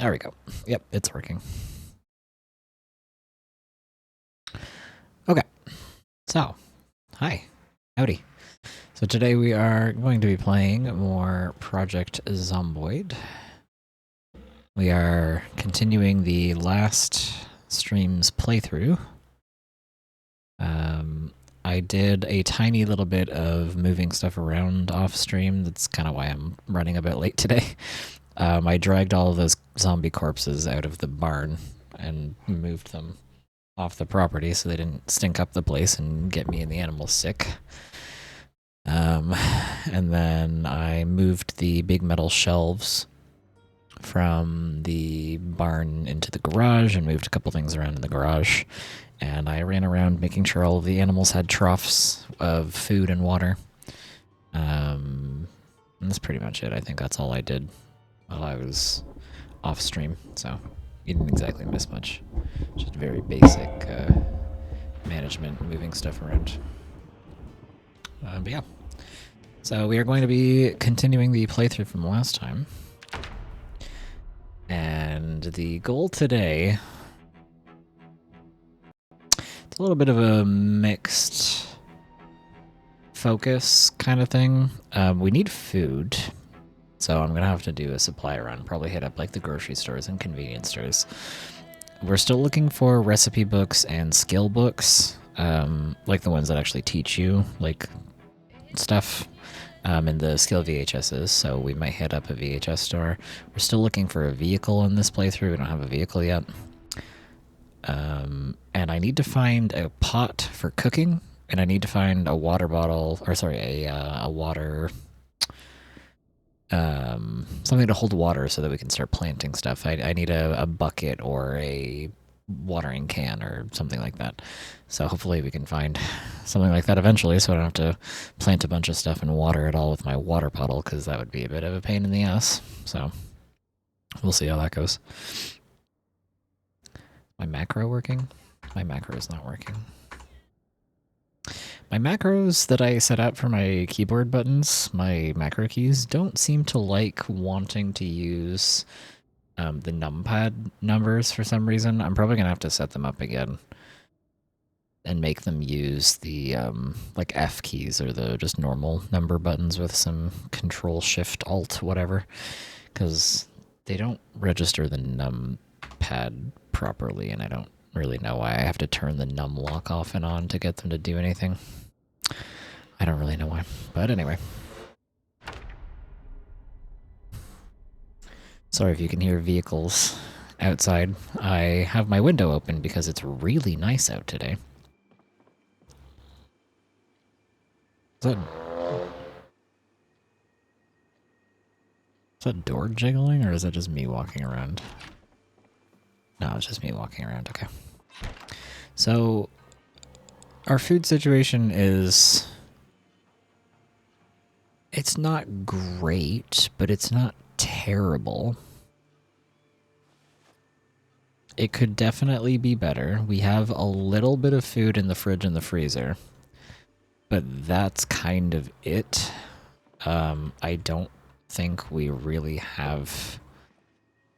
There we go. Yep, it's working. Okay, so, hi. Howdy. So today we are going to be playing more Project Zomboid. We are continuing the last stream's playthrough. I did a tiny little bit of moving stuff around off stream. That's kind of why I'm running a bit late today. I dragged all of those zombie corpses out of the barn and moved them off the property so they didn't stink up the place and get me and the animals sick. And then I moved the big metal shelves from the barn into the garage and moved a couple things around in the garage. And I ran around making sure all of the animals had troughs of food and water. And that's pretty much it. I think that's all I did while I was off stream. So you didn't exactly miss much. Just very basic management, moving stuff around. But yeah. So we are going to be continuing the playthrough from last time. And the goal today, it's a little bit of a mixed focus kind of thing. We need food, so I'm going to have to do a supply run, probably hit up like the grocery stores and convenience stores. We're still looking for recipe books and skill books, like the ones that actually teach you like stuff. In the skill VHSs, so we might hit up a VHS store. We're still looking for a vehicle in this playthrough. We don't have a vehicle yet. And I need to find a pot for cooking, and I need to find a water bottle, or sorry, a water, something to hold water so that we can start planting stuff. I need a bucket or a watering can or something like that. So hopefully we can find something like that eventually, so I don't have to plant a bunch of stuff and water it all with my water bottle, because that would be a bit of a pain in the ass. So we'll see how that goes. My macro working? My macro is not working. My macros that I set up for my keyboard buttons, my macro keys, don't seem to like wanting to use the numpad numbers for some reason. I'm probably going to have to set them up again and make them use the like F keys or the just normal number buttons with some Control Shift Alt whatever, because they don't register the numpad properly, and I don't really know why. I have to turn the num lock off and on to get them to do anything. I don't really know why, but anyway. Sorry if you can hear vehicles outside. I have my window open because it's really nice out today. Is that door jiggling, or is that just me walking around? No, it's just me walking around. Okay. So, our food situation is... it's not great, but it's not terrible. It could definitely be better. We have a little bit of food in the fridge and the freezer, but that's kind of it. I don't think we really have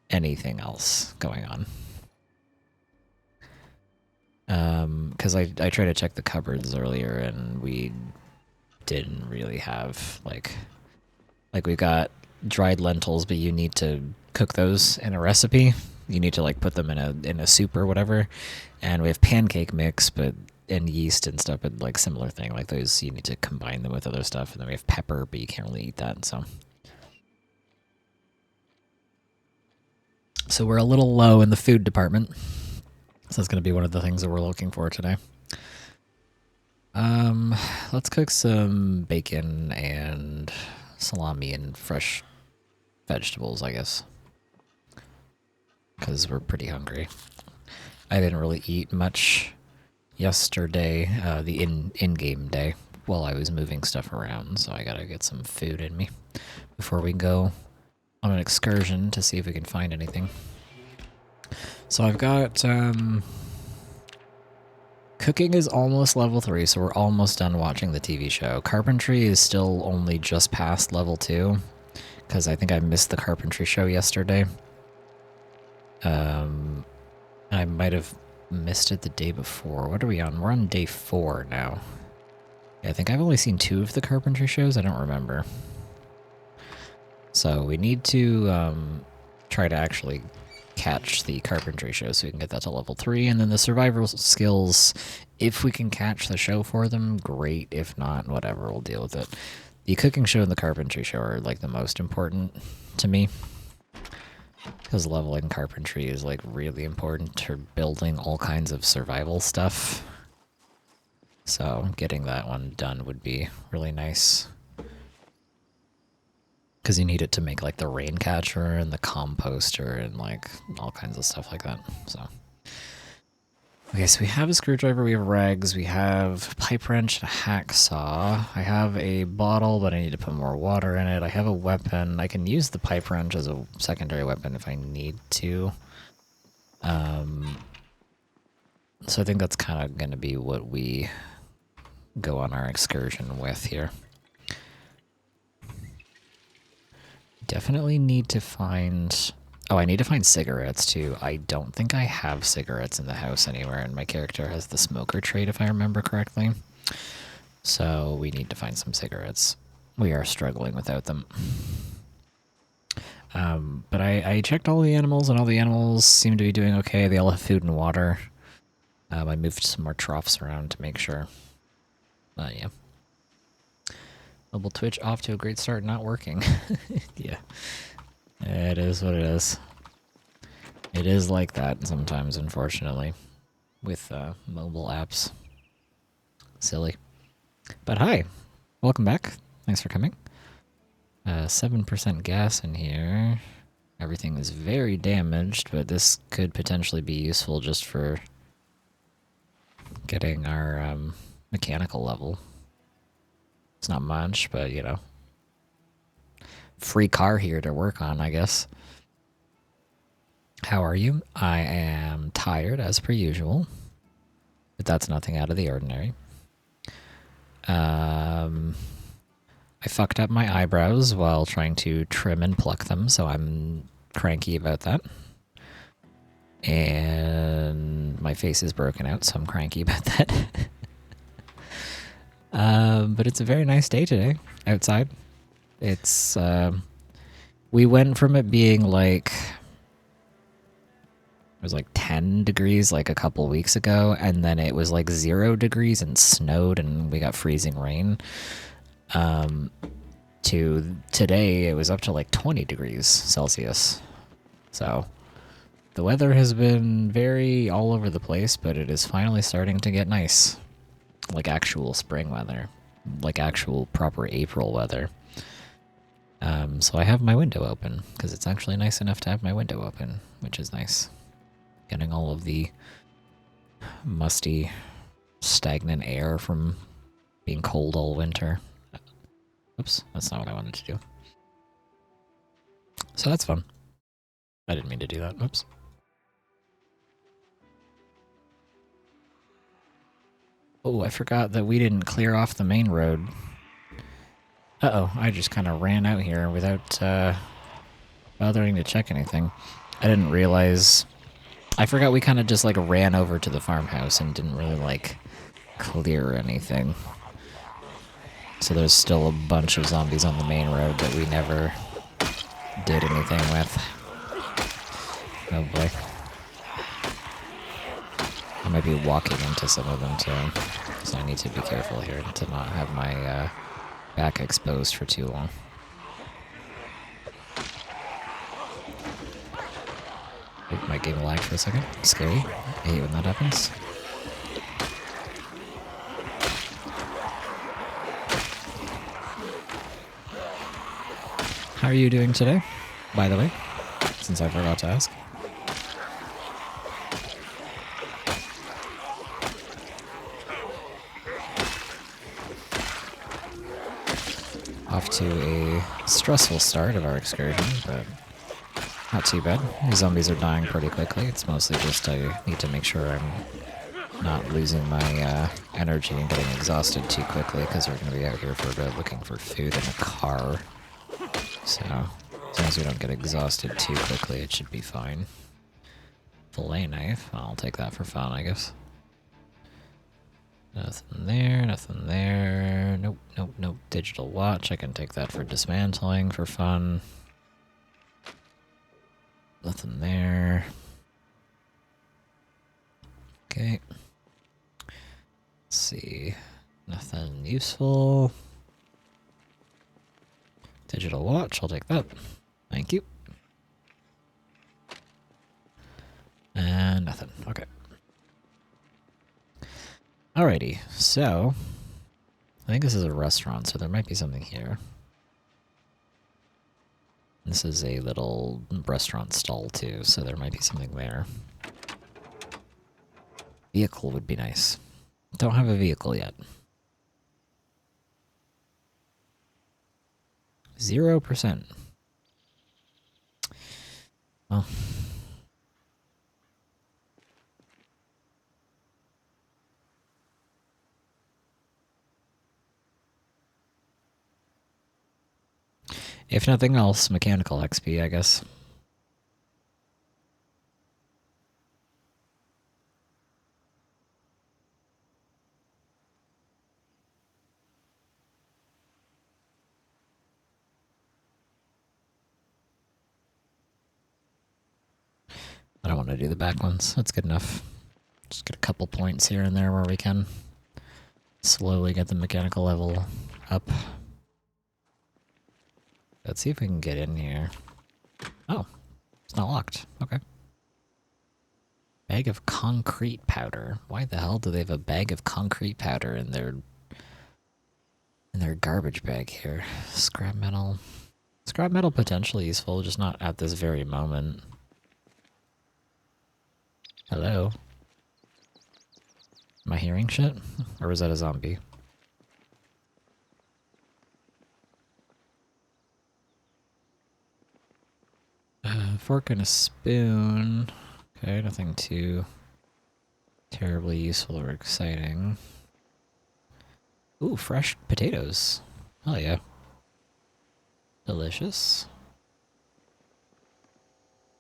anything else going on. Because I tried to check the cupboards earlier, and we didn't really have, like we got dried lentils, but you need to cook those in a recipe. You need to like put them in a soup or whatever. And we have pancake mix, but and yeast and stuff, but like similar thing. Like those, you need to combine them with other stuff. And then we have pepper, but you can't really eat that. So we're a little low in the food department. So that's going to be one of the things that we're looking for today. Let's cook some bacon and salami and fresh vegetables, I guess, because we're pretty hungry. I didn't really eat much yesterday, the in-game day, while I was moving stuff around, so I gotta get some food in me before we go on an excursion to see if we can find anything. So I've got, cooking is almost level 3, so we're almost done watching the TV show. Carpentry is still only just past level 2, because I think I missed the carpentry show yesterday. I might have missed it the day before. What are we on? We're on day 4 now. I think I've only seen 2 of the carpentry shows. I don't remember. So we need to try to actually catch the carpentry show so we can get that to level 3. And then the survival skills, if we can catch the show for them, great. If not, whatever, we'll deal with it. The cooking show and the carpentry show are like the most important to me. Because leveling carpentry is like really important to building all kinds of survival stuff. So getting that one done would be really nice. Because you need it to make like the rain catcher and the composter and like all kinds of stuff like that. So okay, so we have a screwdriver, we have rags, we have pipe wrench and a hacksaw. I have a bottle, but I need to put more water in it. I have a weapon. I can use the pipe wrench as a secondary weapon if I need to. So I think that's kind of going to be what we go on our excursion with here. Definitely need to find... Oh, I need to find cigarettes, too. I don't think I have cigarettes in the house anywhere, and my character has the smoker trait, if I remember correctly. So we need to find some cigarettes. We are struggling without them. But I checked all the animals, and all the animals seem to be doing okay. They all have food and water. I moved some more troughs around to make sure. Yeah. Mobile Twitch off to a great start, not working. Yeah. It is what it is. It is like that sometimes, unfortunately, with mobile apps. Silly. But hi. Welcome back. Thanks for coming. 7% gas in here. Everything is very damaged, but this could potentially be useful just for getting our mechanical level. It's not much, but, you know. Free car here to work on, I guess. How are you? I am tired, as per usual. But that's nothing out of the ordinary. I fucked up my eyebrows while trying to trim and pluck them, so I'm cranky about that. And my face is broken out, so I'm cranky about that. But it's a very nice day today, outside. It's, we went from it being like, it was like 10 degrees like a couple weeks ago, and then it was like 0 degrees and snowed and we got freezing rain. To today, it was up to like 20 degrees Celsius. So the weather has been very all over the place, but it is finally starting to get nice. Like actual spring weather. Like actual proper April weather. So I have my window open, because it's actually nice enough to have my window open, which is nice. Getting all of the musty, stagnant air from being cold all winter. Oops, that's not what I wanted to do. So that's fun. I didn't mean to do that. Oops. Oh, I forgot that we didn't clear off the main road. Uh-oh, I just kind of ran out here without bothering to check anything. I didn't realize... I forgot we kind of just like ran over to the farmhouse and didn't really like clear anything. So there's still a bunch of zombies on the main road that we never did anything with. Oh boy. I might be walking into some of them too, so I need to be careful here to not have my back exposed for too long. Oh, my game lagged for a second. Scary. I hate when that happens. How are you doing today, by the way, since I forgot to ask? Off to a stressful start of our excursion, but not too bad. The zombies are dying pretty quickly. It's mostly just I need to make sure I'm not losing my energy and getting exhausted too quickly, because we're going to be out here for a bit looking for food in a car. So, as long as we don't get exhausted too quickly, it should be fine. Fillet knife. I'll take that for fun, I guess. Nothing there, nothing there. Nope, nope, nope. Digital watch. I can take that for dismantling for fun. Nothing there. Okay. Let's see. Nothing useful. Digital watch. I'll take that. Thank you. And nothing. Okay. Alrighty. So, I think this is a restaurant, so there might be something here. This is a little restaurant stall too, so there might be something there. Vehicle would be nice. Don't have a vehicle yet. 0%. Well. If nothing else, mechanical XP, I guess. I don't want to do the back ones. That's good enough. Just get a couple points here and there where we can slowly get the mechanical level up. Let's see if we can get in here. Oh, it's not locked. Okay. Bag of concrete powder. Why the hell do they have a bag of concrete powder in their garbage bag here? Scrap metal. Scrap metal potentially useful, just not at this very moment. Hello? Am I hearing shit? Or was that a zombie? Fork and a spoon. Okay, nothing too terribly useful or exciting. Ooh, fresh potatoes. Hell yeah. Delicious.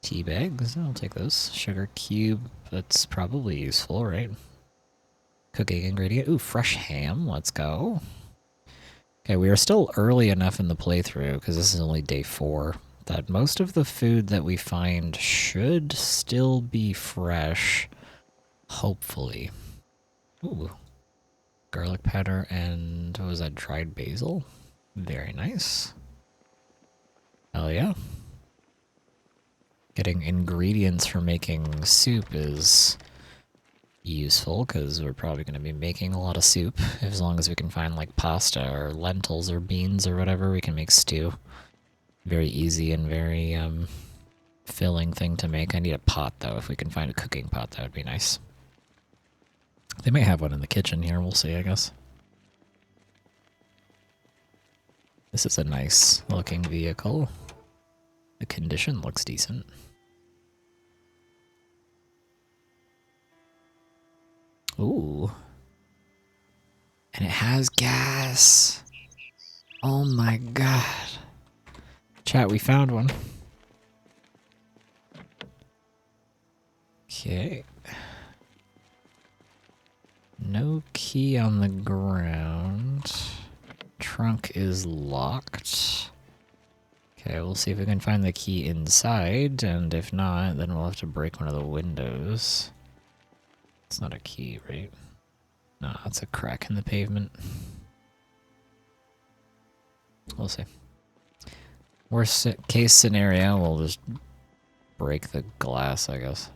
Tea bags, I'll take those. Sugar cube, that's probably useful, right? Cooking ingredient. Ooh, fresh ham, let's go. Okay, we are still early enough in the playthrough, because this is only day 4, that most of the food that we find should still be fresh. Hopefully. Ooh. Garlic powder and, what was that, dried basil? Very nice. Hell yeah. Getting ingredients for making soup is useful, because we're probably going to be making a lot of soup. As long as we can find, like, pasta or lentils or beans or whatever, we can make stew. Very easy and very, filling thing to make. I need a pot, though. If we can find a cooking pot, that would be nice. They may have one in the kitchen here. We'll see, I guess. This is a nice looking vehicle. The condition looks decent. Ooh. And it has gas. Oh my god. Chat, we found one. Okay. No key on the ground. Trunk is locked. Okay, we'll see if we can find the key inside, and if not, then we'll have to break one of the windows. It's not a key, right? No, it's a crack in the pavement. We'll see. Worst case scenario, we'll just break the glass, I guess.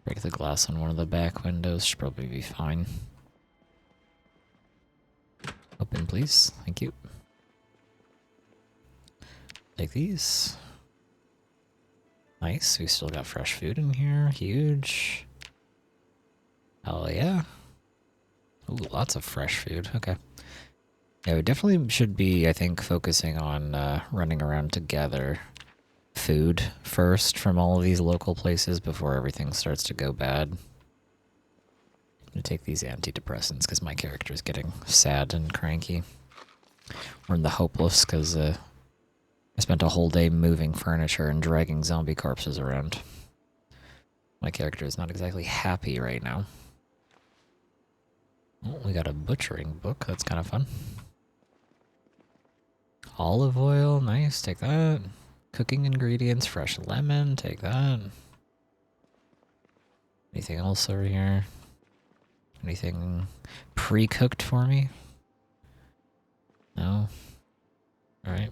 Break the glass on one of the back windows, should probably be fine. Open, please. Thank you. Take these. Nice, we still got fresh food in here. Huge. Hell yeah. Ooh, lots of fresh food. Okay. Yeah, we definitely should be, I think, focusing on running around to gather food first from all of these local places before everything starts to go bad. I'm gonna take these antidepressants because my character is getting sad and cranky. We're in the hopeless because I spent a whole day moving furniture and dragging zombie corpses around. My character is not exactly happy right now. Oh, we got a butchering book. That's kind of fun. Olive oil. Nice. Take that. Cooking ingredients. Fresh lemon. Take that. Anything else over here? Anything pre-cooked for me? No? Alright.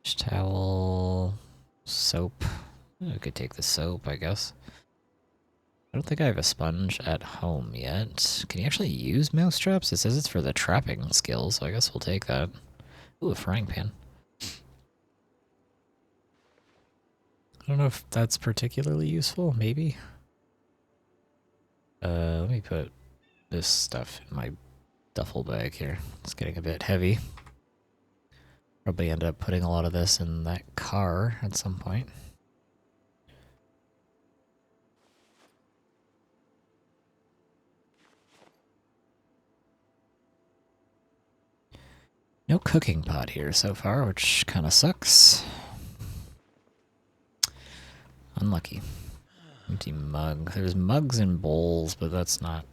Dish towel. Soap. I could take the soap, I guess. I don't think I have a sponge at home yet. Can you actually use mouse traps? It says it's for the trapping skill, so I guess we'll take that. Ooh, a frying pan. I don't know if that's particularly useful, maybe. Let me put this stuff in my duffel bag here. It's getting a bit heavy. Probably end up putting a lot of this in that car at some point. No cooking pot here so far, which kind of sucks. Unlucky. Empty mug. There's mugs and bowls, but that's not...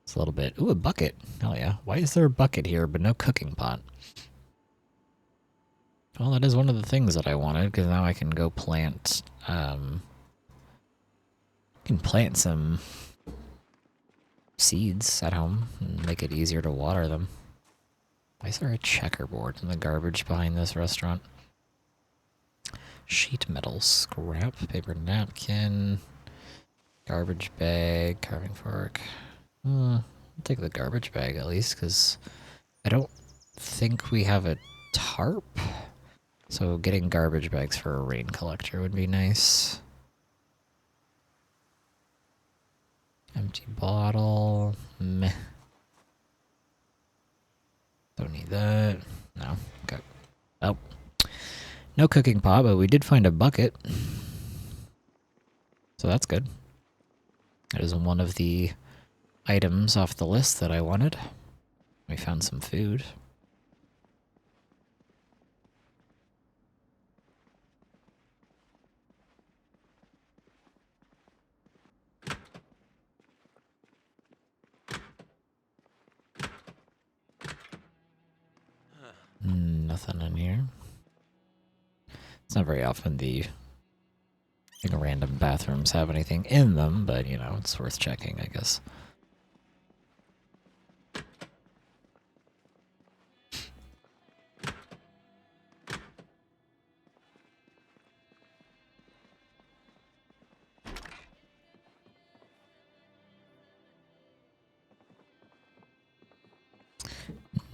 It's a little bit... Ooh, a bucket. Hell yeah. Why is there a bucket here, but no cooking pot? Well, that is one of the things that I wanted, because now I can go plant... can plant some seeds at home and make it easier to water them. Why is there a checkerboard in the garbage behind this restaurant? Sheet metal, scrap, paper napkin, garbage bag, carving fork. I'll take the garbage bag at least, because I don't think we have a tarp. So getting garbage bags for a rain collector would be nice. Empty bottle. Meh. Don't need that. No. Okay. Oh. No cooking pot, but we did find a bucket. So that's good. That is one of the items off the list that I wanted. We found some food. Nothing in here. It's not very often the random bathrooms have anything in them, but you know, it's worth checking, I guess.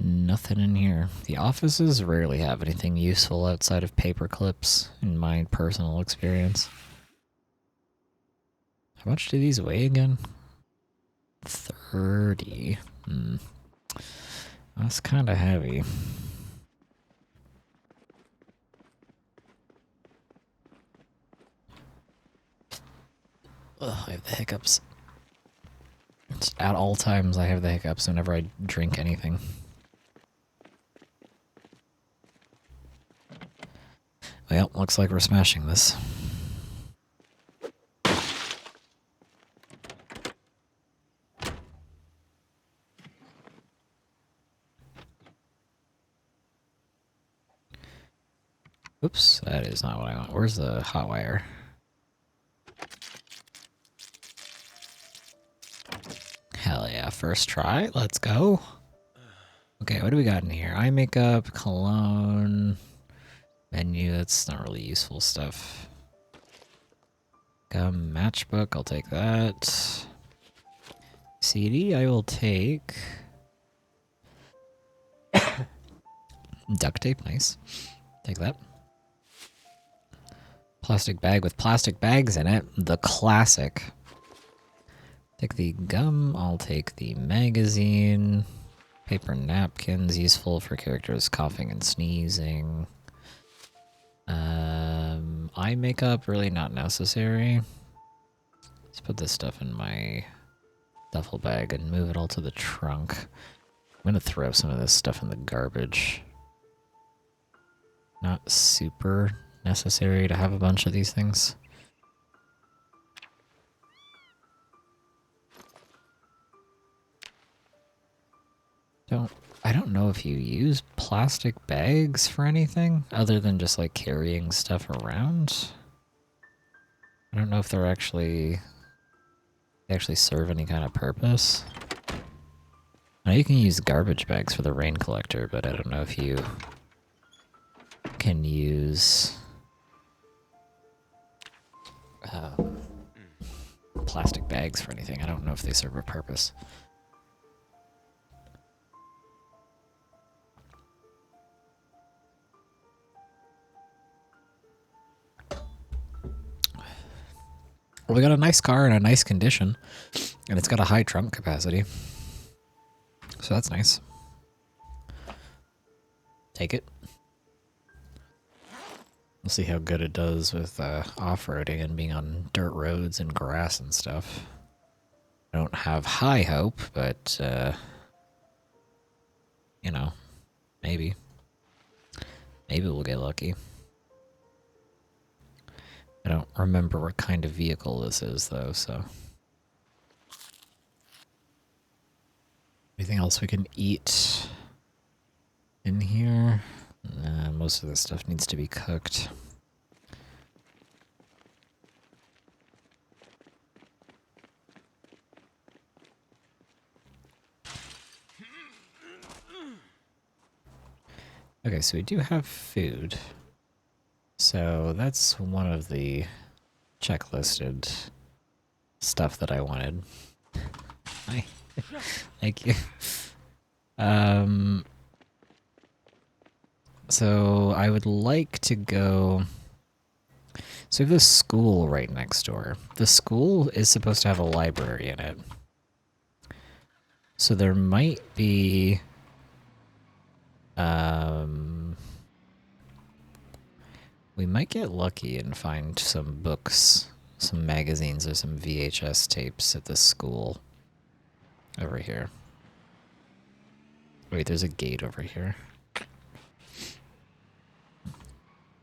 Nothing in here. The offices rarely have anything useful outside of paper clips, in my personal experience. How much do these weigh again? 30. That's kind of heavy. Ugh, I have the hiccups. It's at all times I have the hiccups whenever I drink anything. Well, looks like we're smashing this. Oops, that is not what I want. Where's the hot wire? Hell yeah, first try. Let's go. Okay, what do we got in here? Eye makeup, cologne, menu. That's not really useful stuff. Gum, matchbook. I'll take that. CD, I will take. Duct tape, nice. Take that. Plastic bag with plastic bags in it. The classic. Take the gum. I'll take the magazine. Paper napkins, useful for characters coughing and sneezing. Eye makeup, really not necessary. Let's put this stuff in my duffel bag and move it all to the trunk. I'm gonna throw some of this stuff in the garbage. not super necessary to have a bunch of these things. I don't know if you use plastic bags for anything other than just like carrying stuff around. I don't know if they actually serve any kind of purpose. Now you can use garbage bags for the rain collector, but I don't know if you can use plastic bags for anything. I don't know if they serve a purpose. Well, we got a nice car in a nice condition, and it's got a high trunk capacity. So that's nice. Take it. We'll see how good it does with off-roading and being on dirt roads and grass and stuff. I don't have high hope, but, you know, maybe. Maybe we'll get lucky. I don't remember what kind of vehicle this is, though, so. Anything else we can eat in here? Nah, most of this stuff needs to be cooked. Okay, so we do have food. So that's one of the checklisted stuff that I wanted. Hi. Thank you. So I would like to go... So we have a school right next door. The school is supposed to have a library in it. So there might be... we might get lucky and find some books, some magazines, or some VHS tapes at the school. Over here. Wait, there's a gate over here.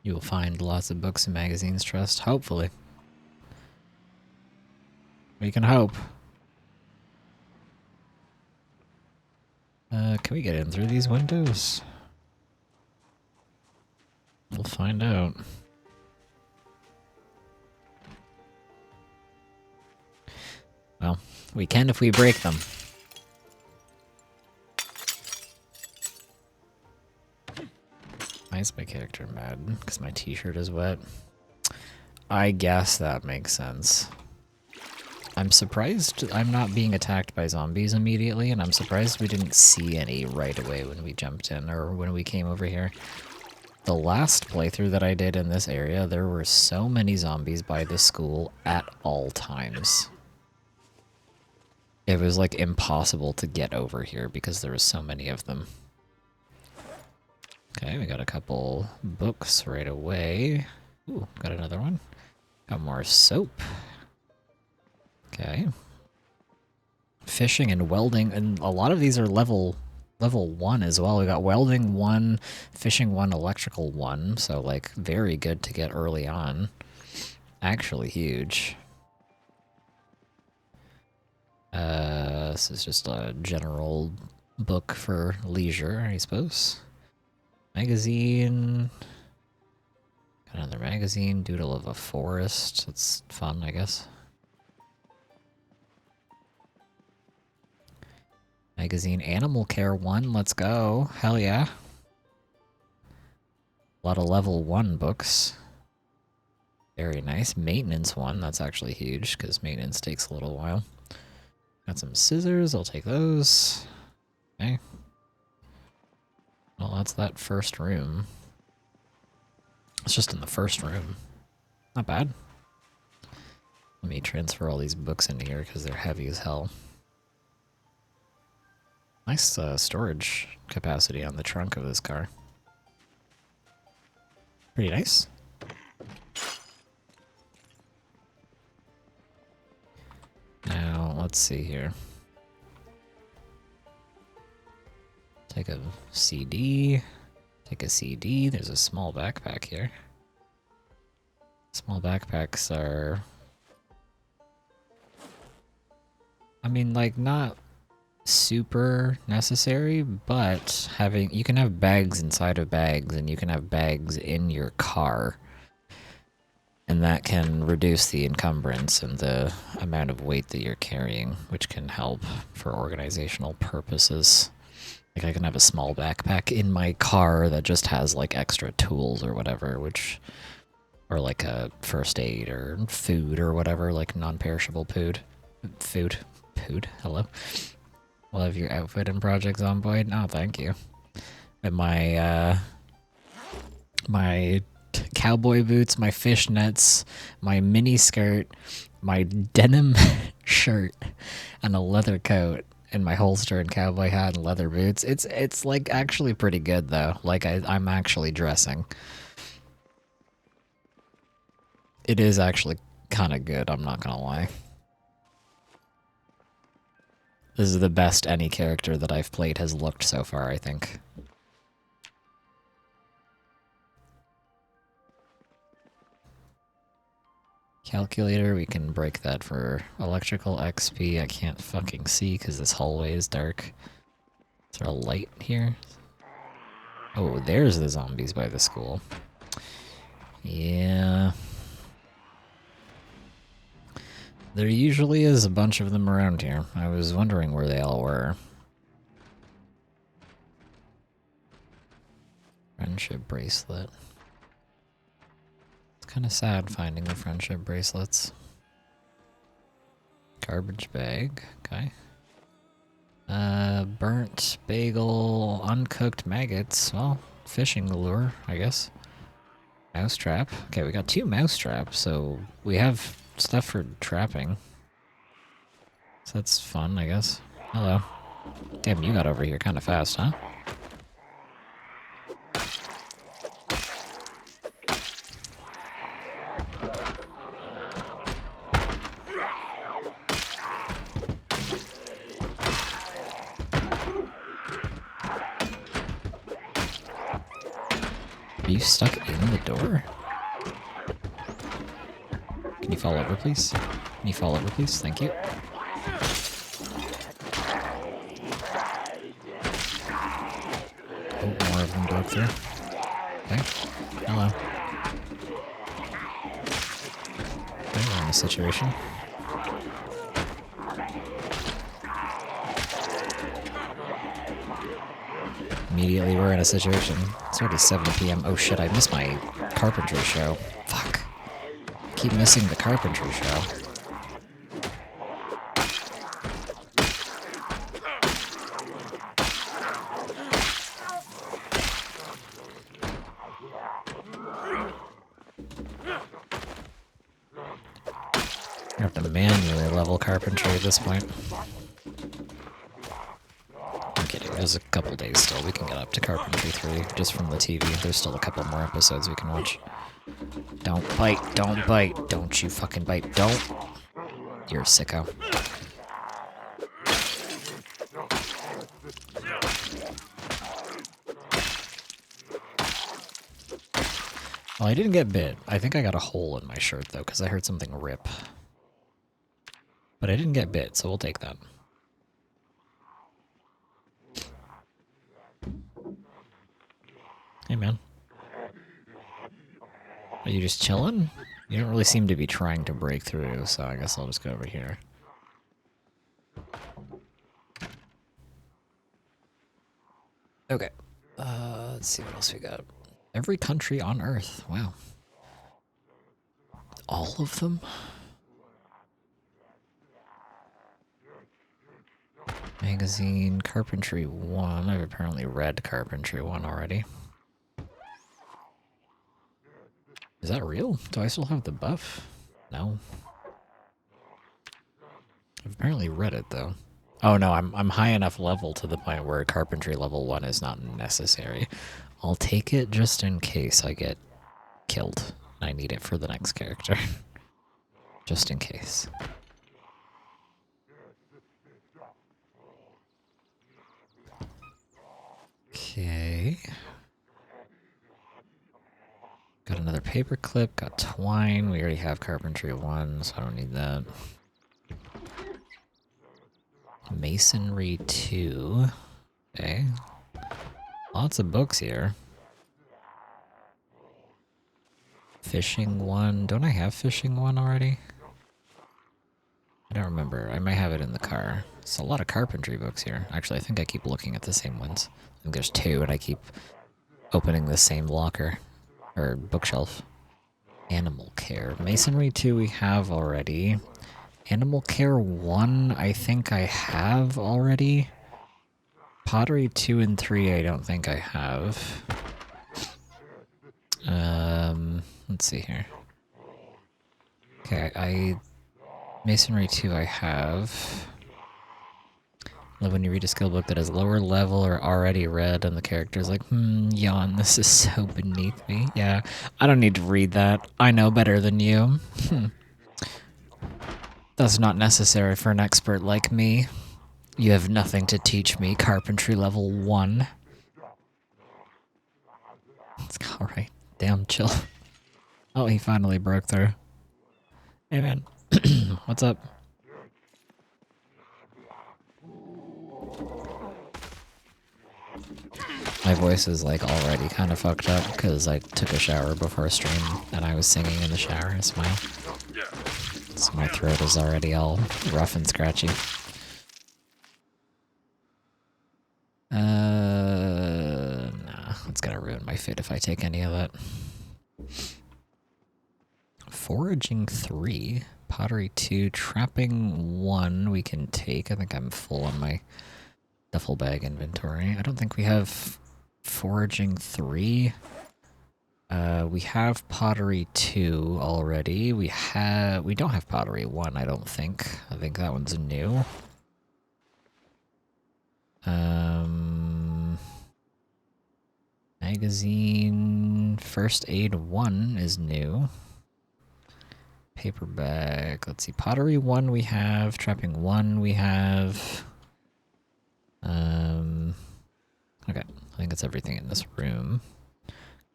You will find lots of books and magazines, trust. Hopefully. We can hope. Can we get in through these windows? We'll find out. Well, we can if we break them. Why is my character mad? Because my t-shirt is wet? I guess that makes sense. I'm surprised I'm not being attacked by zombies immediately, and I'm surprised we didn't see any right away when we jumped in, or when we came over here. The last playthrough that I did in this area, there were so many zombies by the school at all times. It was like impossible to get over here because there was so many of them. Okay, we got a couple books right away. Ooh, got another one. Got more soap. Okay. Fishing and welding, and a lot of these are level 1 as well. We got welding 1, fishing 1, electrical 1, so like very good to get early on. Actually huge. This is just a general book for leisure, I suppose. Magazine. Got another magazine. Doodle of a forest. That's fun, I guess. Magazine. Animal Care 1. Let's go. Hell yeah. A lot of level 1 books. Very nice. Maintenance 1. That's actually huge because maintenance takes a little while. Got some scissors. I'll take those. Okay. Well, that's that first room. It's just in the first room. Not bad. Let me transfer all these books into here because they're heavy as hell. Nice storage capacity on the trunk of this car. Pretty nice. Now, let's see here. Take a CD. Take a CD. There's a small backpack here. Small backpacks are... I mean, like, not super necessary, but having... You can have bags inside of bags, and you can have bags in your car. And that can reduce the encumbrance and the amount of weight that you're carrying, which can help for organizational purposes. Like, I can have a small backpack in my car that just has, like, extra tools or whatever, which... Or, like, a first aid or food or whatever, like, non-perishable food. Food. Hello? We'll have your outfit in Project Zomboid? No, thank you. And my, my cowboy boots, my fishnets, my mini skirt, my denim shirt, and a leather coat, and my holster and cowboy hat and leather boots. It's like actually pretty good though. Like I'm actually dressing. It is actually kind of good, I'm not gonna lie. This is the best any character that I've played has looked so far, I think. Calculator, we can break that for electrical XP. I can't fucking see because this hallway is dark. Is there a light here? Oh, there's the zombies by the school. Yeah. There usually is a bunch of them around here. I was wondering where they all were. Friendship bracelet. It's kind of sad finding the friendship bracelets. Garbage bag. Okay. Burnt bagel, uncooked maggots. Well, fishing lure, I guess. Mousetrap. Okay, we got 2 mousetraps, so we have stuff for trapping. So that's fun, I guess. Hello. Damn, you got over here kind of fast, huh? Are you stuck in the door? Can you fall over, please? Can you fall over, please? Thank you. Oh, more of them broke through. Okay. Hello. Okay, we're in a situation. Immediately we're in a situation. It's already 7 p.m. Oh shit, I missed my carpentry show. Fuck. I keep missing the carpentry show. I have to manually level carpentry at this point. I'm kidding, there's a couple days still. We can get up to Carpentry 3 just from the TV. There's still a couple more episodes we can watch. Don't bite, don't bite. Don't you fucking bite, don't. You're a sicko. Well, I didn't get bit. I think I got a hole in my shirt, though, because I heard something rip. But I didn't get bit, so we'll take that. Hey, man. Are you just chilling? You don't really seem to be trying to break through, so I guess I'll just go over here. Okay. Let's see what else we got. Every country on Earth. Wow. All of them? Magazine, Carpentry 1. I've apparently read Carpentry 1 already. Is that real? Do I still have the buff? No. I've apparently read it, though. Oh no, I'm high enough level to the point where Carpentry level 1 is not necessary. I'll take it just in case I get killed. I need it for the next character. Just in case. Okay. Got another paper clip, got twine. We already have carpentry 1, so I don't need that. Masonry 2. Okay. Lots of books here. Fishing 1. Don't I have fishing 1 already? I don't remember. I might have it in the car. It's a lot of carpentry books here. Actually, I think I keep looking at the same ones. I think there's 2, and I keep opening the same locker. Or bookshelf. Animal care. Masonry 2 we have already. Animal care 1 I think I have already. Pottery 2 and 3 I don't think I have. Let's see here. Okay, Masonry 2 I have. When you read a skill book that is lower level or already read and the character's like, yawn, this is so beneath me. Yeah, I don't need to read that. I know better than you. That's not necessary for an expert like me. You have nothing to teach me, carpentry level 1. It's alright. Damn, chill. Oh, he finally broke through. Hey, man. What's up? My voice is like already kind of fucked up because I took a shower before stream and I was singing in the shower. Smile. So my throat is already all rough and scratchy. Nah, it's gonna ruin my fit if I take any of that. Foraging 3, pottery 2, trapping 1 we can take. I think I'm full on my duffel bag inventory. I don't think we have foraging 3. We have pottery 2 already. We don't have pottery 1, I don't think. I think that one's new. Magazine first aid 1 is new. Paper bag. Let's see. Pottery 1 we have. Trapping 1 we have. Okay. I think that's everything in this room.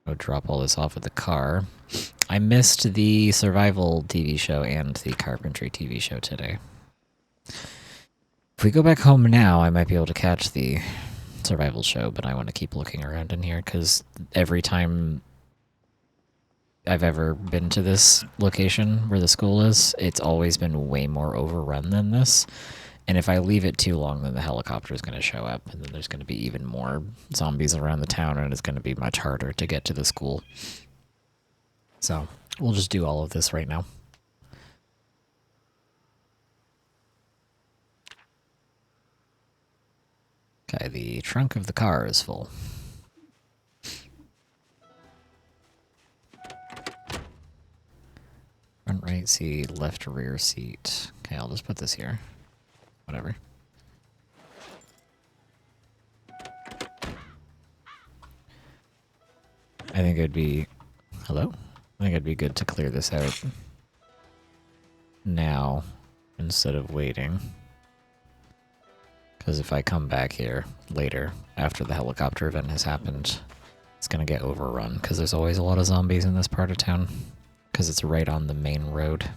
Go drop all this off at the car. I missed the survival TV show and the carpentry TV show today. If we go back home now, I might be able to catch the survival show, but I want to keep looking around in here because every time I've ever been to this location where the school is, it's always been way more overrun than this. And if I leave it too long, then the helicopter is going to show up, and then there's going to be even more zombies around the town, and it's going to be much harder to get to the school. So we'll just do all of this right now. Okay, the trunk of the car is full. Front right seat, left rear seat. Okay, I'll just put this here. Whatever. I think it'd be... Hello? I think it'd be good to clear this out now instead of waiting. Because if I come back here later, after the helicopter event has happened, it's going to get overrun because there's always a lot of zombies in this part of town because it's right on the main road.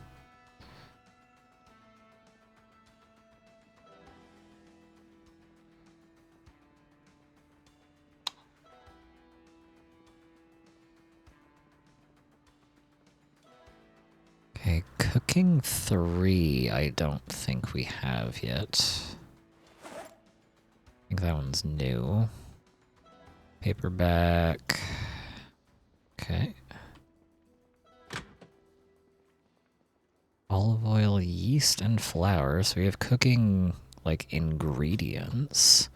Okay, cooking 3, I don't think we have yet. I think that one's new. Paperback. Okay. Olive oil, yeast, and flour. So we have cooking, like, ingredients.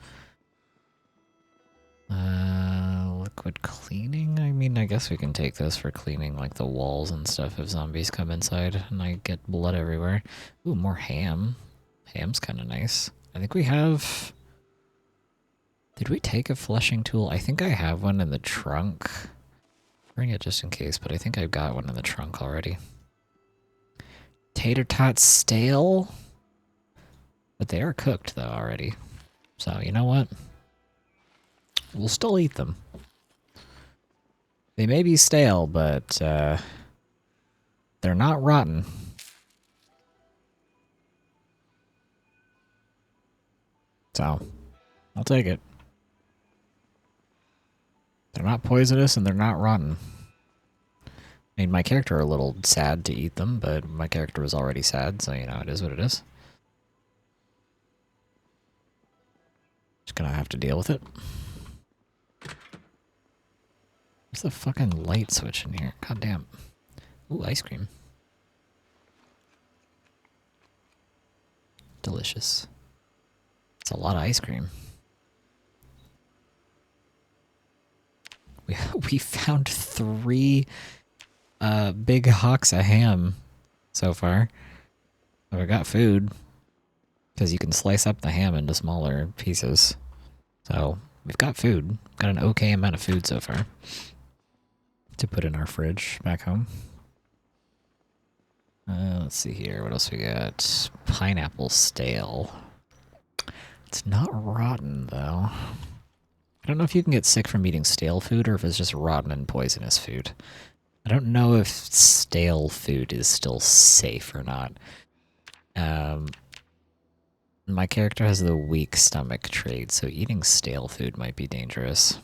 Liquid cleaning? I mean, I guess we can take this for cleaning, like, the walls and stuff if zombies come inside and I get blood everywhere. Ooh, more ham. Ham's kind of nice. I think we have... Did we take a fleshing tool? I think I have one in the trunk. Bring it just in case, but I think I've got one in the trunk already. Tater tots stale? But they are cooked, though, already. So, you know what? We'll still eat them. They may be stale, but they're not rotten. So, I'll take it. They're not poisonous and they're not rotten. I mean, my character are a little sad to eat them, but my character was already sad, so you know, it is what it is. Just gonna have to deal with it. Where's the fucking light switch in here? God damn. Ooh, ice cream. Delicious. It's a lot of ice cream. We found 3 big hocks of ham so far. So we got food. Because you can slice up the ham into smaller pieces. So we've got food. We've got an okay amount of food so far. To put in our fridge back home. Let's see here. What else we got? Pineapple stale. It's not rotten, though. I don't know if you can get sick from eating stale food or if it's just rotten and poisonous food. I don't know if stale food is still safe or not. My character has the weak stomach trait, so eating stale food might be dangerous.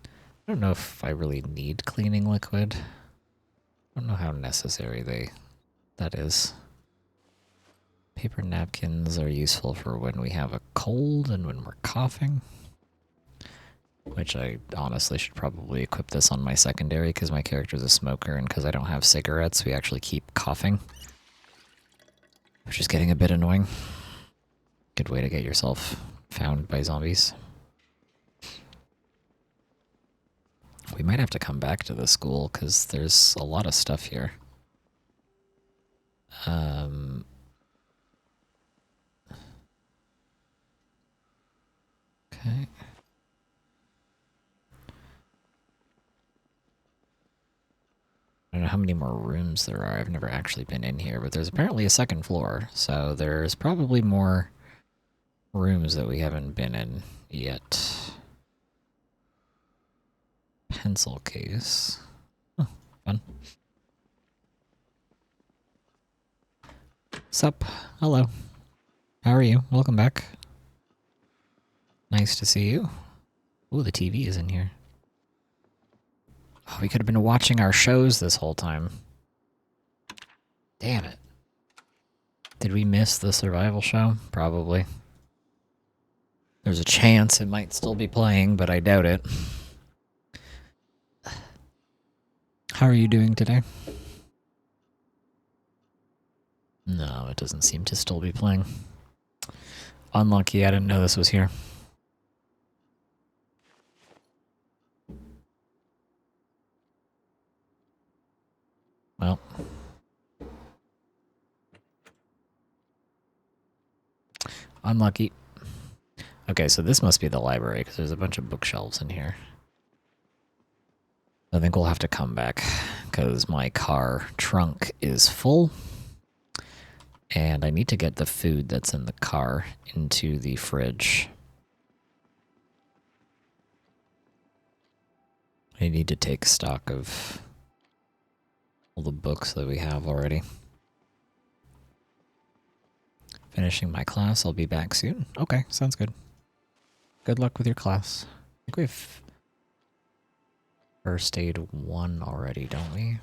I don't know if I really need cleaning liquid. I don't know how necessary that is. Paper napkins are useful for when we have a cold and when we're coughing. Which I honestly should probably equip this on my secondary because my character's a smoker and because I don't have cigarettes, we actually keep coughing. Which is getting a bit annoying. Good way to get yourself found by zombies. We might have to come back to the school because there's a lot of stuff here. Okay. I don't know how many more rooms there are. I've never actually been in here, but there's apparently a second floor, so there's probably more rooms that we haven't been in yet. Pencil case. Oh, fun. Sup? Hello. How are you? Welcome back. Nice to see you. Ooh, the TV is in here. Oh, we could have been watching our shows this whole time. Damn it. Did we miss the survival show? Probably. There's a chance it might still be playing, but I doubt it. How are you doing today? No, it doesn't seem to still be playing. Unlucky, I didn't know this was here. Well. Unlucky. Okay, so this must be the library, because there's a bunch of bookshelves in here. I think we'll have to come back, because my car trunk is full. And I need to get the food that's in the car into the fridge. I need to take stock of all the books that we have already. Finishing my class, I'll be back soon. Okay, sounds good. Good luck with your class. I think we have first aid 1 already, don't we?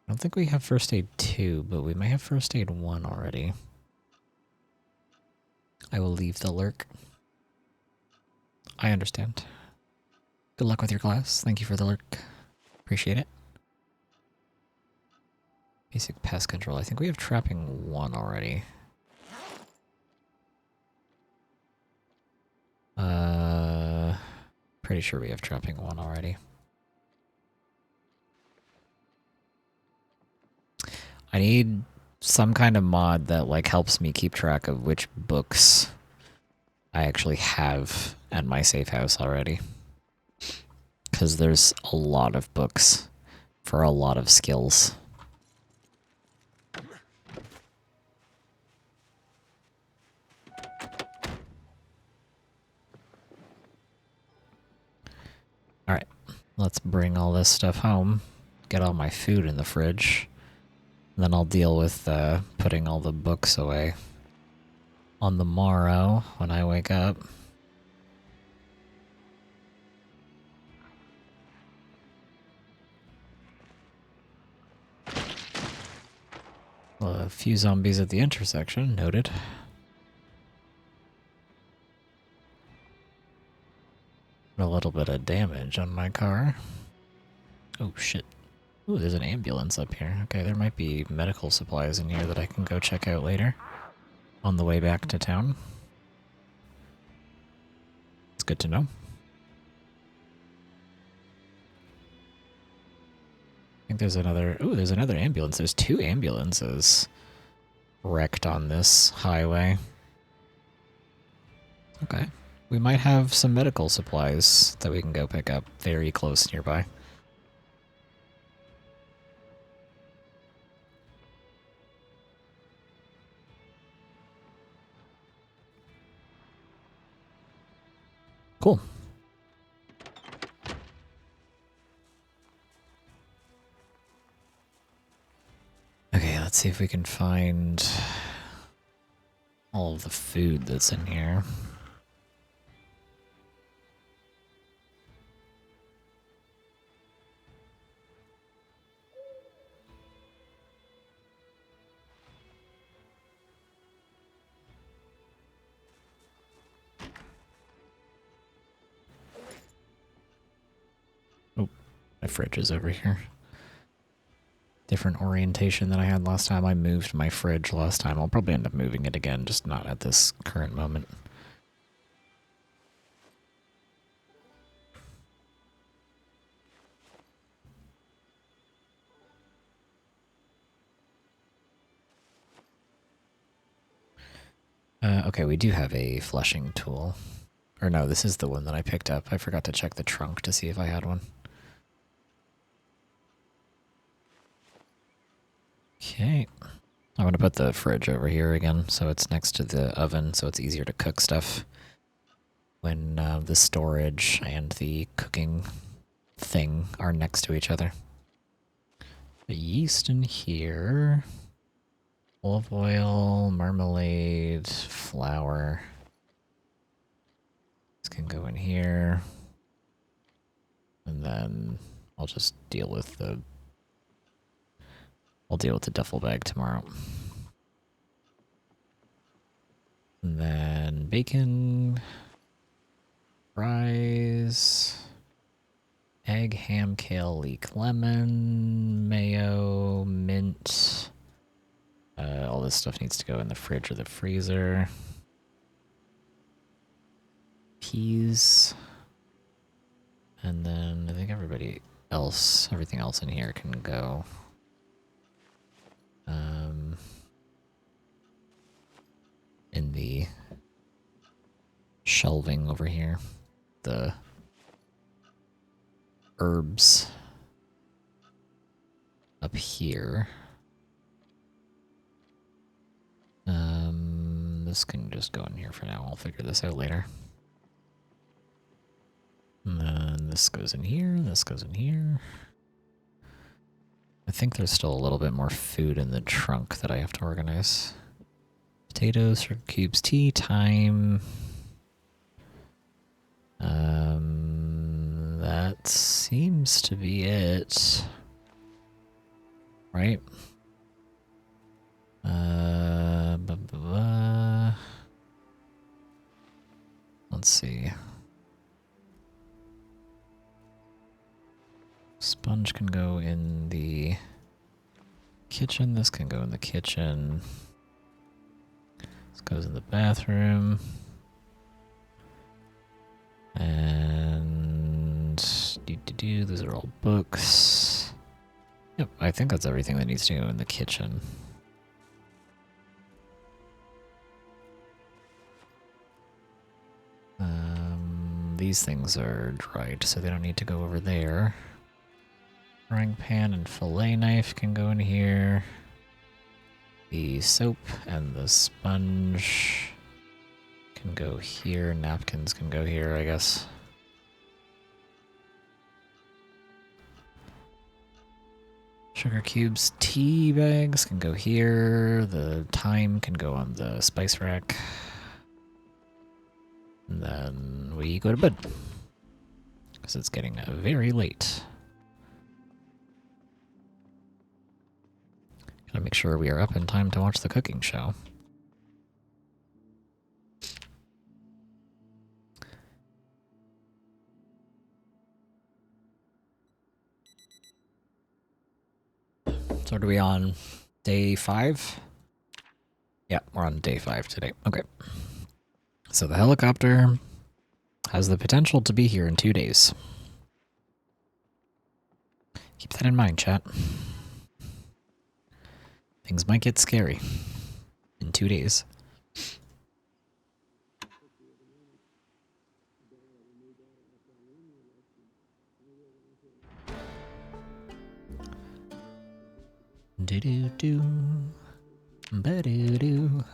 I don't think we have first aid 2, but we may have first aid 1 already. I will leave the lurk. I understand. Good luck with your class. Thank you for the lurk. Appreciate it. Basic pest control. I think we have trapping 1 already. Pretty sure we have trapping 1 already. I need some kind of mod that like helps me keep track of which books I actually have at my safe house already. Because there's a lot of books for a lot of skills. Alright, Let's bring all this stuff home. Get all my food in the fridge. And then I'll deal with putting all the books away on the morrow when I wake up. Well, a few zombies at the intersection, noted. A little bit of damage on my car. Oh shit. Ooh, there's an ambulance up here. Okay, there might be medical supplies in here that I can go check out later on the way back to town. It's good to know. I think there's another... Ooh, there's another ambulance. There's 2 ambulances wrecked on this highway. Okay. We might have some medical supplies that we can go pick up very close nearby. Cool. Okay, let's see if we can find all of the food that's in here. Oh, my fridge is over here. Different orientation than I had last time. I moved my fridge last time. I'll probably end up moving it again, just not at this current moment. Okay, we do have a flushing tool. Or no, this is the one that I picked up. I forgot to check the trunk to see if I had one. Okay. I'm gonna put the fridge over here again, so it's next to the oven, so it's easier to cook stuff when the storage and the cooking thing are next to each other. The yeast in here. Olive oil, marmalade, flour. This can go in here. And then I'll just deal with the... I'll deal with the duffel bag tomorrow. And then bacon, fries, egg, ham, kale, leek, lemon, mayo, mint. All this stuff needs to go in the fridge or the freezer. Peas. And then I think everything else in here can go. In the shelving over here. The herbs up here. This can just go in here for now. I'll figure this out later. And then this goes in here, this goes in here. I think there's still a little bit more food in the trunk that I have to organize. Potatoes, sugar cubes, tea, thyme. That seems to be it. Right? Let's see. Sponge can go in the kitchen. This can go in the kitchen. This goes in the bathroom. And those are all books. Yep, I think that's everything that needs to go in the kitchen. These things are dried, so they don't need to go over there. Frying pan and fillet knife can go in here. The soap and the sponge can go here. Napkins can go here, I guess. Sugar cubes, tea bags can go here. The thyme can go on the spice rack. And then we go to bed. Because it's getting very late. Gotta make sure we are up in time to watch the cooking show. So what are we on? Day 5? Yeah, we're on day 5 today. Okay. So the helicopter has the potential to be here in 2 days. Keep that in mind, chat. Things might get scary in 2 days. Do-do-do. Ba-do-do.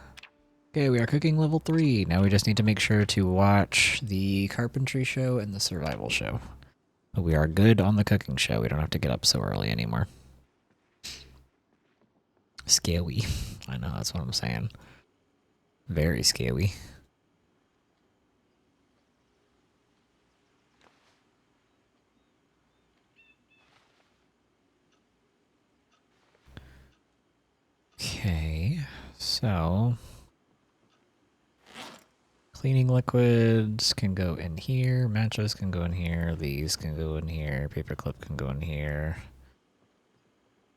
Okay, we are cooking level 3. Now we just need to make sure to watch the carpentry show and the survival show. But we are good on the cooking show. We don't have to get up so early anymore. Scary. I know, that's what I'm saying. Very scary. Okay, so cleaning liquids can go in here, matches can go in here, these can go in here, paperclip can go in here.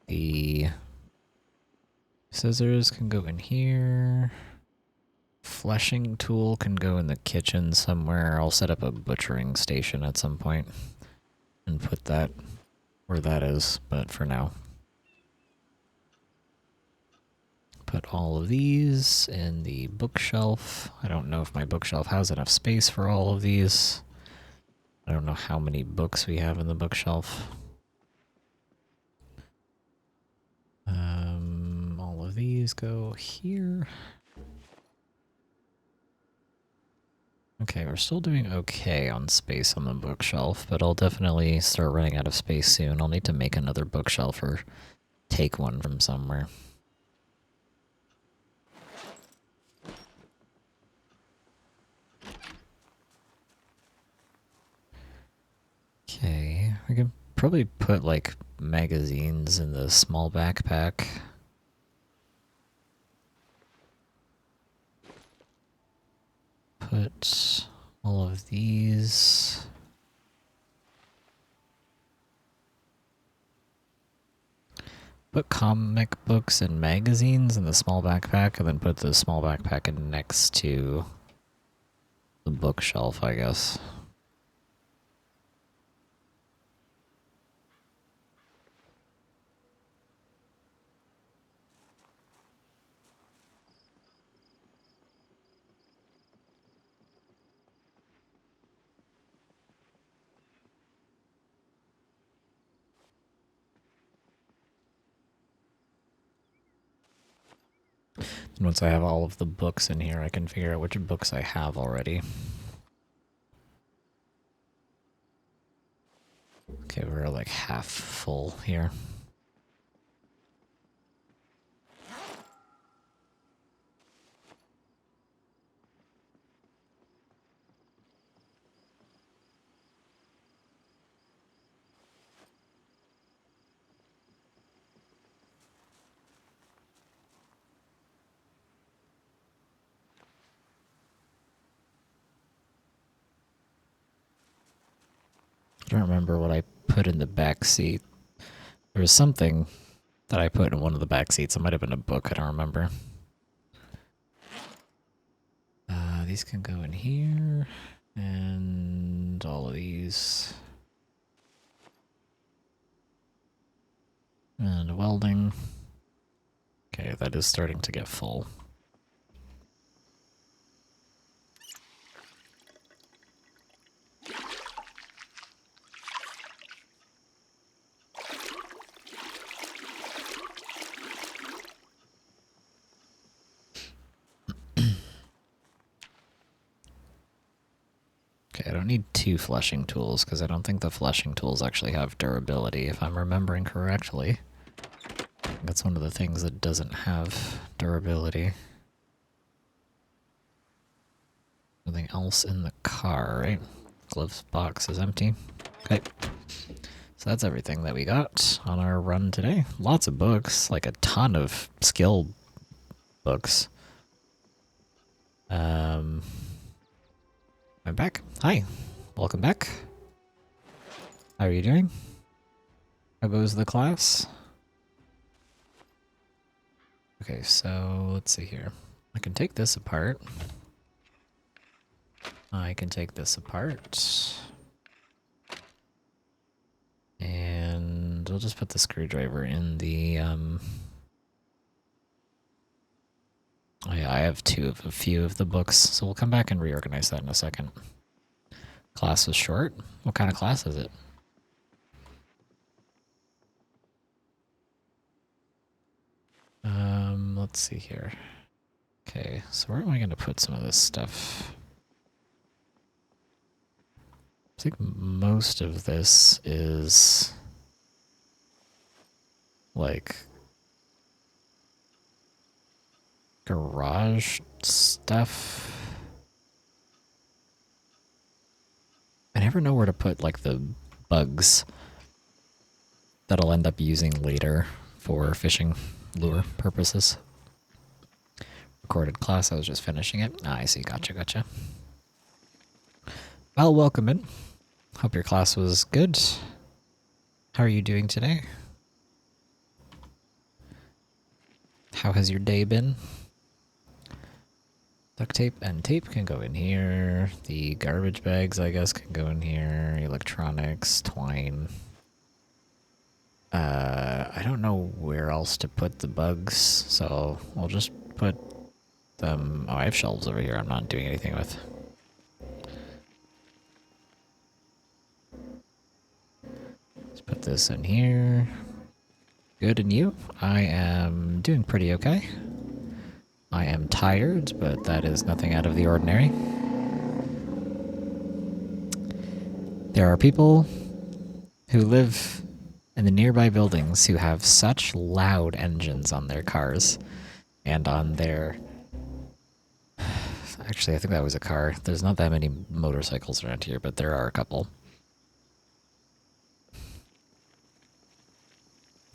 The scissors can go in here. Fleshing tool can go in the kitchen somewhere. I'll set up a butchering station at some point and put that where that is, but for now. Put all of these in the bookshelf. I don't know if my bookshelf has enough space for all of these. I don't know how many books we have in the bookshelf. All of these go here. Okay, we're still doing okay on space on the bookshelf, but I'll definitely start running out of space soon. I'll need to make another bookshelf or take one from somewhere. Okay, we can probably put like magazines in the small backpack. Put all of these. Put comic books and magazines in the small backpack, and then put the small backpack in next to the bookshelf, I guess. And once I have all of the books in here, I can figure out which books I have already. Okay, we're like half full here. I don't remember what I put in the back seat. There was something that I put in one of the back seats. It might have been a book, I don't remember. These can go in here, and all of these. And welding. Okay, that is starting to get full. Okay, I don't need 2 fleshing tools because I don't think the fleshing tools actually have durability, if I'm remembering correctly. That's one of the things that doesn't have durability. Nothing else in the car, right? Gloves box is empty. Okay. So that's everything that we got on our run today. Lots of books, like a ton of skill books. I'm back. Hi. Welcome back. How are you doing? How goes the class? Okay, so let's see here. I can take this apart. I can take this apart. And I'll just put the screwdriver in the, oh yeah, I have a few of the books, so we'll come back and reorganize that in a second. Class was short. What kind of class is it? Let's see here. Okay, so where am I going to put some of this stuff? I think most of this is like garage stuff. I never know where to put like the bugs that I'll end up using later for fishing lure purposes. Recorded class, I was just finishing it. Ah, I see, gotcha. Well, welcome in. Hope your class was good. How are you doing today? How has your day been? Duct tape and tape can go in here. The garbage bags, I guess, can go in here. Electronics, twine. I don't know where else to put the bugs, so I'll just put them... Oh, I have shelves over here I'm not doing anything with. Let's put this in here. Good, and you? I am doing pretty okay. I am tired, but that is nothing out of the ordinary. There are people who live in the nearby buildings who have such loud engines on their cars and on their... Actually, I think that was a car. There's not that many motorcycles around here, but there are a couple.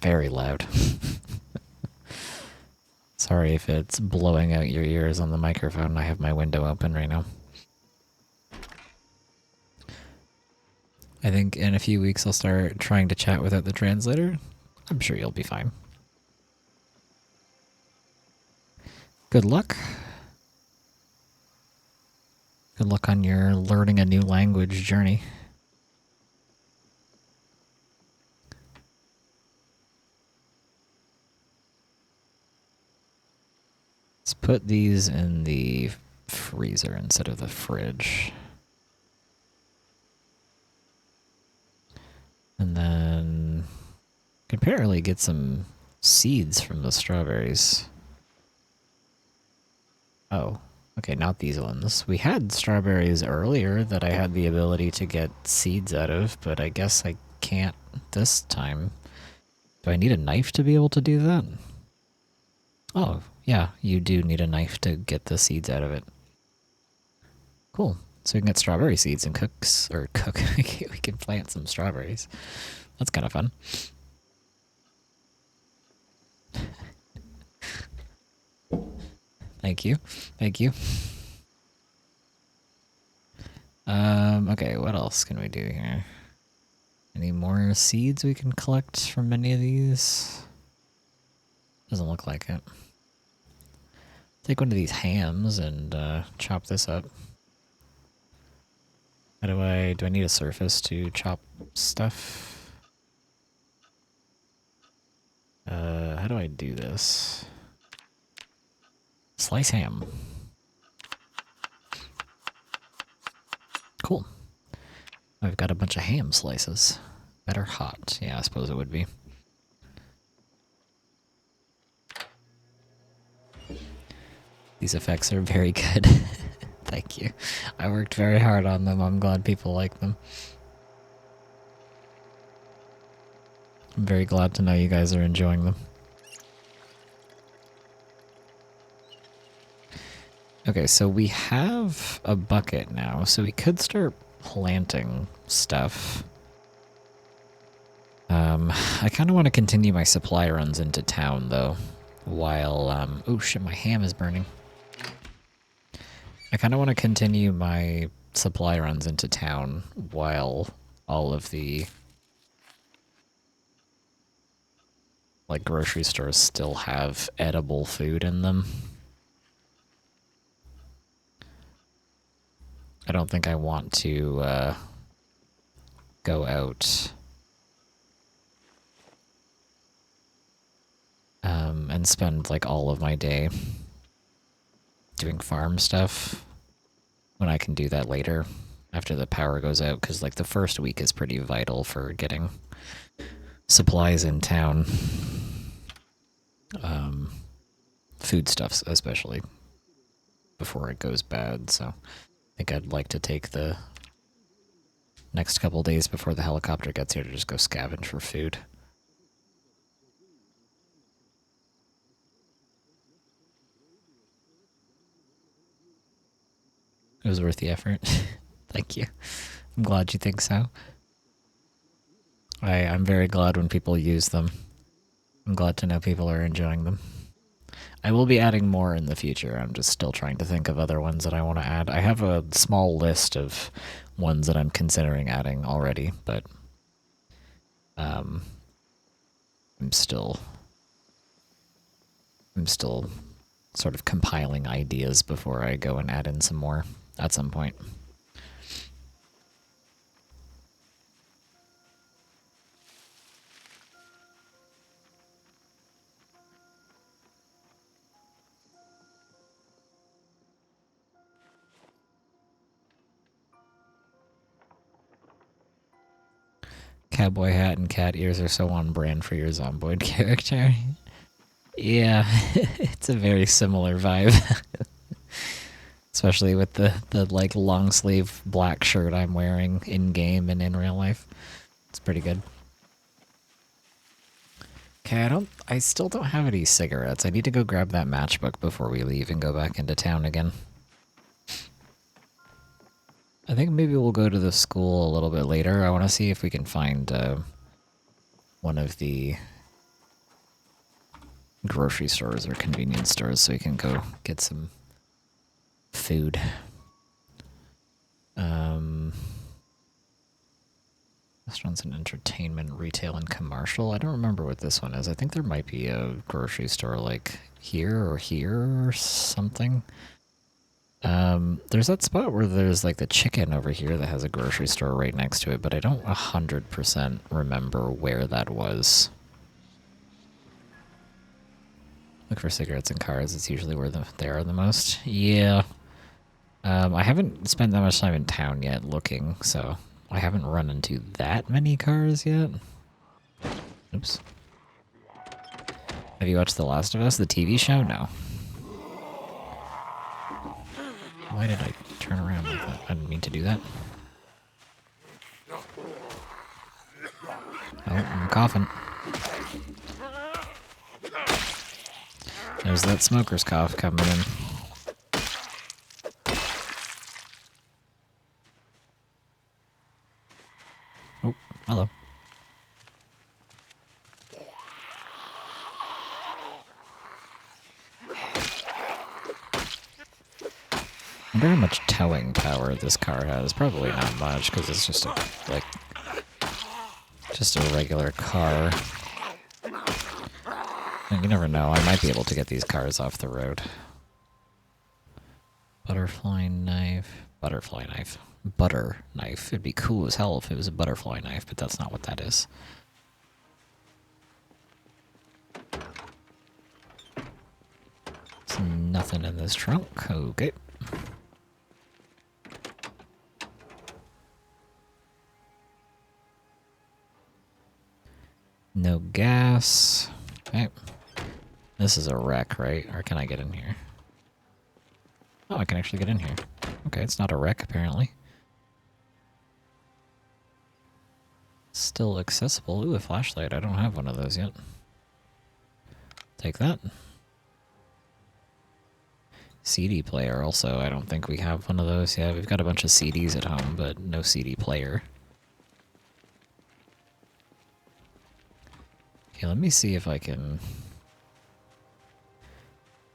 Very loud. Sorry if it's blowing out your ears on the microphone. I have my window open right now. I think in a few weeks I'll start trying to chat without the translator. I'm sure you'll be fine. Good luck. Good luck on your learning a new language journey. Let's put these in the freezer instead of the fridge. And then can apparently get some seeds from the strawberries. Oh, okay, not these ones. We had strawberries earlier that I had the ability to get seeds out of, but I guess I can't this time. Do I need a knife to be able to do that? Oh, yeah, you do need a knife to get the seeds out of it. Cool. So we can get strawberry seeds and cook. We can plant some strawberries. That's kind of fun. Thank you. Okay, what else can we do here? Any more seeds we can collect from any of these? Doesn't look like it. Take one of these hams and chop this up. How do I need a surface to chop stuff? How do I do this? Slice ham. Cool. I've got a bunch of ham slices. Better hot. Yeah, I suppose it would be. These effects are very good. Thank you. I worked very hard on them. I'm glad people like them. I'm very glad to know you guys are enjoying them. Okay, so we have a bucket now, so we could start planting stuff. I kind of want to continue my supply runs into town, though, while, oh shit, my ham is burning. I kind of want to continue my supply runs into town while all of the, like, grocery stores still have edible food in them. I don't think I want to, go out and spend like all of my day doing farm stuff when I can do that later after the power goes out, because like the first week is pretty vital for getting supplies in town, foodstuffs especially, before it goes bad. So I think I'd like to take the next couple days before the helicopter gets here to just go scavenge for food. It was worth the effort. Thank you. I'm glad you think so. I'm very glad when people use them. I'm glad to know people are enjoying them. I will be adding more in the future. I'm just still trying to think of other ones that I want to add. I have a small list of ones that I'm considering adding already, but I'm still sort of compiling ideas before I go and add in some more at some point. Cowboy hat and cat ears are so on brand for your Zomboid character. Yeah, it's a very similar vibe. Especially with the like long sleeve black shirt I'm wearing in game and in real life. It's pretty good. Okay, I still don't have any cigarettes. I need to go grab that matchbook before we leave and go back into town again. I think maybe we'll go to the school a little bit later. I want to see if we can find one of the grocery stores or convenience stores so we can go get some food. Restaurants and entertainment, retail and commercial. I don't remember what this one is. I think there might be a grocery store like here or something. There's that spot where there's like the chicken over here that has a grocery store right next to it, but I don't 100% remember where that was. Look for cigarettes and cars. It's usually where they are the most. Yeah. I haven't spent that much time in town yet looking, so I haven't run into that many cars yet. Oops. Have you watched The Last of Us, the TV show? No. Why did I turn around like that? I didn't mean to do that. Oh, I'm coughing. There's that smoker's cough coming in. Oh, hello. I wonder how much towing power this car has. Probably not much, because it's just a regular car. And you never know. I might be able to get these cars off the road. Butterfly knife. Butterfly knife. Butter knife. It'd be cool as hell if it was a butterfly knife, but that's not what that is. There's nothing in this trunk. Okay. No gas. Okay. This is a wreck, right? Or can I get in here? Oh, I can actually get in here. Okay, it's not a wreck, apparently. Still accessible. Ooh, a flashlight. I don't have one of those yet. Take that. CD player also. I don't think we have one of those. Yeah, we've got a bunch of CDs at home, but no CD player. Okay, let me see if I can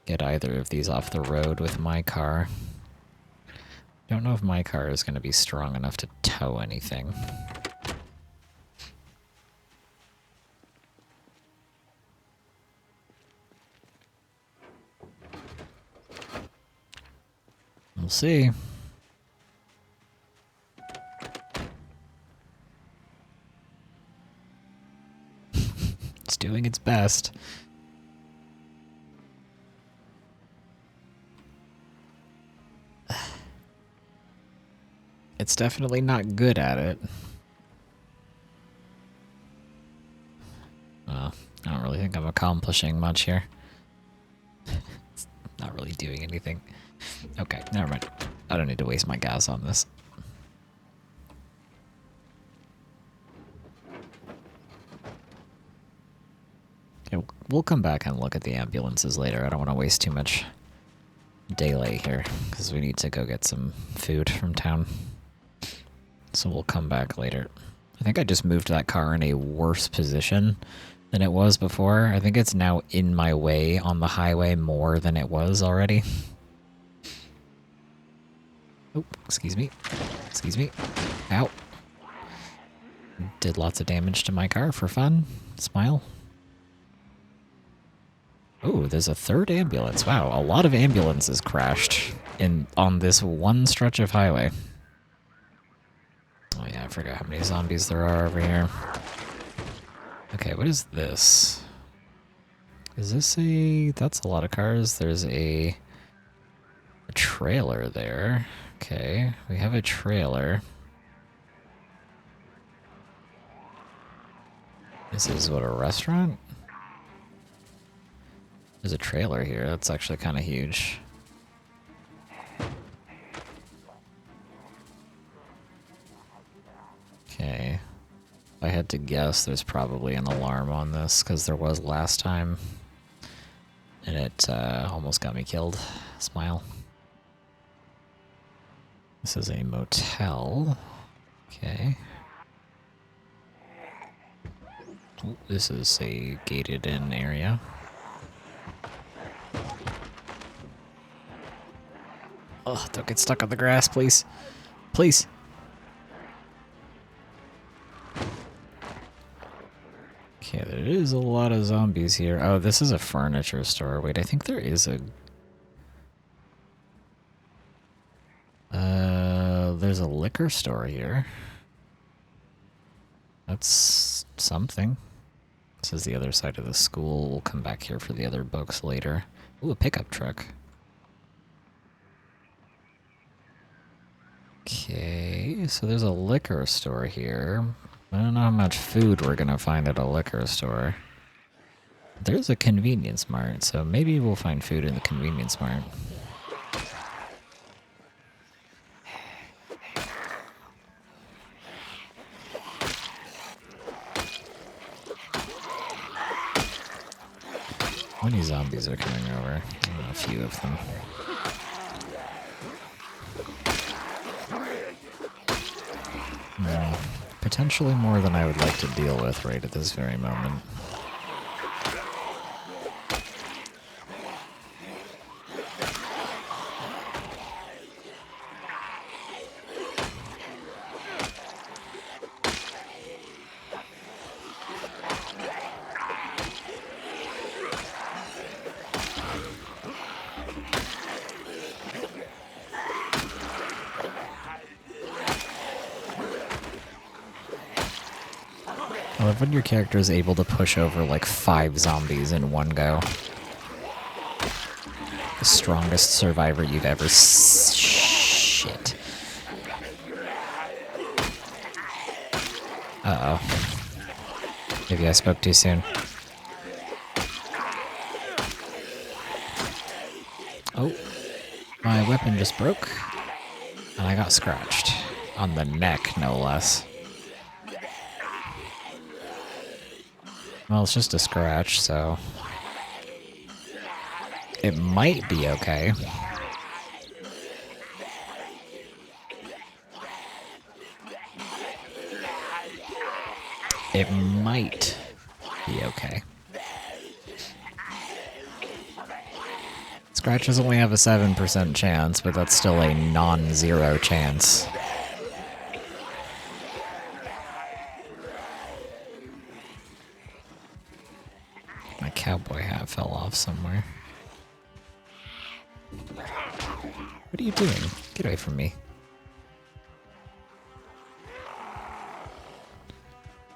get either of these off the road with my car. Don't know if my car is going to be strong enough to tow anything. We'll see. It's doing its best. It's definitely not good at it. I don't really think I'm accomplishing much here. It's not really doing anything. Okay, never mind. I don't need to waste my gas on this. Okay, we'll come back and look at the ambulances later. I don't want to waste too much daylight here, because we need to go get some food from town. So we'll come back later. I think I just moved that car in a worse position than it was before. I think it's now in my way on the highway more than it was already. Oh, excuse me. Excuse me. Ow. Did lots of damage to my car for fun. Smile. Oh, there's a third ambulance. Wow, a lot of ambulances crashed on this one stretch of highway. Oh yeah, I forgot how many zombies there are over here. Okay, what is this? Is this a... That's a lot of cars. There's a trailer there. Okay, we have a trailer. This is what, a restaurant? There's a trailer here. That's actually kind of huge. Okay. If I had to guess, there's probably an alarm on this, because there was last time. And it almost got me killed. Smile. This is a motel. Okay. Oh, this is a gated-in area. Oh, don't get stuck on the grass, please. Please. Okay, there is a lot of zombies here. Oh, this is a furniture store. Wait, I think there is a... there's a liquor store here. That's something. This is the other side of the school. We'll come back here for the other books later. Ooh, a pickup truck. Okay, so there's a liquor store here. I don't know how much food we're gonna find at a liquor store. There's a convenience mart, so maybe we'll find food in the convenience mart. How many zombies are coming over? A few of them. Potentially more than I would like to deal with right at this very moment. I love when your character is able to push over like 5 zombies in one go. The strongest survivor you've ever shit. Uh-oh. Maybe I spoke too soon. Oh. My weapon just broke. And I got scratched. On the neck, no less. Well, it's just a scratch, so... It might be okay. It might be okay. Scratches only have a 7% chance, but that's still a non-zero chance. My cowboy hat fell off somewhere. What are you doing? Get away from me.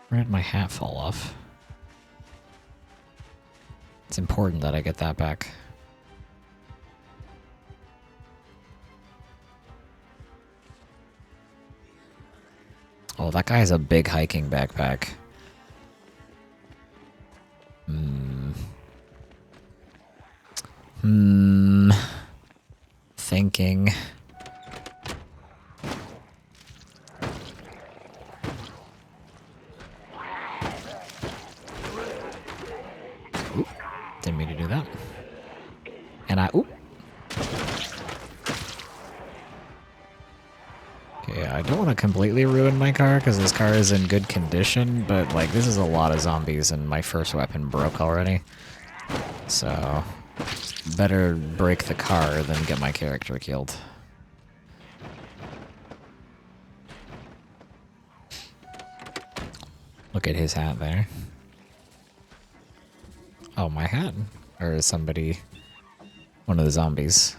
Where did my hat fall off? It's important that I get that back. Oh, that guy has a big hiking backpack. Thinking. Oop, didn't mean to do that. And I, oop. Okay, I don't want to completely ruin my car because this car is in good condition, but like this is a lot of zombies and my first weapon broke already. So, better break the car than get my character killed. Look at his hat there. Oh, my hat? Or is somebody... one of the zombies?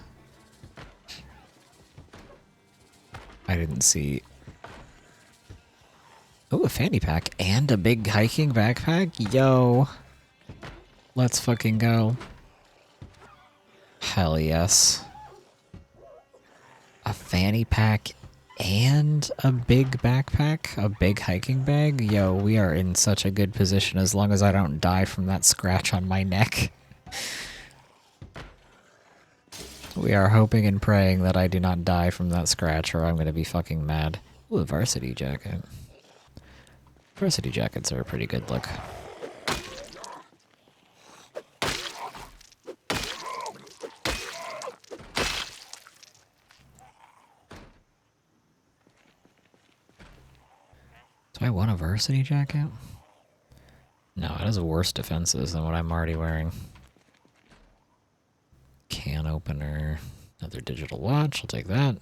I didn't see... Oh, a fanny pack and a big hiking backpack? Yo! Let's fucking go. Hell yes. A fanny pack and a big backpack? A big hiking bag? Yo, we are in such a good position as long as I don't die from that scratch on my neck. We are hoping and praying that I do not die from that scratch or I'm going to be fucking mad. Ooh, a varsity jacket. Varsity jackets are a pretty good look. Do I want a varsity jacket? No, it has worse defenses than what I'm already wearing. Can opener. Another digital watch. I'll take that.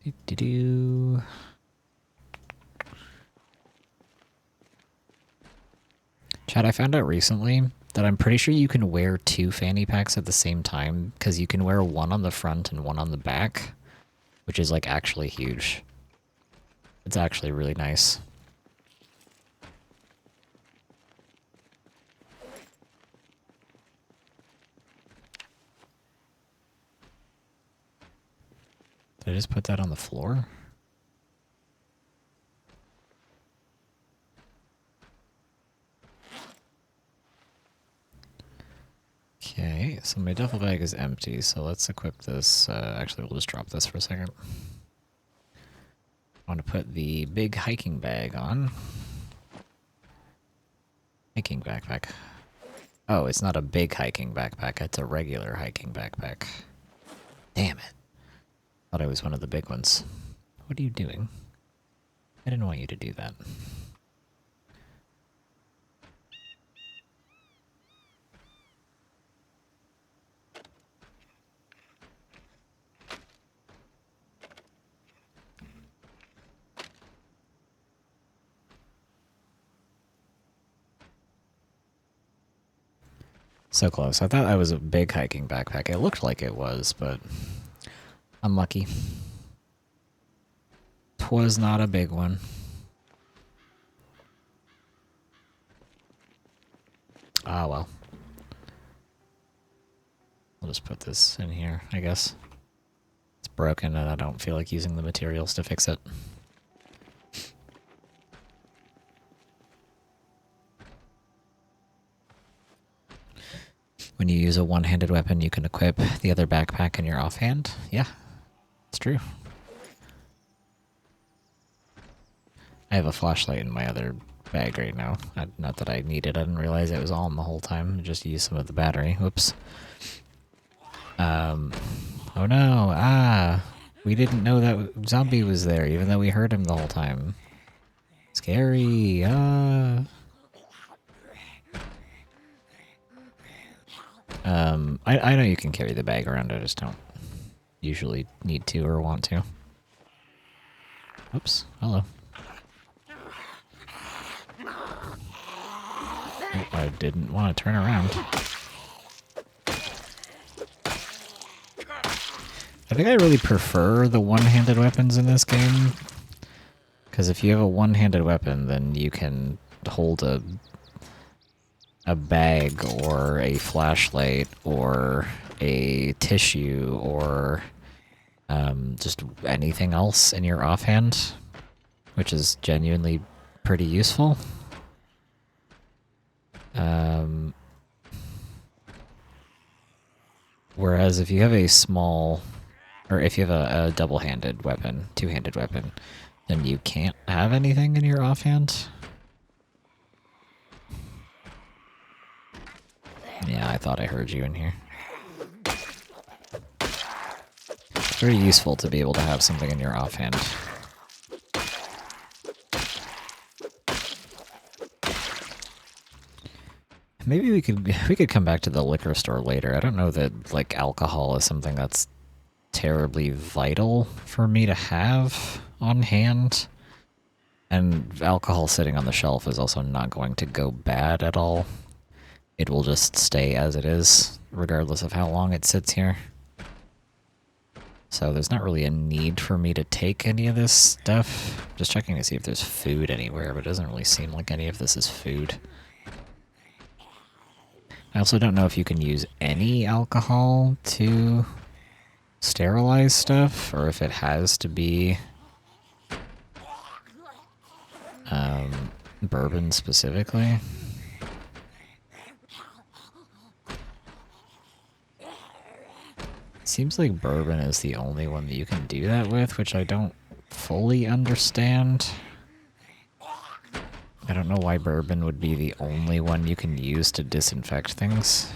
Do-do-do. Chad, I found out recently that I'm pretty sure you can wear 2 fanny packs at the same time because you can wear one on the front and one on the back, which is like actually huge. It's actually really nice. Did I just put that on the floor? Okay, so my duffel bag is empty, so let's equip this. Actually, we'll just drop this for a second. I want to put the big hiking bag on. Hiking backpack. Oh, it's not a big hiking backpack, it's a regular hiking backpack. Damn it. Thought I was one of the big ones. What are you doing? I didn't want you to do that. So close. I thought that was a big hiking backpack. It looked like it was, but unlucky. 'Twas not a big one. Ah, well. I'll just put this in here, I guess. It's broken and I don't feel like using the materials to fix it. When you use a one-handed weapon, you can equip the other backpack in your offhand. Yeah, it's true. I have a flashlight in my other bag right now. Not that I need it. I didn't realize it was on the whole time. I just used some of the battery. Whoops. Oh no, we didn't know that zombie was there, even though we heard him the whole time. Scary, I know you can carry the bag around, I just don't usually need to or want to. Oops, hello. Oh, I didn't want to turn around. I think I really prefer the one-handed weapons in this game. Because if you have a one-handed weapon, then you can hold a bag or a flashlight or a tissue or just anything else in your offhand, which is genuinely pretty useful. Whereas if you have a small, or if you have a double-handed weapon, two-handed weapon, then you can't have anything in your offhand. Yeah, I thought I heard you in here. It's very useful to be able to have something in your offhand. Maybe we could come back to the liquor store later. I don't know that like alcohol is something that's terribly vital for me to have on hand. And alcohol sitting on the shelf is also not going to go bad at all. It will just stay as it is, regardless of how long it sits here. So there's not really a need for me to take any of this stuff. Just checking to see if there's food anywhere, but it doesn't really seem like any of this is food. I also don't know if you can use any alcohol to sterilize stuff, or if it has to be bourbon specifically. Seems like bourbon is the only one that you can do that with, which I don't fully understand. I don't know why bourbon would be the only one you can use to disinfect things.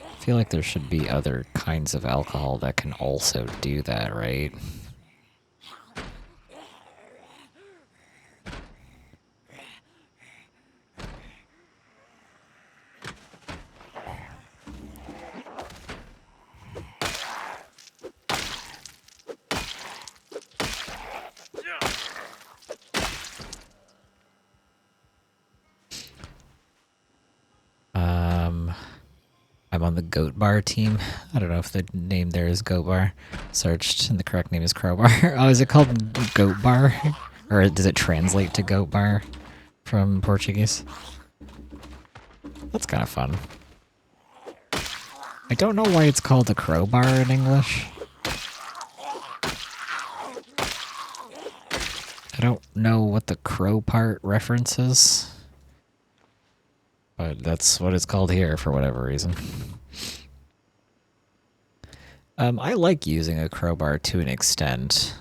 I feel like there should be other kinds of alcohol that can also do that, right? I'm on the Goat Bar team. I don't know if the name there is Goat Bar. Searched, and the correct name is Crowbar. Oh, is it called Goat Bar? Or does it translate to Goat Bar from Portuguese? That's kind of fun. I don't know why it's called a crowbar in English. I don't know what the crow part references. But that's what it's called here for whatever reason. I like using a crowbar to an extent.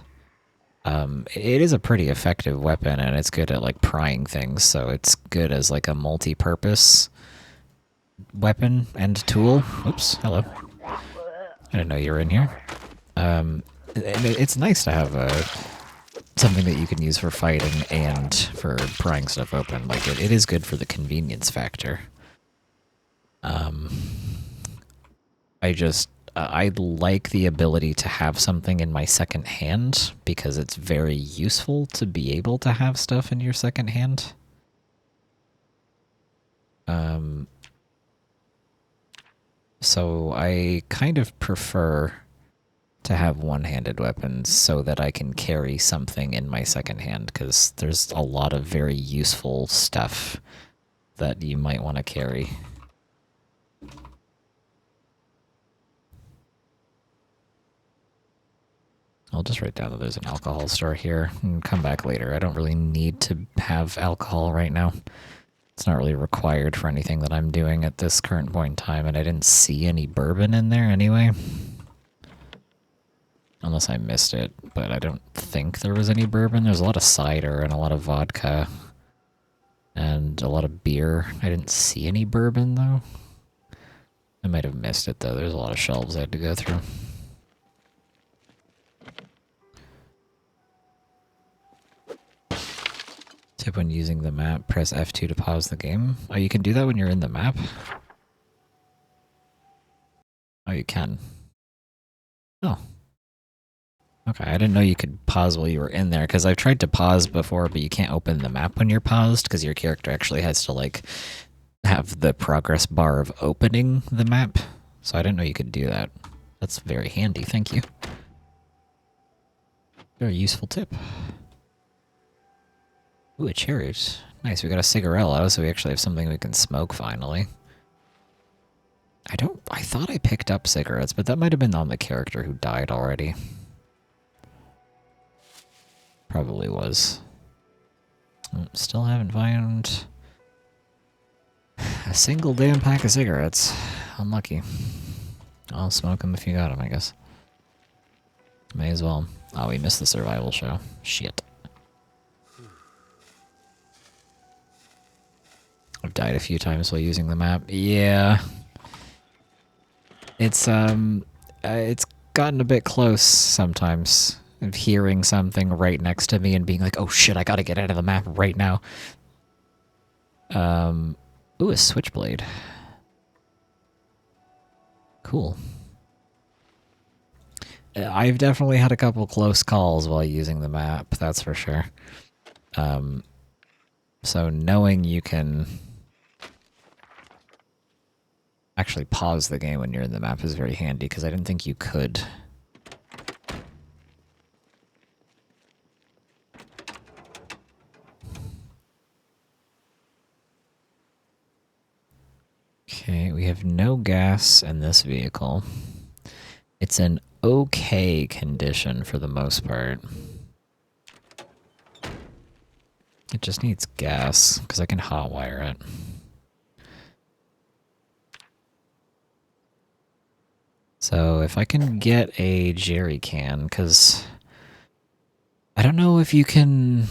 It is a pretty effective weapon, and it's good at like prying things, so it's good as like a multi-purpose weapon and tool. Oops, hello. I didn't know you were in here. It's nice to have something that you can use for fighting and for prying stuff open. Like it is good for the convenience factor. I like the ability to have something in my second hand because it's very useful to be able to have stuff in your second hand. So I kind of prefer to have one-handed weapons so that I can carry something in my second hand, because there's a lot of very useful stuff that you might want to carry. I'll just write down that there's an alcohol store here and come back later. I don't really need to have alcohol right now. It's not really required for anything that I'm doing at this current point in time, and I didn't see any bourbon in there anyway. Unless I missed it, but I don't think there was any bourbon. There's a lot of cider and a lot of vodka and a lot of beer. I didn't see any bourbon, though. might have missed it, though. There's a lot of shelves I had to go through. Tip when using the map, press F2 to pause the game. Oh, you can do that when you're in the map? Oh, you can. Oh. Okay, I didn't know you could pause while you were in there, because I've tried to pause before, but you can't open the map when you're paused, because your character actually has to, like, have the progress bar of opening the map. So I didn't know you could do that. That's very handy, thank you. Very useful tip. Ooh, a cherries. Nice, we got a cigarello, so we actually have something we can smoke finally. I thought I picked up cigarettes, but that might have been on the character who died already. Probably was. Still haven't found a single damn pack of cigarettes. Unlucky. I'll smoke them if you got them, I guess. May as well. Oh, we missed the survival show. Shit. I've died a few times while using the map. Yeah. It's gotten a bit close sometimes. Of hearing something right next to me and being like, oh shit, I gotta get out of the map right now. Ooh, a switchblade. Cool. I've definitely had a couple close calls while using the map, that's for sure. So knowing you can actually pause the game when you're in the map is very handy, because I didn't think you could. Okay, we have no gas in this vehicle. It's in okay condition for the most part. It just needs gas, because I can hotwire it. So if I can get a jerry can, because I don't know if you can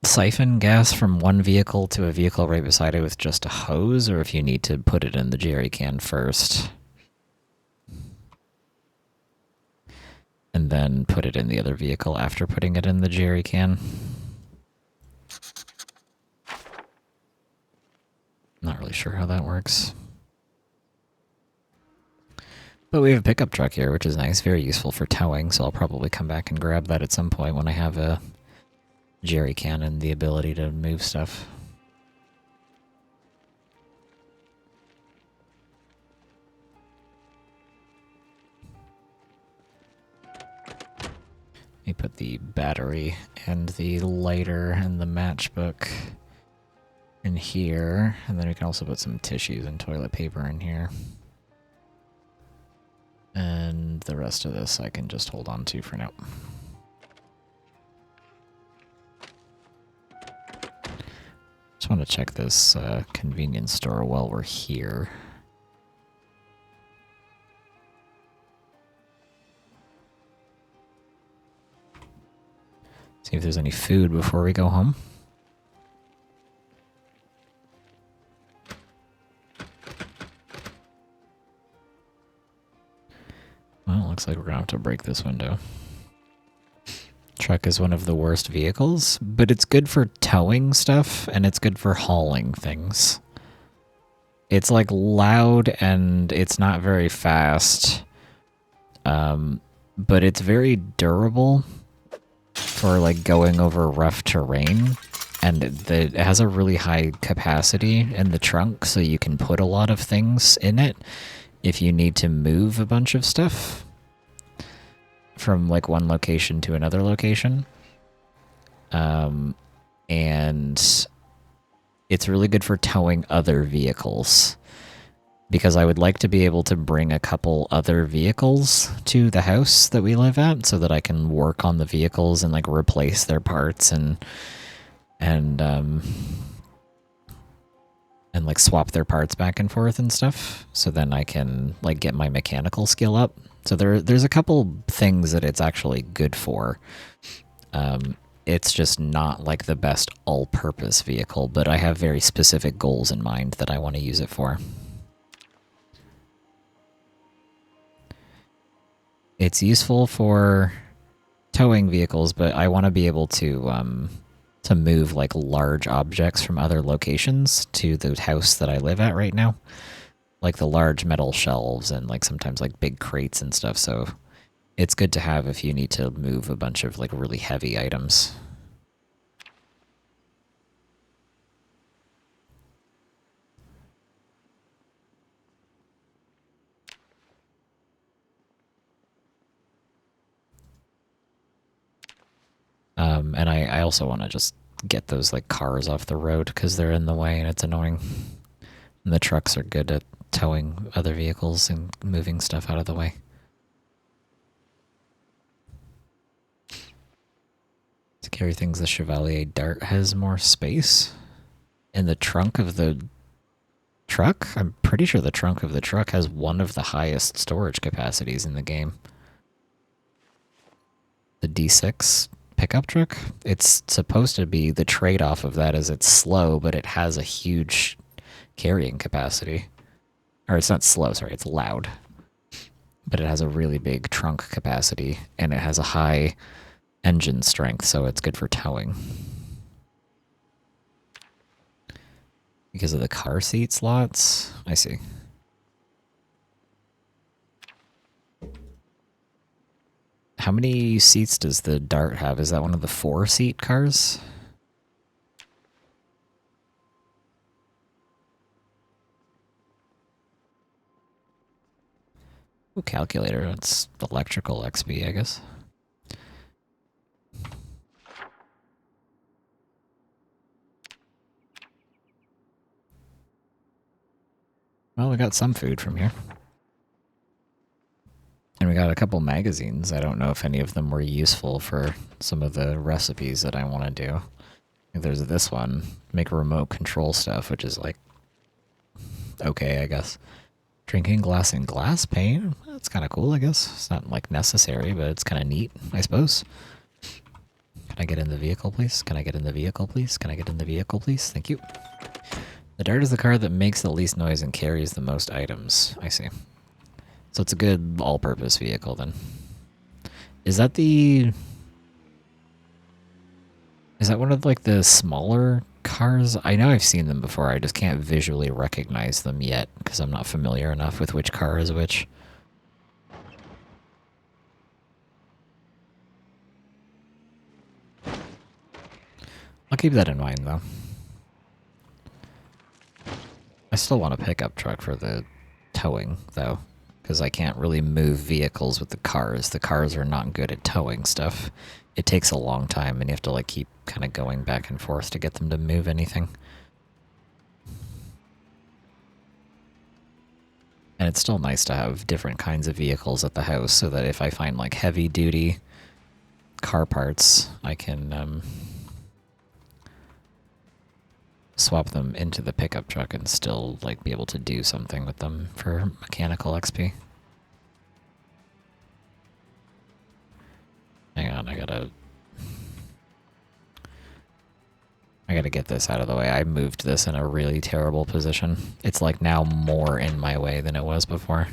siphon gas from one vehicle to a vehicle right beside it with just a hose, or if you need to put it in the jerry can first. And then put it in the other vehicle after putting it in the jerry can. Not really sure how that works. But we have a pickup truck here, which is nice. Very useful for towing, so I'll probably come back and grab that at some point when I have a jerry can and the ability to move stuff. Let me put the battery and the lighter and the matchbook in here, and then we can also put some tissues and toilet paper in here. And the rest of this I can just hold on to for now. Just want to check this convenience store while we're here. See if there's any food before we go home. Well, looks like we're gonna have to break this window. Truck is one of the worst vehicles, but it's good for towing stuff, and it's good for hauling things. It's like loud, and it's not very fast, but it's very durable for like going over rough terrain, and it has a really high capacity in the trunk, so you can put a lot of things in it if you need to move a bunch of stuff from like one location to another location. And it's really good for towing other vehicles, because I would like to be able to bring a couple other vehicles to the house that we live at so that I can work on the vehicles and like replace their parts and like swap their parts back and forth and stuff, so then I can like get my mechanical skill up. So there's a couple things that it's actually good for. It's just not like the best all-purpose vehicle, but I have very specific goals in mind that I want to use it for. It's useful for towing vehicles, but I want to be able to move like large objects from other locations to the house that I live at right now, like the large metal shelves and like sometimes like big crates and stuff. So it's good to have if you need to move a bunch of like really heavy items. And I also want to just get those like cars off the road because they're in the way and it's annoying. And the trucks are good at towing other vehicles and moving stuff out of the way. To carry things, the Chevalier Dart has more space. In the trunk of the truck? I'm pretty sure the trunk of the truck has one of the highest storage capacities in the game. The D6 pickup truck? It's supposed to be the trade-off of that is it's slow, but it has a huge carrying capacity. Or it's not slow, sorry, it's loud. But it has a really big trunk capacity, and it has a high engine strength, so it's good for towing. Because of the car seat slots? I see. How many seats does the Dart have? Is that one of the 4-seat cars? Ooh, calculator. That's electrical XP, I guess. Well, we got some food from here. And we got a couple magazines. I don't know if any of them were useful for some of the recipes that I want to do. There's this one, make remote control stuff, which is like, okay, I guess. Drinking glass in glass pane? That's kind of cool, I guess. It's not like necessary, but it's kind of neat, I suppose. Can I get in the vehicle, please? Can I get in the vehicle, please? Can I get in the vehicle, please? Thank you. The Dart is the car that makes the least noise and carries the most items. I see. So it's a good all-purpose vehicle, then. Is that the... Is that one of, like, the smaller cars? I know I've seen them before, I just can't visually recognize them yet, because I'm not familiar enough with which car is which. I'll keep that in mind, though. I still want a pickup truck for the towing, though, because I can't really move vehicles with the cars. The cars are not good at towing stuff. It takes a long time, and you have to like keep kind of going back and forth to get them to move anything. And it's still nice to have different kinds of vehicles at the house so that if I find like heavy-duty car parts, I can swap them into the pickup truck and still like be able to do something with them for mechanical XP. Hang on, I gotta get this out of the way. I moved this in a really terrible position. It's like now more in my way than it was before.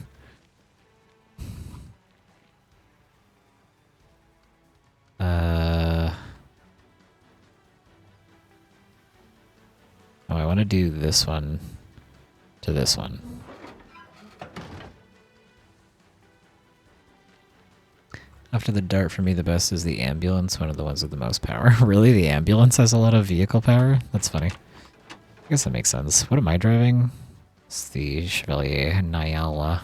Oh, I want to do this one to this one. After the Dart, for me, the best is the ambulance, one of the ones with the most power. Really? The ambulance has a lot of vehicle power? That's funny. I guess that makes sense. What am I driving? It's the Chevalier Nyala.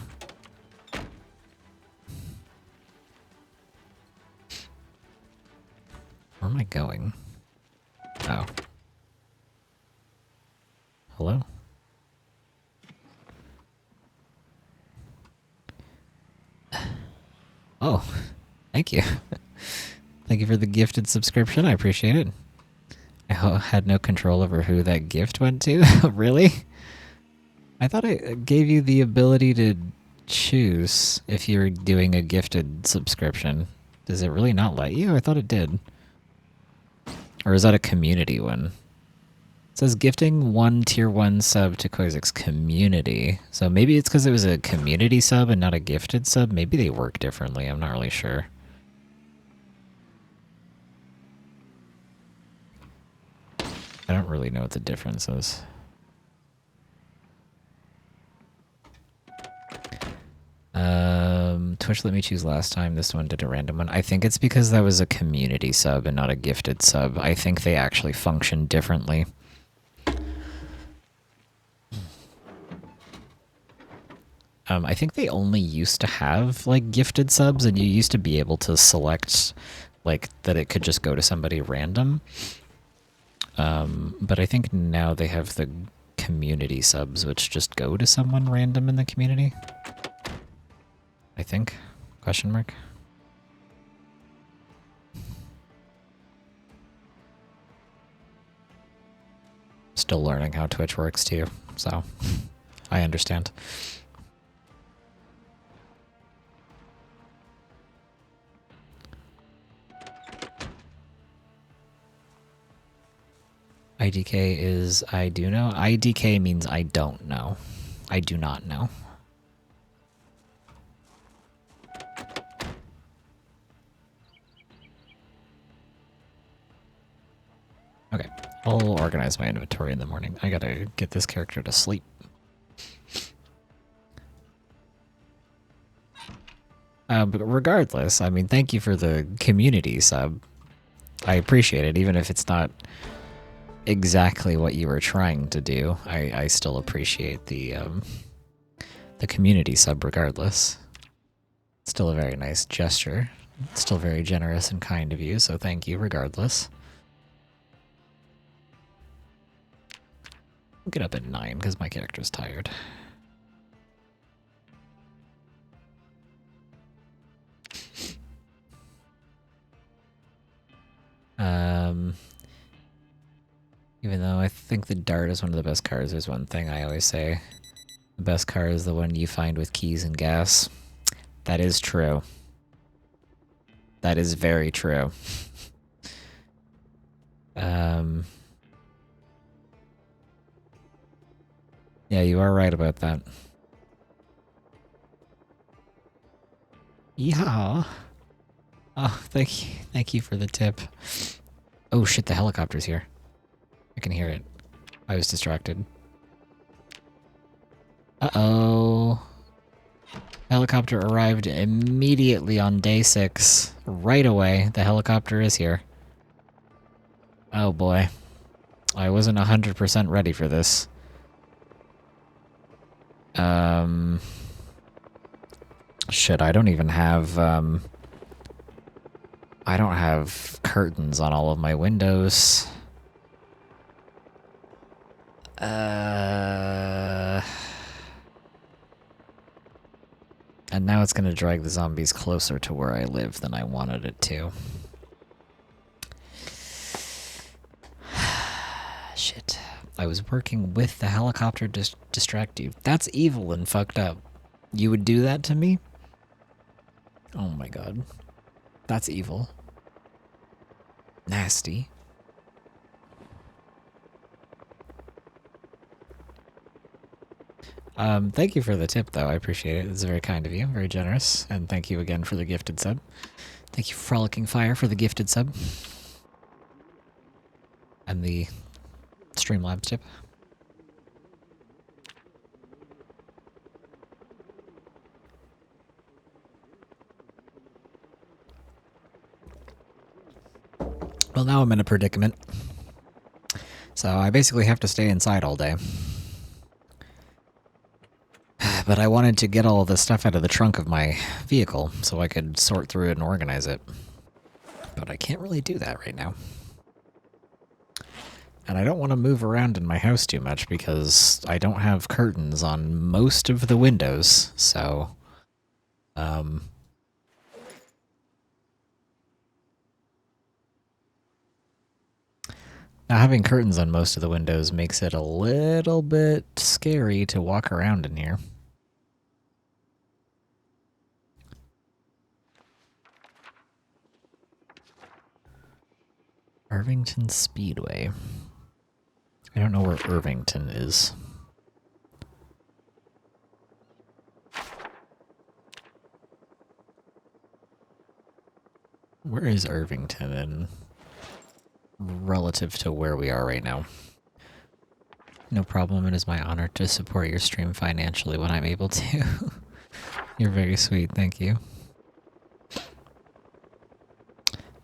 Where am I going? Oh. Hello? Oh. Thank you. Thank you for the gifted subscription. I appreciate it. I had no control over who that gift went to. Really? I thought it gave you the ability to choose if you're doing a gifted subscription. Does it really not let you? I thought it did. Or is that a community one? It says gifting 1 tier 1 sub to Koizik's community. So maybe it's because it was a community sub and not a gifted sub. Maybe they work differently. I'm not really sure. I don't really know what the difference is. Twitch let me choose last time. This one did a random one. I think it's because that was a community sub and not a gifted sub. I think they actually function differently. I think they only used to have like gifted subs, and you used to be able to select like that it could just go to somebody random. But I think now they have the community subs, which just go to someone random in the community. I think? Question mark? Still learning how Twitch works too, so I understand. IDK is I do know. IDK means I don't know. I do not know. Okay, I'll organize my inventory in the morning. I gotta get this character to sleep. But regardless, I mean, thank you for the community sub. I appreciate it, even if it's not exactly what you were trying to do. I still appreciate the community sub regardless. It's still a very nice gesture. It's still very generous and kind of you, so thank you regardless. I'll get up at 9 because my character's tired. Even though I think the dart is one of the best cars, there's one thing I always say. The best car is the one you find with keys and gas. That is true. That is very true. Yeah, you are right about that. Yeah. Oh, thank you for the tip. Oh shit, the helicopter's here. I can hear it. I was distracted. Uh-oh. Helicopter arrived immediately on day 6. Right away, the helicopter is here. Oh boy. I wasn't 100% ready for this. Shit, I don't even have, I don't have curtains on all of my windows. And now it's gonna drag the zombies closer to where I live than I wanted it to. Shit. I was working with the helicopter to distract you. That's evil and fucked up. You would do that to me? Oh my god. That's evil. Nasty. Thank you for the tip, though. I appreciate it. It's very kind of you. Very generous. And thank you again for the gifted sub. Thank you, Frolicking Fire, for the gifted sub. And the Streamlabs tip. Well, now I'm in a predicament. So I basically have to stay inside all day. But I wanted to get all of this stuff out of the trunk of my vehicle so I could sort through it and organize it. But I can't really do that right now. And I don't want to move around in my house too much because I don't have curtains on most of the windows, so... Now, having curtains on most of the windows makes it a little bit scary to walk around in here. Irvington Speedway. I don't know where Irvington is. Where is Irvington in relative to where we are right now? No problem. It is my honor to support your stream financially when I'm able to. You're very sweet. Thank you.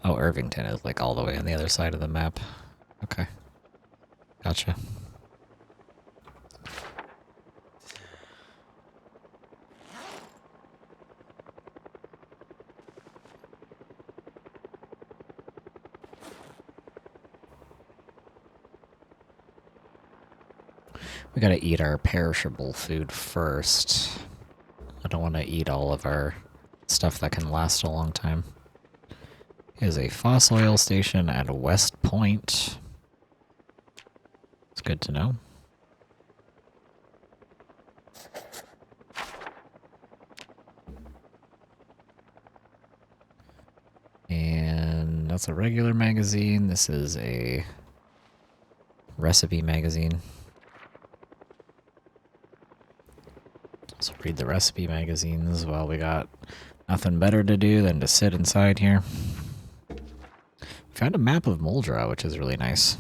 Oh, Irvington is like all the way on the other side of the map. Okay. Gotcha. We gotta eat our perishable food first. I don't want to eat all of our stuff that can last a long time. Here's a fossil oil station at West Point. It's good to know. And that's a regular magazine. This is a recipe magazine. Let's read the recipe magazines while we got nothing better to do than to sit inside here. Found a map of Moldra, which is really nice.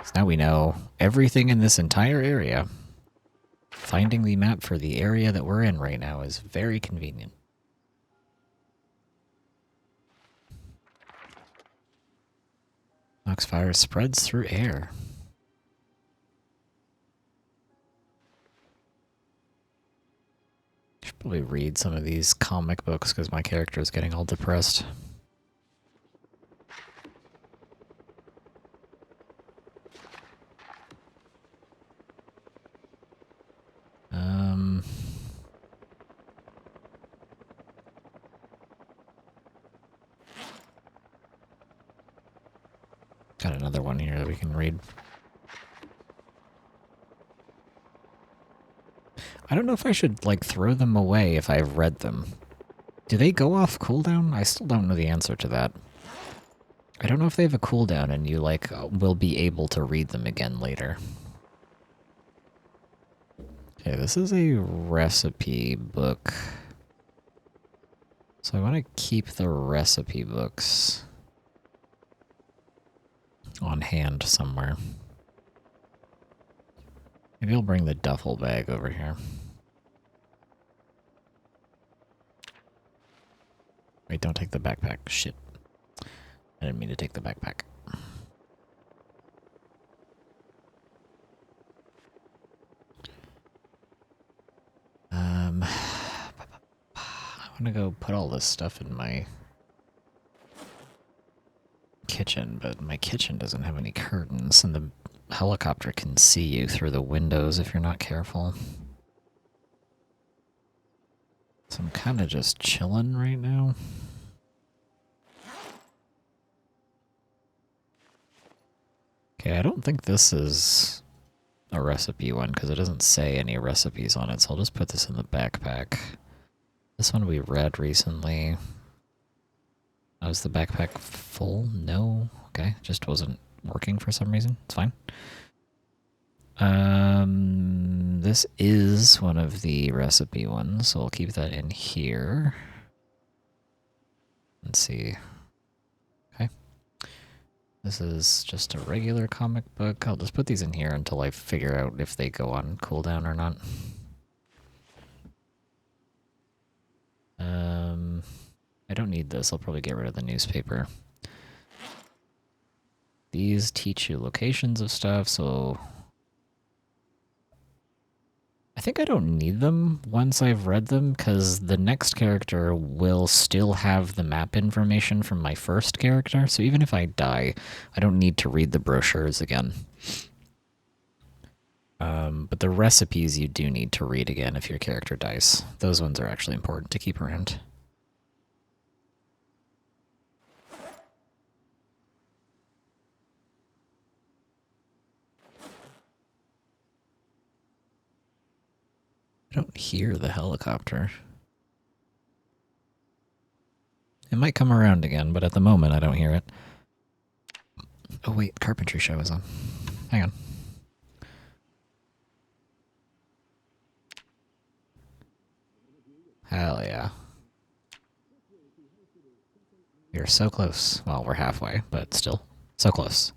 So now we know everything in this entire area. Finding the map for the area that we're in right now is very convenient. Foxfire spreads through air. Should probably read some of these comic books because my character is getting all depressed. Got another one here that we can read. I don't know if I should, like, throw them away if I've read them. Do they go off cooldown? I still don't know the answer to that. I don't know if they have a cooldown and you, like, will be able to read them again later. Okay, this is a recipe book. So I want to keep the recipe books on hand somewhere. Maybe I'll bring the duffel bag over here. Wait, don't take the backpack. Shit. I didn't mean to take the backpack. I want to go put all this stuff in my kitchen, but my kitchen doesn't have any curtains, and the helicopter can see you through the windows if you're not careful. So I'm kind of just chilling right now. Okay, I don't think this is a recipe one because it doesn't say any recipes on it, so I'll just put this in the backpack. This one we read recently. Oh, is the backpack full? No. Okay, just wasn't working for some reason. It's fine. This is one of the recipe ones, so I'll keep that in here. Let's see. Okay. This is just a regular comic book. I'll just put these in here until I figure out if they go on cooldown or not. I don't need this. I'll probably get rid of the newspaper. These teach you locations of stuff, so I think I don't need them once I've read them, because the next character will still have the map information from my first character, so even if I die, I don't need to read the brochures again. But the recipes you do need to read again if your character dies. Those ones are actually important to keep around. I don't hear the helicopter. It might come around again, but at the moment I don't hear it. Oh wait, carpentry show is on. Hang on. Hell yeah. You're so close. Well, we're halfway, but still. So close.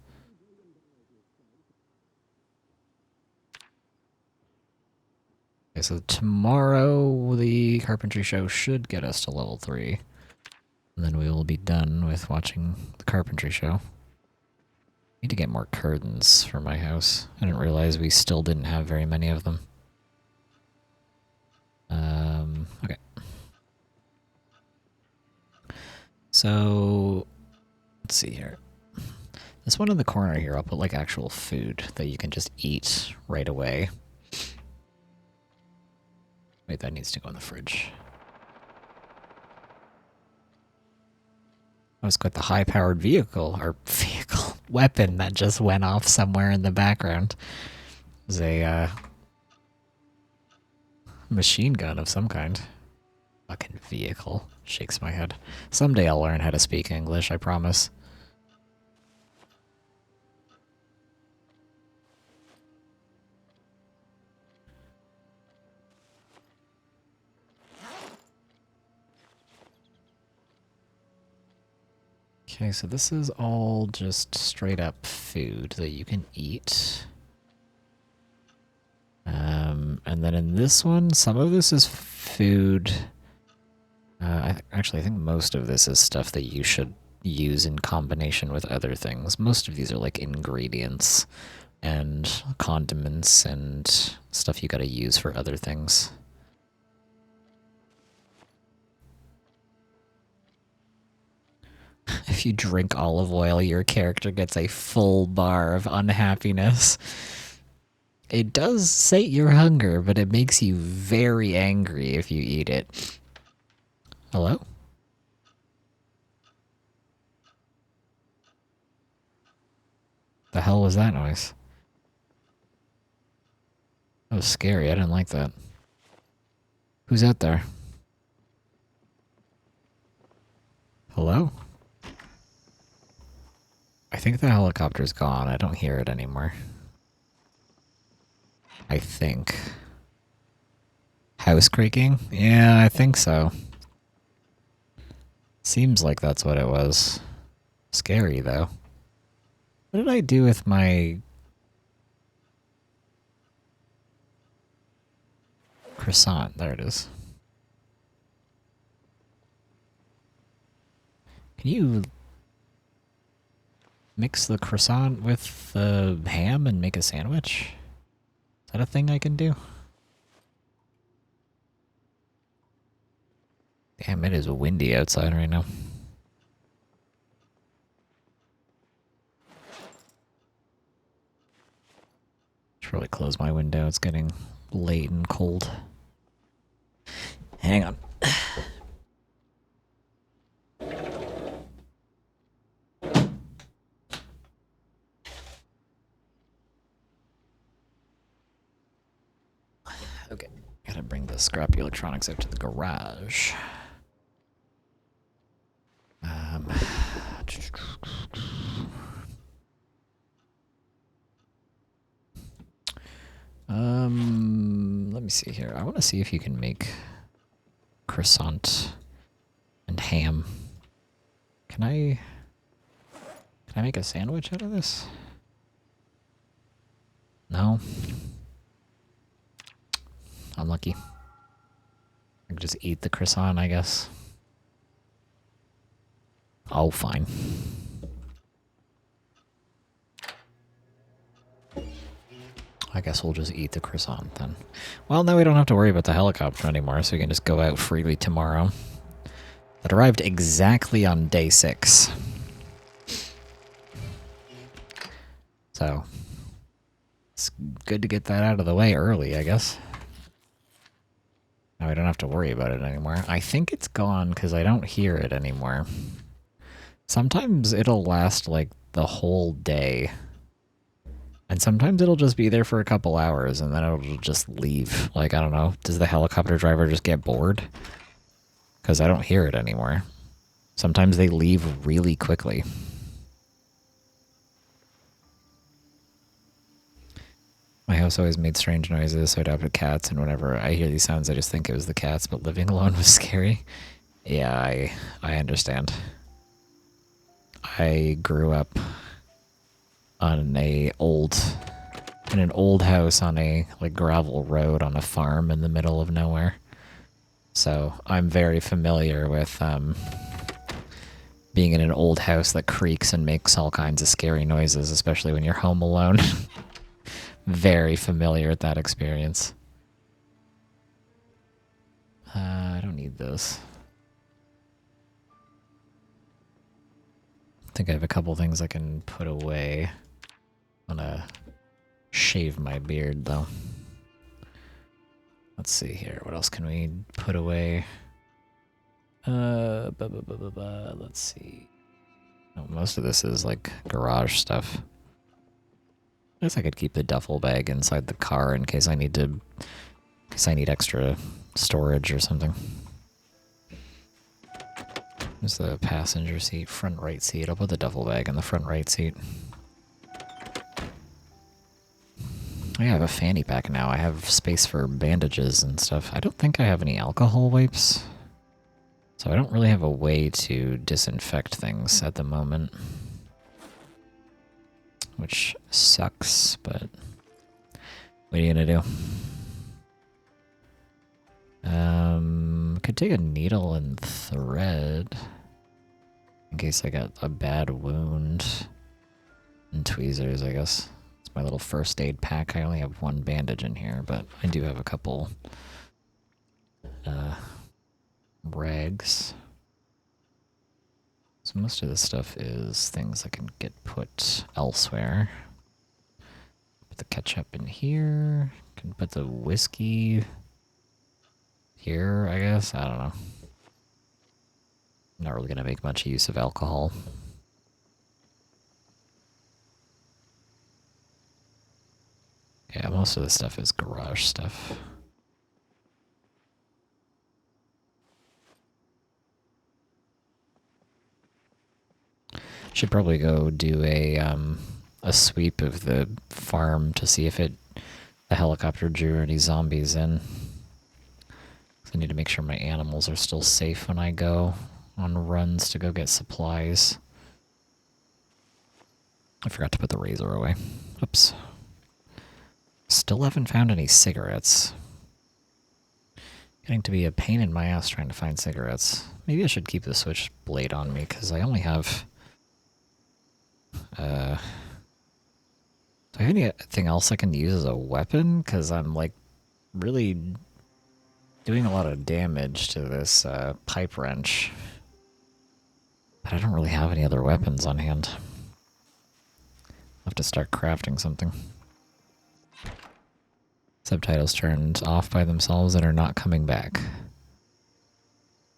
Okay, so tomorrow the carpentry show should get us to level 3. And then we will be done with watching the carpentry show. Need to get more curtains for my house. I didn't realize we still didn't have very many of them. Okay. So, let's see here. This one in the corner here, I'll put like actual food that you can just eat right away. Wait, that needs to go in the fridge. That was quite the high-powered vehicle weapon that just went off somewhere in the background. It was a machine gun of some kind. Fucking vehicle. Shakes my head. Someday I'll learn how to speak English, I promise. Okay, so this is all just straight up food that you can eat. And then in this one, some of this is food. Actually, I think most of this is stuff that you should use in combination with other things. Most of these are like ingredients and condiments and stuff you gotta use for other things. If you drink olive oil, your character gets a full bar of unhappiness. It does sate your hunger, but it makes you very angry if you eat it. Hello? The hell was that noise? That was scary. I didn't like that. Who's out there? Hello? I think the helicopter's gone. I don't hear it anymore. I think. House creaking? Yeah, I think so. Seems like that's what it was. Scary, though. What did I do with my croissant? There it is. Can you mix the croissant with the ham and make a sandwich? Is that a thing I can do? Damn, it is windy outside right now. Should probably close my window. It's getting late and cold. Hang on. Okay, gotta bring the scrappy electronics out to the garage. Let me see here. I want to see if you can make croissant and ham. Can I make a sandwich out of this? No. Unlucky. I can just eat the croissant, I guess. Oh, fine. I guess we'll just eat the croissant then. Well, now we don't have to worry about the helicopter anymore, so we can just go out freely tomorrow. It arrived exactly on day 6. So, it's good to get that out of the way early, I guess. Now we don't have to worry about it anymore. I think it's gone because I don't hear it anymore. Sometimes it'll last like the whole day. And sometimes it'll just be there for a couple hours and then it'll just leave. Like, I don't know. Does the helicopter driver just get bored? Because I don't hear it anymore. Sometimes they leave really quickly. My house always made strange noises, so I adopted cats, and whenever I hear these sounds, I just think it was the cats, but living alone was scary. Yeah, I understand. I grew up on in an old house on a like gravel road on a farm in the middle of nowhere. So I'm very familiar with being in an old house that creaks and makes all kinds of scary noises, especially when you're home alone. Very familiar with that experience. I don't need this. I think I have a couple things I can put away. I'm gonna shave my beard though. Let's see here. What else can we put away? Let's see. Oh, most of this is like garage stuff. I guess I could keep the duffel bag inside the car in case I need extra storage or something. There's the passenger seat, front right seat. I'll put the duffel bag in the front right seat. I have a fanny pack now. I have space for bandages and stuff. I don't think I have any alcohol wipes. So I don't really have a way to disinfect things at the moment. Which sucks, but what are you gonna do? Could take a needle and thread in case I got a bad wound. And tweezers, I guess. It's my little first aid pack. I only have one bandage in here, but I do have a couple rags. So most of this stuff is things I can get put elsewhere. Put the ketchup in here. Can put the whiskey here, I guess. I don't know. I'm not really going to make much use of alcohol. Yeah, most of this stuff is garage stuff. Should probably go do a sweep of the farm to see if the helicopter drew any zombies in. I need to make sure my animals are still safe when I go on runs to go get supplies. I forgot to put the razor away. Oops. Still haven't found any cigarettes. Getting to be a pain in my ass trying to find cigarettes. Maybe I should keep the switchblade on me because I only have... do I have anything else I can use as a weapon? Because I'm like really doing a lot of damage to this pipe wrench. But I don't really have any other weapons on hand. I'll have to start crafting something. Subtitles turned off by themselves and are not coming back.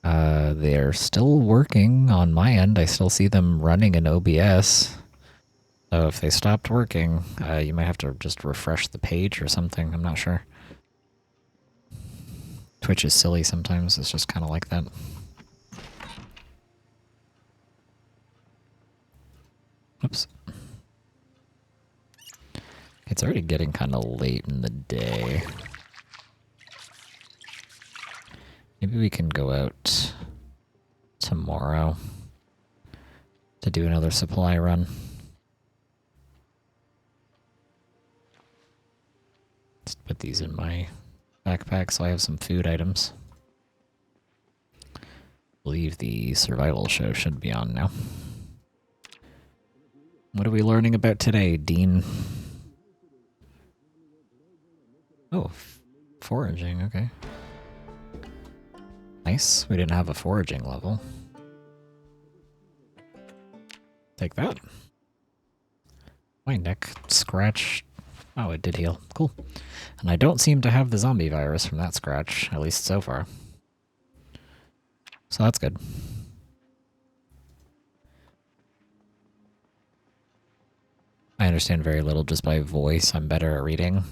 They're still working on my end. I still see them running in OBS. So if they stopped working, you might have to just refresh the page or something. I'm not sure. Twitch is silly sometimes. It's just kind of like that. Oops. It's already getting kind of late in the day. Maybe we can go out tomorrow to do another supply run. Let's put these in my backpack so I have some food items. I believe the survival show should be on now. What are we learning about today, Dean? Oh, foraging, okay. Nice, we didn't have a foraging level. Take that. My neck scratch. Oh, it did heal. Cool. And I don't seem to have the zombie virus from that scratch, at least so far. So that's good. I understand very little just by voice. I'm better at reading.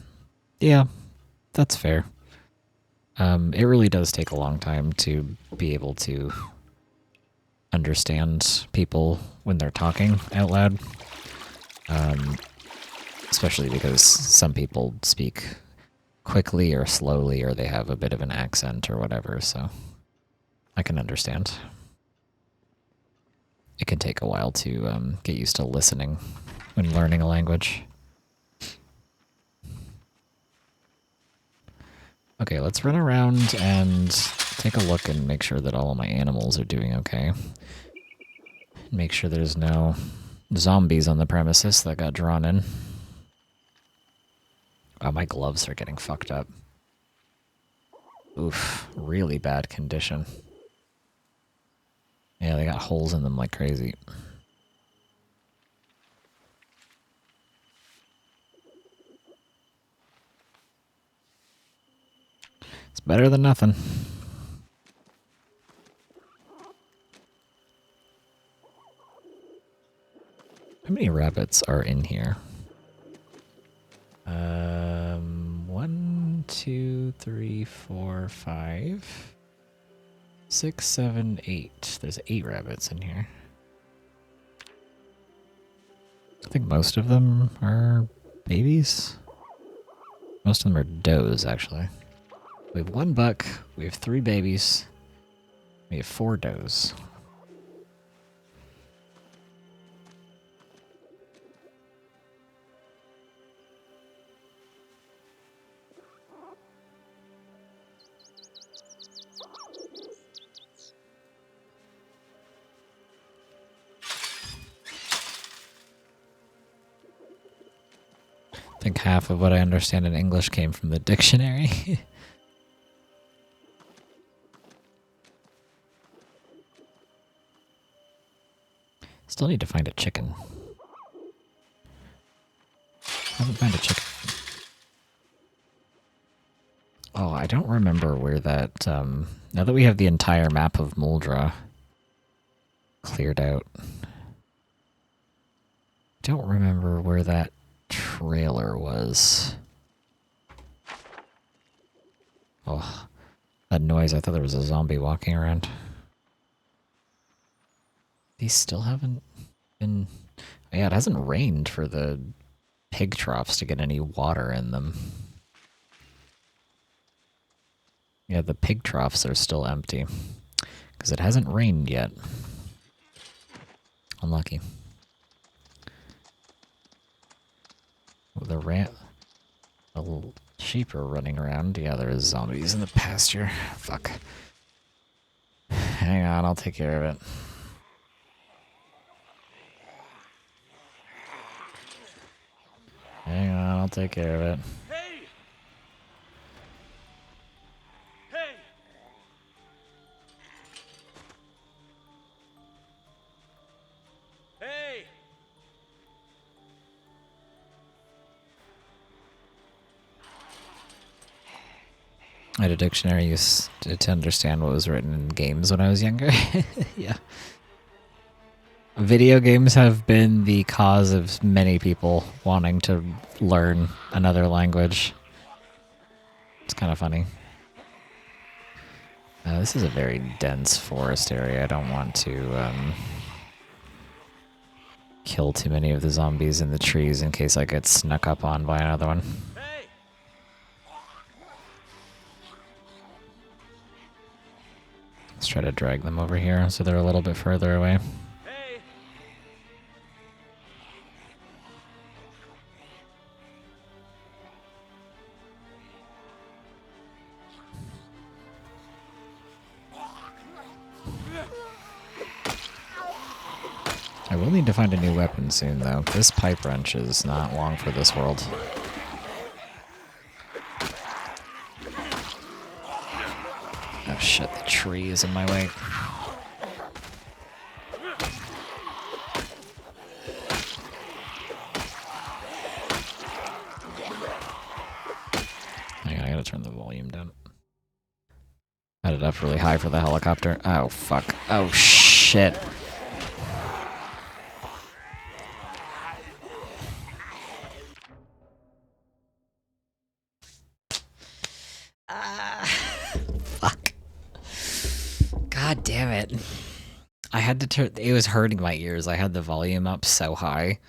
Yeah, that's fair. It really does take a long time to be able to understand people when they're talking out loud. especially because some people speak quickly or slowly, or they have a bit of an accent or whatever, so I can understand. It can take a while to get used to listening when learning a language. Okay, let's run around and take a look and make sure that all of my animals are doing okay. Make sure there's no zombies on the premises that got drawn in. Oh, my gloves are getting fucked up. Oof, really bad condition. Yeah, they got holes in them like crazy. It's better than nothing. How many rabbits are in here? 1, 2, 3, 4, 5, 6, 7, 8. There's 8 rabbits in here. I think most of them are babies. Most of them are does, actually. We have 1 buck, we have 3 babies, we have 4 does. I think half of what I understand in English came from the dictionary. Still need to find a chicken. I haven't found a chicken. Oh, I don't remember where that, now that we have the entire map of Muldra cleared out, I don't remember where that trailer was. Oh, that noise, I thought there was a zombie walking around. These still haven't been... Yeah, it hasn't rained for the pig troughs to get any water in them. Yeah, the pig troughs are still empty. Because it hasn't rained yet. Unlucky. The sheep are running around. Yeah, there is zombies in the pasture. Fuck. Hang on, I'll take care of it. Hang on, I'll take care of it. Hey! Hey! Hey! I had a dictionary used to understand what was written in games when I was younger. Yeah. Video games have been the cause of many people wanting to learn another language. It's kind of funny. This is a very dense forest area. I don't want to kill too many of the zombies in the trees in case I get snuck up on by another one. Hey! Let's try to drag them over here so they're a little bit further away. Hey! I will need to find a new weapon soon, though. This pipe wrench is not long for this world. Oh shit, the tree is in my way. Hang on, I gotta turn the volume down. Had it up really high for the helicopter. Oh fuck. Oh shit. Fuck. God damn it. I had to turn... It was hurting my ears. I had the volume up so high.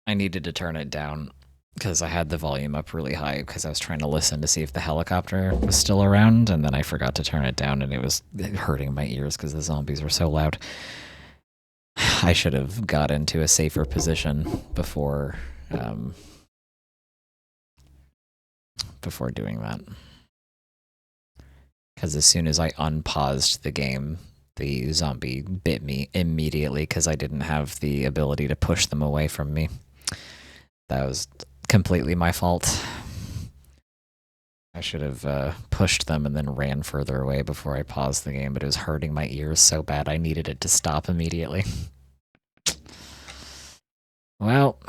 I needed to turn it down because I had the volume up really high because I was trying to listen to see if the helicopter was still around, and then I forgot to turn it down, and it was hurting my ears because the zombies were so loud. I should have got into a safer position before doing that. Because as soon as I unpaused the game, the zombie bit me immediately because I didn't have the ability to push them away from me. That was completely my fault. I should have pushed them and then ran further away before I paused the game, but it was hurting my ears so bad I needed it to stop immediately. Well,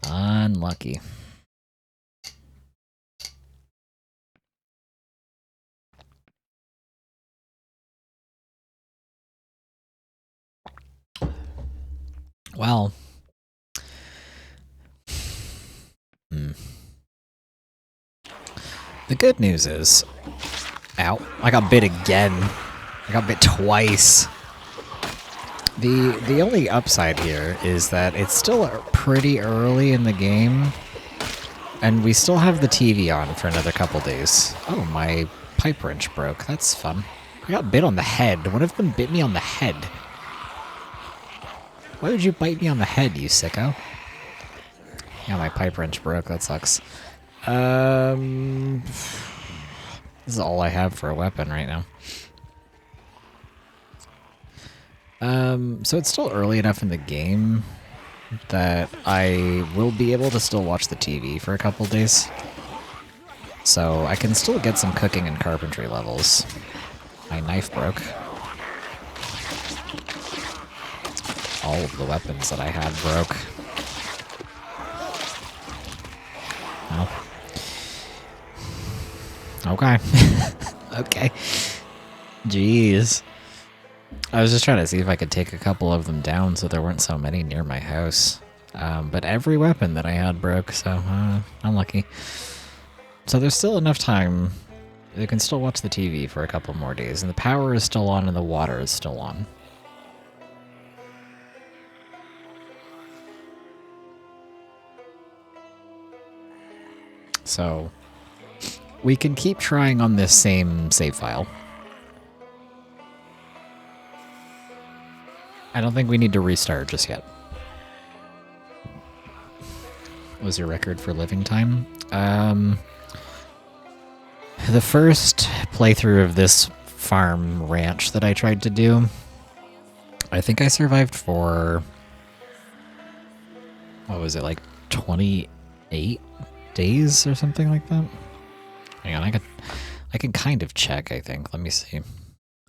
unlucky. Well, the good news is, ow, I got bit again. I got bit twice. The only upside here is that it's still pretty early in the game, and we still have the TV on for another couple days. Oh, my pipe wrench broke. That's fun. I got bit on the head. One of them bit me on the head. Why would you bite me on the head, you sicko? Yeah, my pipe wrench broke. That sucks. This is all I have for a weapon right now. So it's still early enough in the game that I will be able to still watch the TV for a couple days. So I can still get some cooking and carpentry levels. My knife broke. All of the weapons that I had broke. Oh. Okay. Okay. Jeez. I was just trying to see if I could take a couple of them down so there weren't so many near my house. But every weapon that I had broke, so unlucky. So there's still enough time. You can still watch the TV for a couple more days, and the power is still on and the water is still on. So we can keep trying on this same save file. I don't think we need to restart just yet. What was your record for living time? The first playthrough of this farm ranch that I tried to do, I think I survived for, what was it, like 28 days or something like that? Hang on, I can kind of check, I think. Let me see.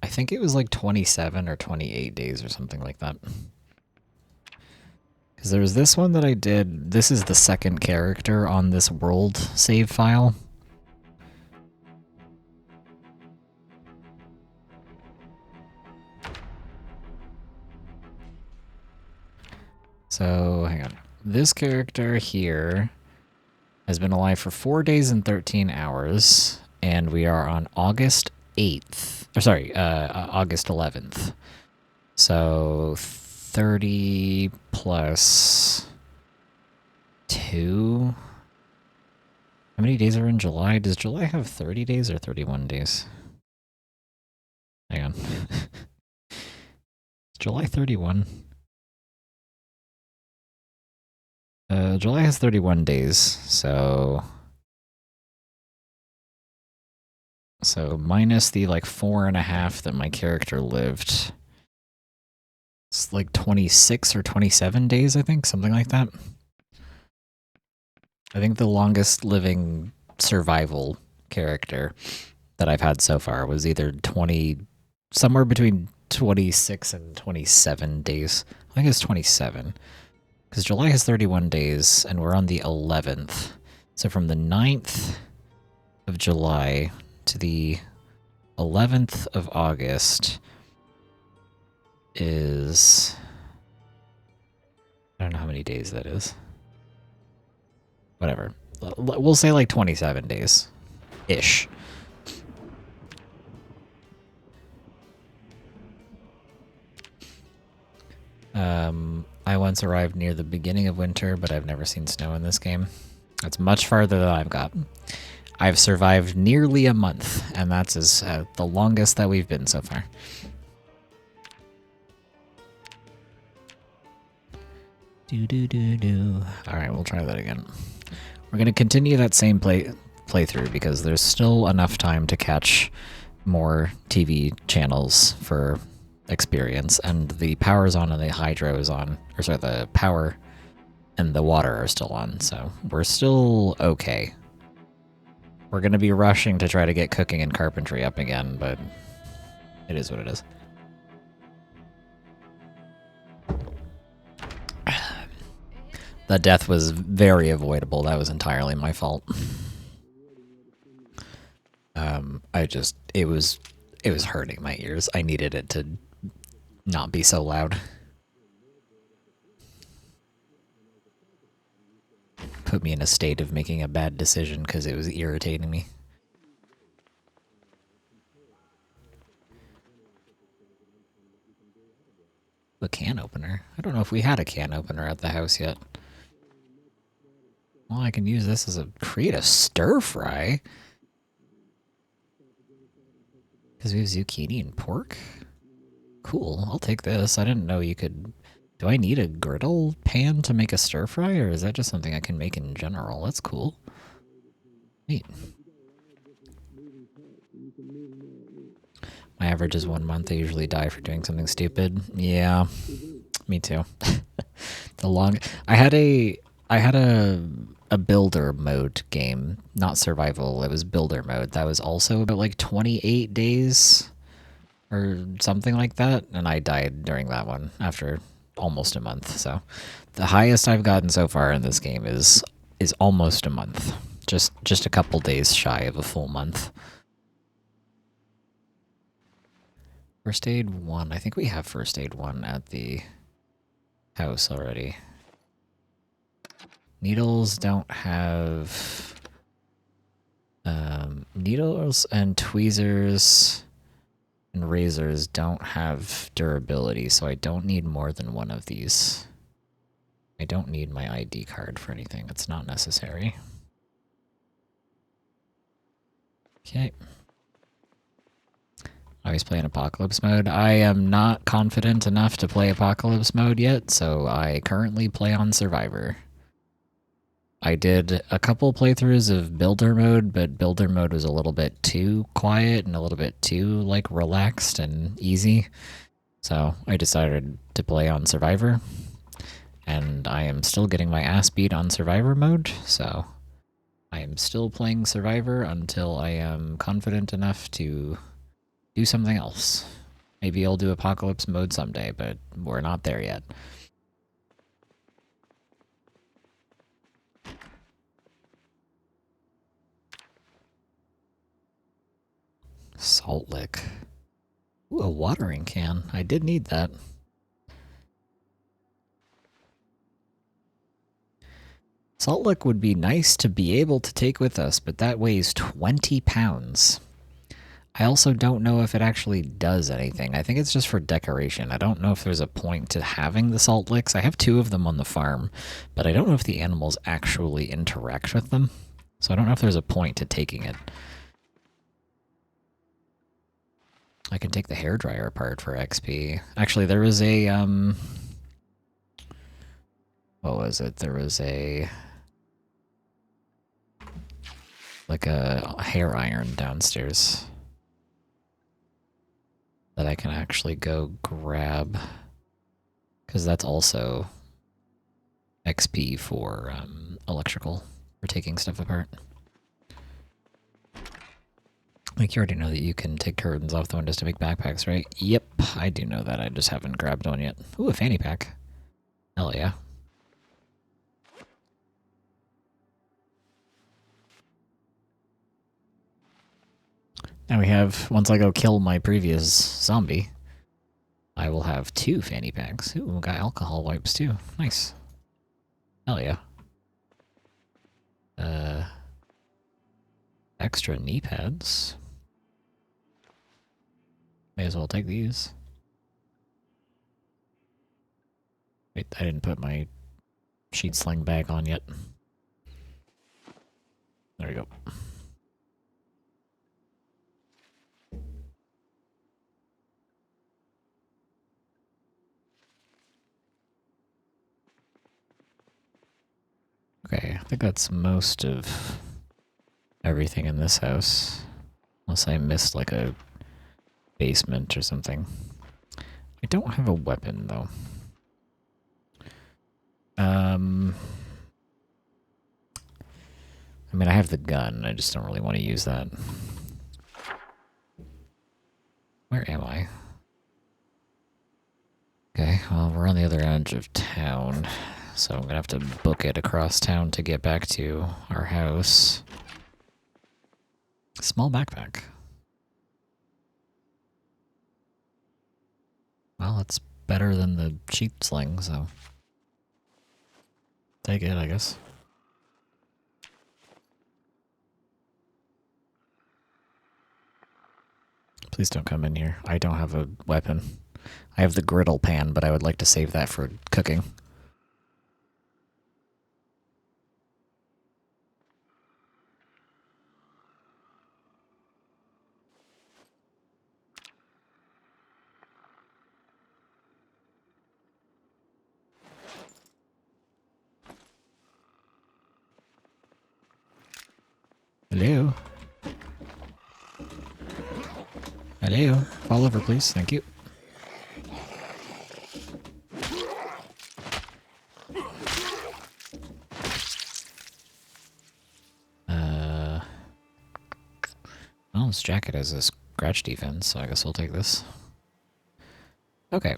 I think it was like 27 or 28 days or something like that. Because there was this one that I did. This is the second character on this world save file. So, hang on. This character here has been alive for 4 days and 13 hours, and we are on August 8th. Or sorry, August 11th. So 30 plus 2. How many days are in July? Does July have 30 days or 31 days? Hang on. July 31? July has 31 days, so minus the like 4.5 that my character lived. It's like 26 or 27 days, I think, something like that. I think the longest living survival character that I've had so far was either somewhere between 26 and 27 days. I think it's 27. Because July has 31 days, and we're on the 11th. So from the 9th of July to the 11th of August is... I don't know how many days that is. Whatever. We'll say like 27 days-ish. I once arrived near the beginning of winter, but I've never seen snow in this game. That's much farther than I've got. I've survived nearly a month, and that's the longest that we've been so far. Alright, we'll try that again. We're going to continue that same playthrough because there's still enough time to catch more TV channels for experience, and the power's on and the hydro is on, or sorry, the power and the water are still on, so we're still okay. We're going to be rushing to try to get cooking and carpentry up again, but it is what it is. The death was very avoidable. That was entirely my fault. It was hurting my ears. I needed it to not be so loud. Put me in a state of making a bad decision because it was irritating me. A can opener? I don't know if we had a can opener at the house yet. Well, I can use this as create a stir fry. Because we have zucchini and pork? Cool, I'll take this. I didn't know you could... Do I need a griddle pan to make a stir fry, or is that just something I can make in general? That's cool. Neat. My average is 1 month. I usually die for doing something stupid. Yeah, me too. I had a builder mode game, not survival. It was builder mode. That was also about like 28 days or something like that, and I died during that one after almost a month. So the highest I've gotten so far in this game is almost a month. Just a couple days shy of a full month. First aid 1. I think we have first aid 1 at the house already. Needles don't have... needles and tweezers and razors don't have durability, so I don't need more than one of these. I don't need my ID card for anything. It's not necessary. Okay. I always play in Apocalypse mode. I am not confident enough to play Apocalypse mode yet, so I currently play on Survivor. I did a couple playthroughs of Builder mode, but Builder mode was a little bit too quiet and a little bit too, like, relaxed and easy. So I decided to play on Survivor. And I am still getting my ass beat on Survivor mode, so I am still playing Survivor until I am confident enough to do something else. Maybe I'll do Apocalypse mode someday, but we're not there yet. Salt lick. Ooh, a watering can. I did need that. Salt lick would be nice to be able to take with us, but that weighs 20 pounds. I also don't know if it actually does anything. I think it's just for decoration. I don't know if there's a point to having the salt licks. I have 2 of them on the farm, but I don't know if the animals actually interact with them. So I don't know if there's a point to taking it. I can take the hairdryer apart for XP. Actually, there was a, what was it? There was like a hair iron downstairs that I can actually go grab, because that's also XP for electrical, for taking stuff apart. Like, you already know that you can take curtains off the windows to make backpacks, right? Yep, I do know that. I just haven't grabbed one yet. Ooh, a fanny pack. Hell yeah. Now we have, once I go kill my previous zombie, I will have 2 fanny packs. Ooh, we got alcohol wipes too. Nice. Hell yeah. Extra knee pads. May as well take these. Wait, I didn't put my sheet sling bag on yet. There we go. Okay, I think that's most of everything in this house. Unless I missed like a basement or something. I don't have a weapon though. I mean, I have the gun. I just don't really want to use that. Where am I? Okay, well, we're on the other edge of town, so I'm gonna have to book it across town to get back to our house. Small backpack. Well, it's better than the sheet sling, so take it, I guess. Please don't come in here. I don't have a weapon. I have the griddle pan, but I would like to save that for cooking. Hello? Hello? Fall over, please. Thank you. Well, this jacket has a scratch defense, so I guess I'll take this. Okay.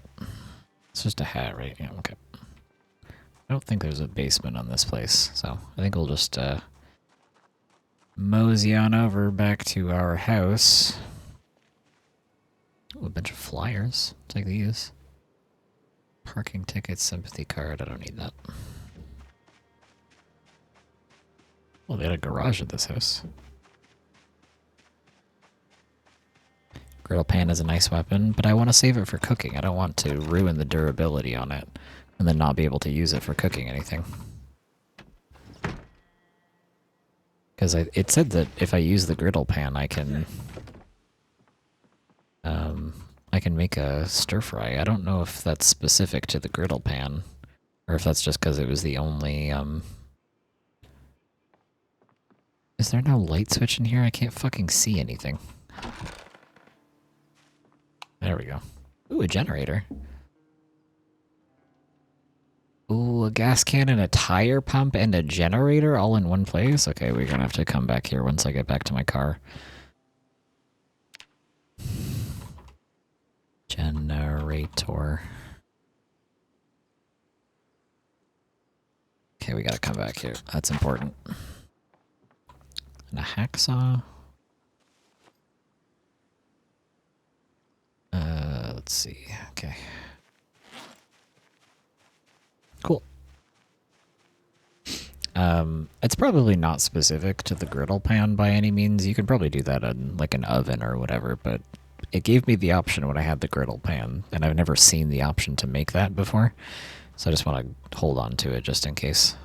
It's just a hat, right? Yeah, okay. I don't think there's a basement on this place, so I think we'll just mosey on over back to our house. Ooh, a bunch of flyers. Take these. Parking ticket, sympathy card. I don't need that. Well, they had a garage at this house. Griddle pan is a nice weapon, but I want to save it for cooking. I don't want to ruin the durability on it and then not be able to use it for cooking anything. Because it said that if I use the griddle pan, I can make a stir fry. I don't know if that's specific to the griddle pan, or if that's just because it was the only. Is there no light switch in here? I can't fucking see anything. There we go. Ooh, a generator. Ooh, a gas cannon, a tire pump, and a generator all in one place? Okay, we're gonna have to come back here once I get back to my car. Generator. Okay, we gotta come back here. That's important. And a hacksaw. Let's see. Okay. Cool. It's probably not specific to the griddle pan by any means. You can probably do that in like an oven or whatever, but it gave me the option when I had the griddle pan, and I've never seen the option to make that before. So I just want to hold on to it just in case.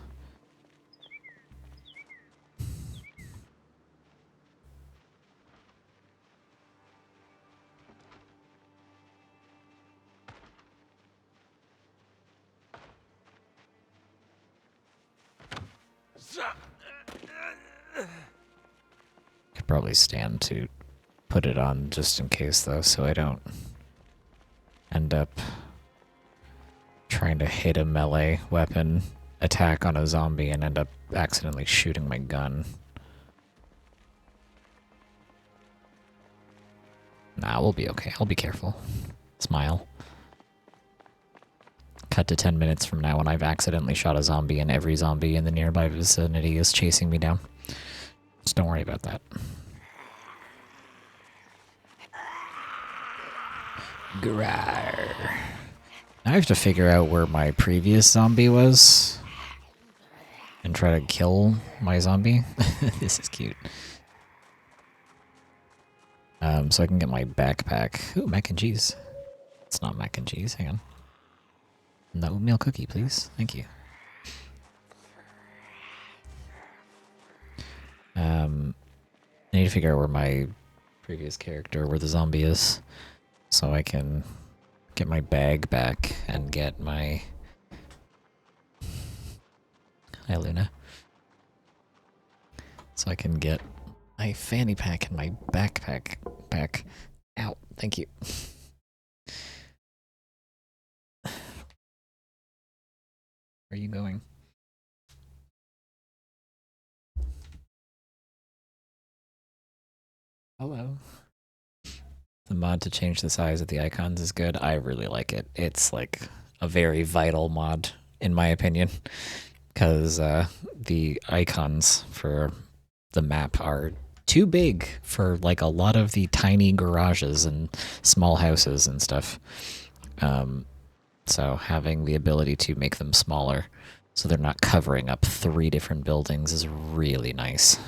Could probably stand to put it on just in case though, so I don't end up trying to hit a melee weapon attack on a zombie and end up accidentally shooting my gun. Nah, we'll be okay. I'll be careful. Smile. Cut to 10 minutes from now when I've accidentally shot a zombie and every zombie in the nearby vicinity is chasing me down. Just don't worry about that. Grar. Now I have to figure out where my previous zombie was and try to kill my zombie. This is cute. So I can get my backpack. Ooh, mac and cheese. It's not mac and cheese. Hang on. The oatmeal cookie, please. Thank you. I need to figure out where my previous character, where the zombie is, so I can get my bag back and get my... Hi, Luna. So I can get my fanny pack and my backpack back. Ow, thank you. Where are you going? Hello. The mod to change the size of the icons is good. I really like it. It's like a very vital mod, in my opinion, because the icons for the map are too big for like a lot of the tiny garages and small houses and stuff. So having the ability to make them smaller so they're not covering up 3 different buildings is really nice.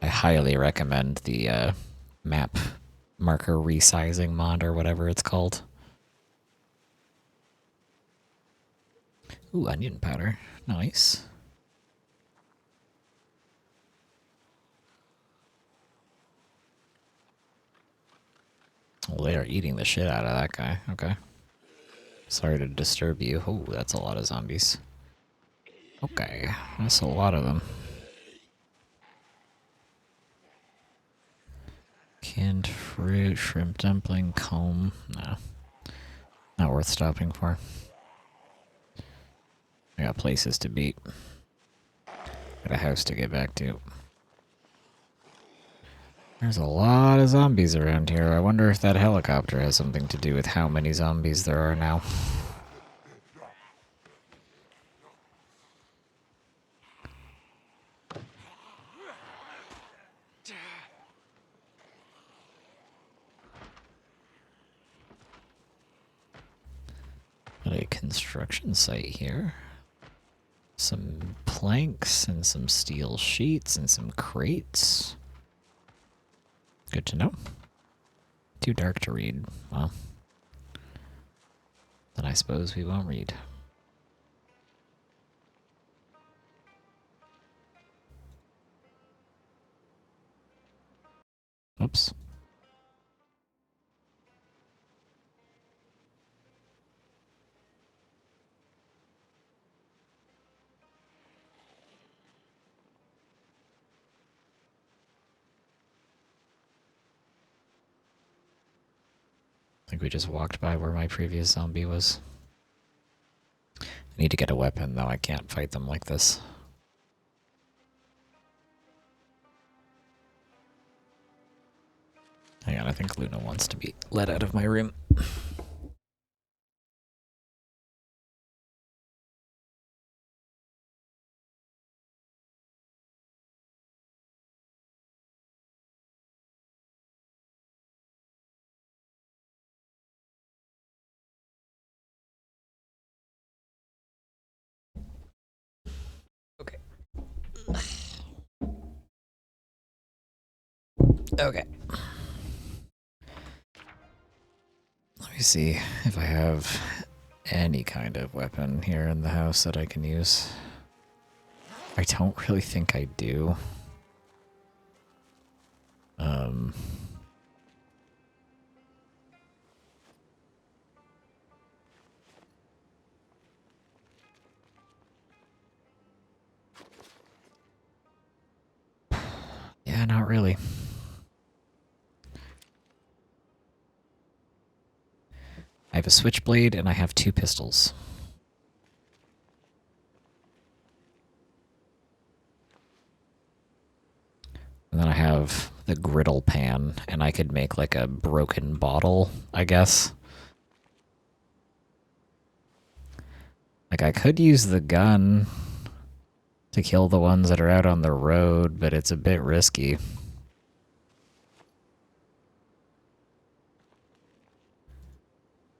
I highly recommend the map marker resizing mod or whatever it's called. Ooh, onion powder. Nice. Well, they are eating the shit out of that guy. Okay. Sorry to disturb you. Oh, that's a lot of zombies. Okay, that's a lot of them. Canned fruit, shrimp dumpling, comb. No. Not worth stopping for. I got places to beat. Got a house to get back to. There's a lot of zombies around here. I wonder if that helicopter has something to do with how many zombies there are now. Got a construction site here. Some planks and some steel sheets and some crates. Good to know. Too dark to read. Well, then I suppose we won't read. Oops. I think we just walked by where my previous zombie was. I need to get a weapon, though. I can't fight them like this. Hang on, I think Luna wants to be let out of my room. Okay. Okay. Let me see if I have any kind of weapon here in the house that I can use. I don't really think I do. Yeah, not really. I have a switchblade and I have 2 pistols. And then I have the griddle pan, and I could make like a broken bottle, I guess. Like, I could use the gun to kill the ones that are out on the road, but it's a bit risky.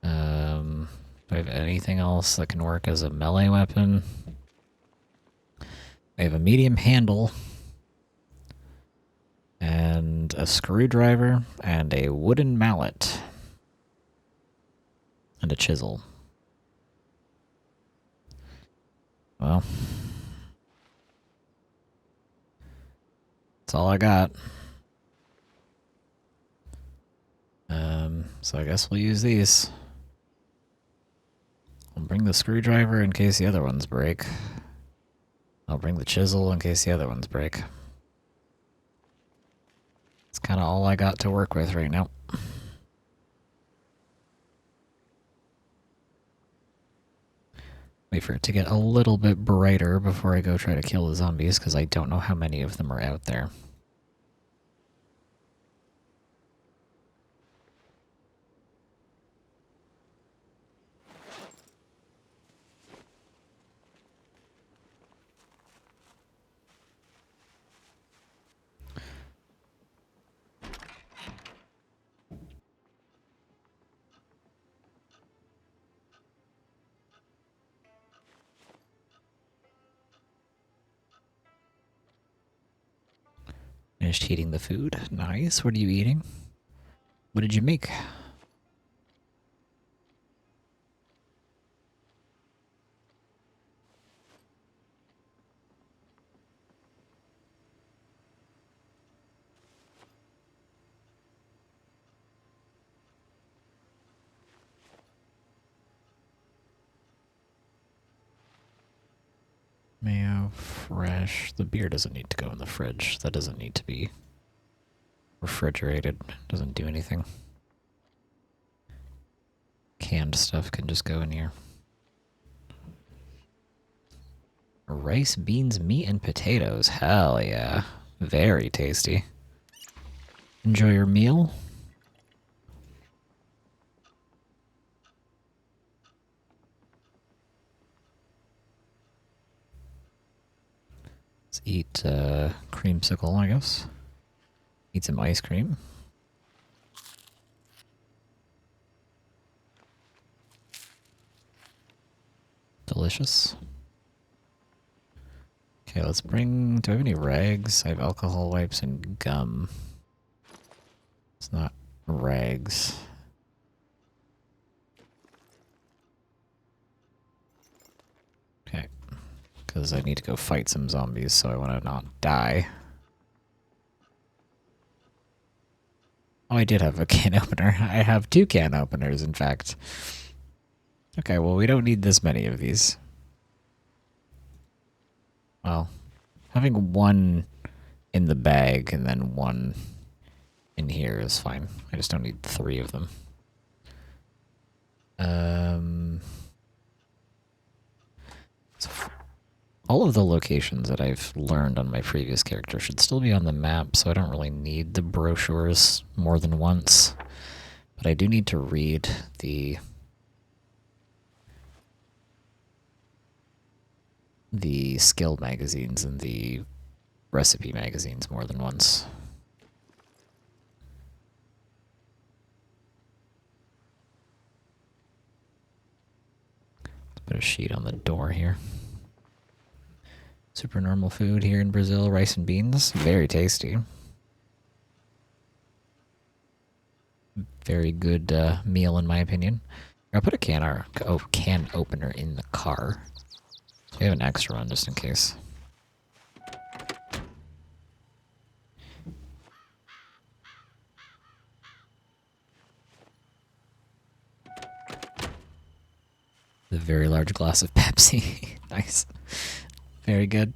Do I have anything else that can work as a melee weapon? I have a medium handle, and a screwdriver, and a wooden mallet, and a chisel. Well, that's all I got. So I guess we'll use these. I'll bring the screwdriver in case the other ones break. I'll bring the chisel in case the other ones break. It's kind of all I got to work with right now. Wait for it to get a little bit brighter before I go try to kill the zombies, because I don't know how many of them are out there. Finished heating the food. Nice. What are you eating? What did you make? Mayo, fresh. The beer doesn't need to go in the fridge. That doesn't need to be refrigerated. Doesn't do anything. Canned stuff can just go in here. Rice, beans, meat, and potatoes. Hell yeah. Very tasty. Enjoy your meal. Let's eat creamsicle, I guess. Eat some ice cream. Delicious. Okay, let's bring... Do I have any rags? I have alcohol wipes and gum. It's not rags. Okay. Because I need to go fight some zombies, so I want to not die. Oh, I did have a can opener. I have 2 can openers, in fact. Okay, well, we don't need this many of these. Well, having 1 in the bag and then 1 in here is fine. I just don't need 3 of them. So all of the locations that I've learned on my previous character should still be on the map, so I don't really need the brochures more than once. But I do need to read the skill magazines and the recipe magazines more than once. Let's put a sheet on the door here. Super normal food here in Brazil, rice and beans. Very tasty. Very good meal in my opinion. I'll put a can opener in the car. So we have an extra one just in case. A very large glass of Pepsi. Nice. Very good.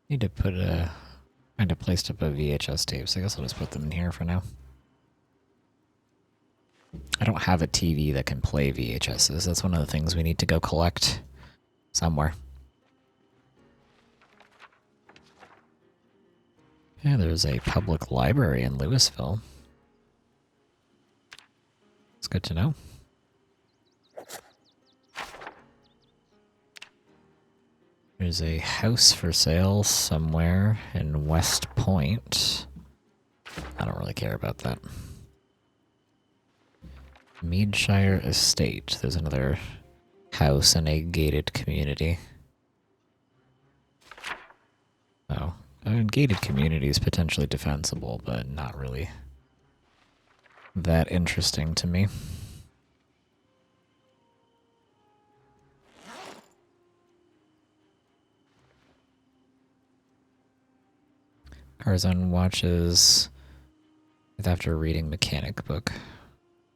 Need to put a... Kind of placed up a VHS tape, so I guess I'll just put them in here for now. I don't have a TV that can play VHSs. That's one of the things we need to go collect somewhere. Yeah, there's a public library in Louisville. It's good to know. There's a house for sale somewhere in West Point. I don't really care about that. Meadshire Estate. There's another house in a gated community. Oh, a gated community is potentially defensible, but not really that interesting to me. Carzone watches after reading mechanic book.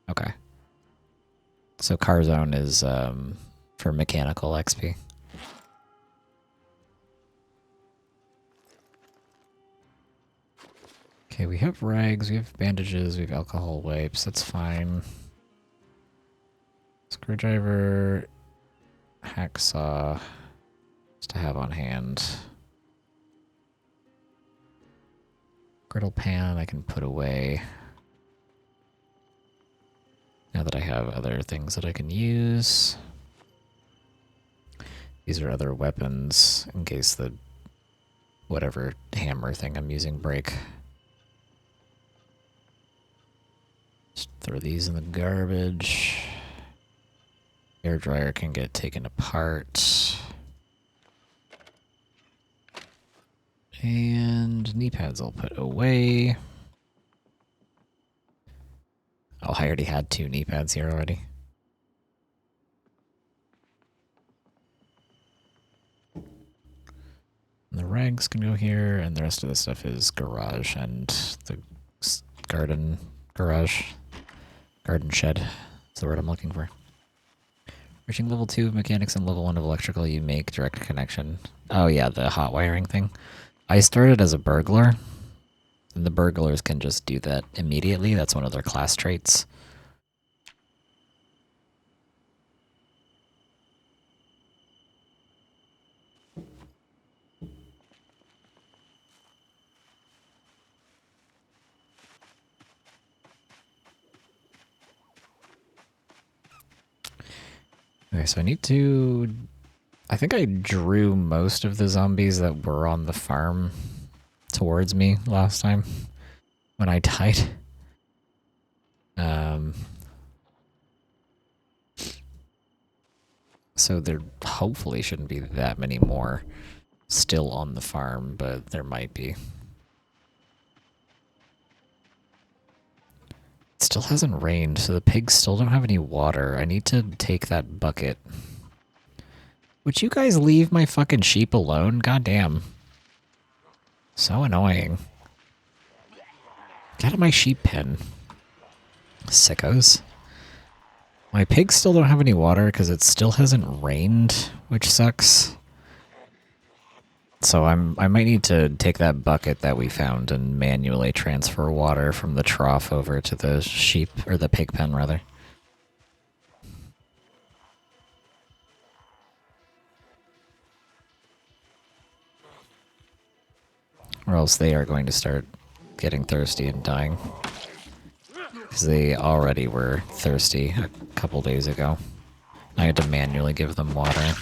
Okay. So Carzone is for mechanical XP. Okay, we have rags, we have bandages, we have alcohol wipes, that's fine. Screwdriver, hacksaw, just to have on hand. Griddle pan I can put away. Now that I have other things that I can use. These are other weapons in case the whatever hammer thing I'm using break. Just throw these in the garbage. Air dryer can get taken apart. And knee pads I'll put away. Oh, I already had 2 knee pads here already. And the rags can go here, and the rest of the stuff is garage and the garden garage. Garden shed is the word I'm looking for. Reaching level 2 of mechanics and level 1 of electrical, you make direct connection. Oh yeah, the hot wiring thing. I started as a burglar, and the burglars can just do that immediately. That's one of their class traits. Okay, so I need to... I think I drew most of the zombies that were on the farm towards me last time when I died. So there hopefully shouldn't be that many more still on the farm, but there might be. It still hasn't rained, so the pigs still don't have any water. I need to take that bucket. Would you guys leave my fucking sheep alone? Goddamn. So annoying. Get out of my sheep pen. Sickos. My pigs still don't have any water because it still hasn't rained, which sucks. So I might need to take that bucket that we found and manually transfer water from the trough over to the sheep, or the pig pen rather. Or else they are going to start getting thirsty and dying. Because they already were thirsty a couple days ago. I had to manually give them water.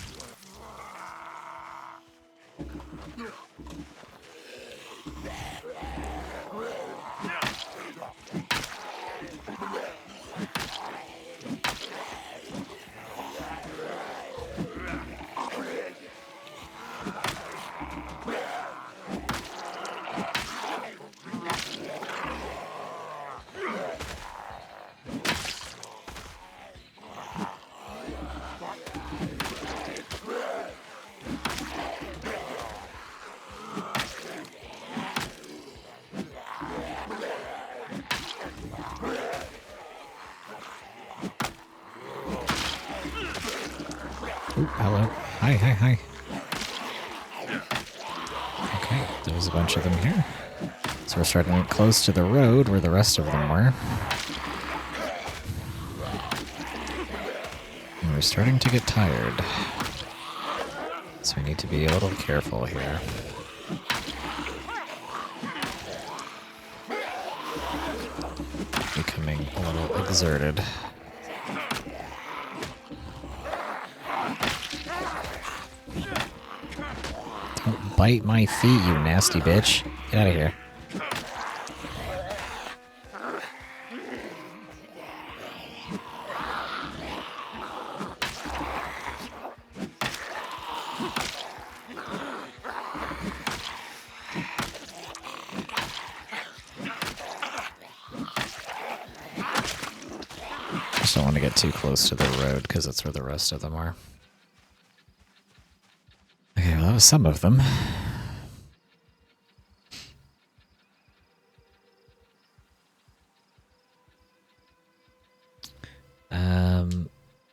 Ooh, hello. Hi, hi, hi. Okay, there's a bunch of them here. So we're starting to get close to the road where the rest of them were. And we're starting to get tired. So we need to be a little careful here. Becoming a little exerted. Don't bite my feet, you nasty bitch. Get out of here. just don't want to get too close to the road because that's where the rest of them are. Okay, well, that was some of them.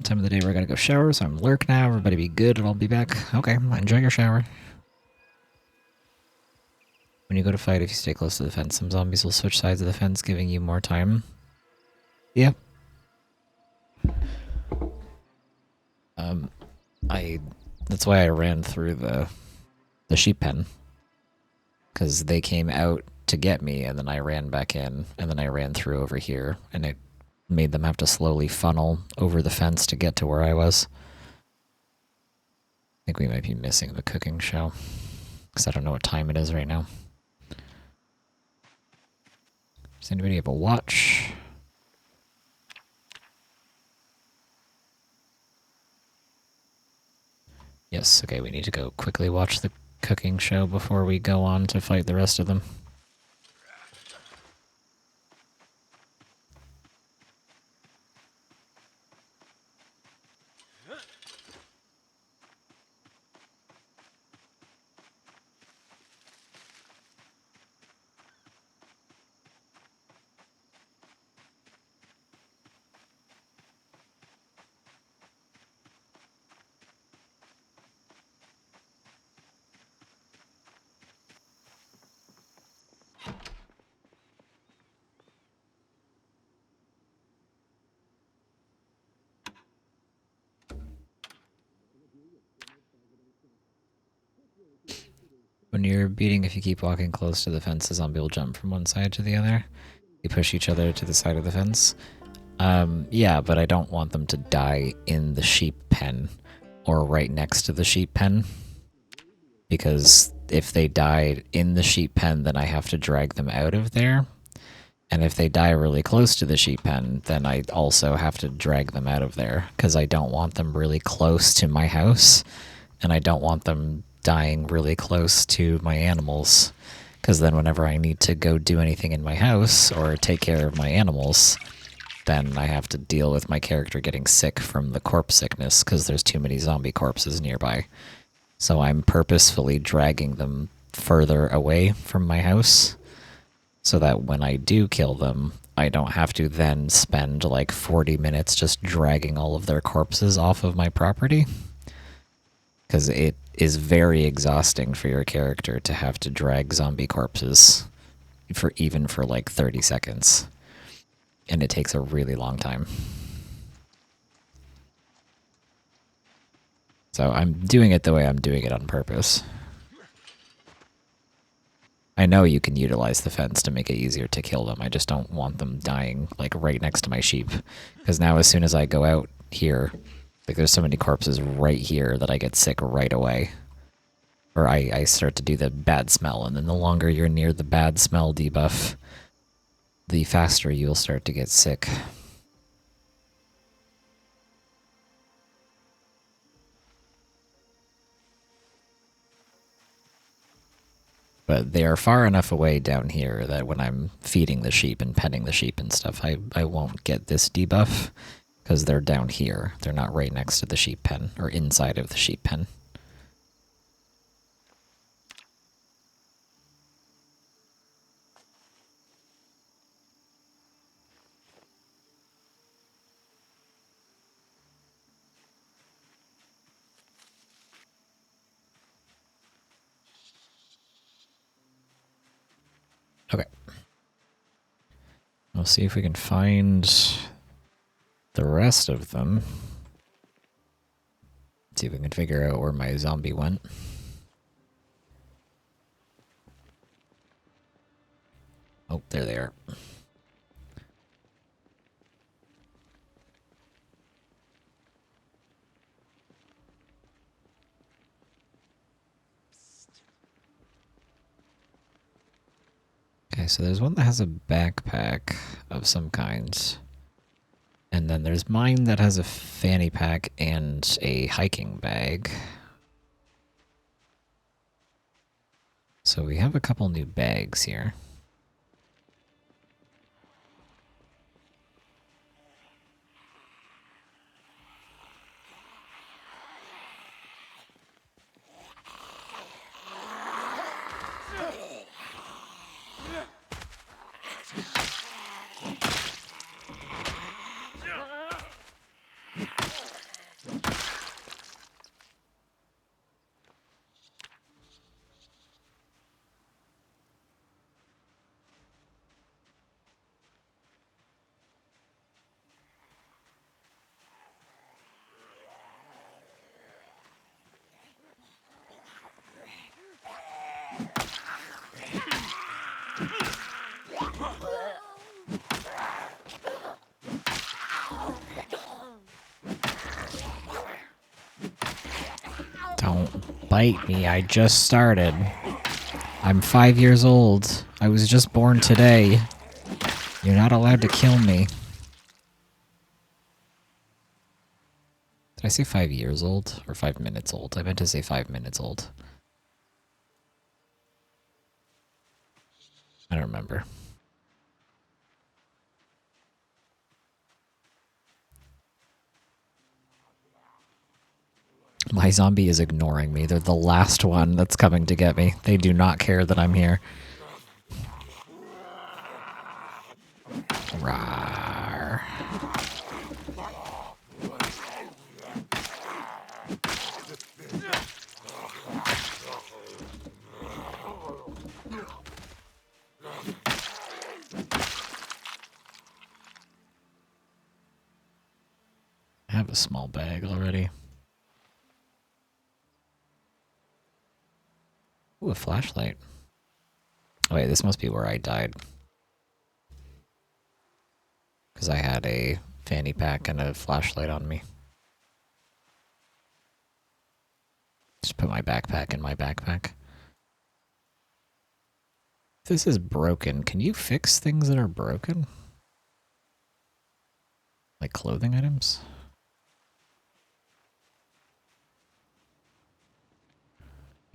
Time of the day where I gotta go shower, so I'm lurk now. Everybody be good and I'll be back. Okay, enjoy your shower. When you go to fight, if you stay close to the fence, some zombies will switch sides of the fence, giving you more time. Yeah. That's why I ran through the sheep pen. Because they came out to get me, and then I ran back in, and then I ran through over here, and it made them have to slowly funnel over the fence to get to where I was. I think we might be missing the cooking show, because I don't know what time it is right now. Does anybody have a watch? Yes, okay, we need to go quickly watch the cooking show before we go on to fight the rest of them. When you're beating, if you keep walking close to the fence, the zombie will jump from one side to the other. You push each other to the side of the fence. Yeah, but I don't want them to die in the sheep pen or right next to the sheep pen. Because if they died in the sheep pen, then I have to drag them out of there. And if they die really close to the sheep pen, then I also have to drag them out of there. Because I don't want them really close to my house. And I don't want them dying really close to my animals. Because then whenever I need to go do anything in my house or take care of my animals, then I have to deal with my character getting sick from the corpse sickness because there's too many zombie corpses nearby. So I'm purposefully dragging them further away from my house so that when I do kill them, I don't have to then spend like 40 minutes just dragging all of their corpses off of my property. Because it is very exhausting for your character to have to drag zombie corpses for even for like 30 seconds. And it takes a really long time. So I'm doing it the way I'm doing it on purpose. I know you can utilize the fence to make it easier to kill them. I just don't want them dying like right next to my sheep. Because now as soon as I go out here, like there's so many corpses right here that I get sick right away. Or I start to do the bad smell, and then the longer you're near the bad smell debuff, the faster you'll start to get sick. But they are far enough away down here that when I'm feeding the sheep and petting the sheep and stuff, I won't get this debuff because they're down here. They're not right next to the sheep pen or inside of the sheep pen. Okay. We'll see if we can find the rest of them. See if we can figure out where my zombie went. Oh, there they are. Okay, so there's one that has a backpack of some kind. And then there's mine that has a fanny pack and a hiking bag. So we have a couple new bags here. Don't bite me, I just started. I'm 5 years old. I was just born today. You're not allowed to kill me. Did I say 5 years old? Or 5 minutes old? I meant to say 5 minutes old. I don't remember. My zombie is ignoring me. They're the last one that's coming to get me. They do not care that I'm here. Rawr. I have a small bag already. Ooh, a flashlight. Oh, wait, this must be where I died. Because I had a fanny pack and a flashlight on me. Just put my backpack in my backpack. This is broken. Can you fix things that are broken? Like clothing items?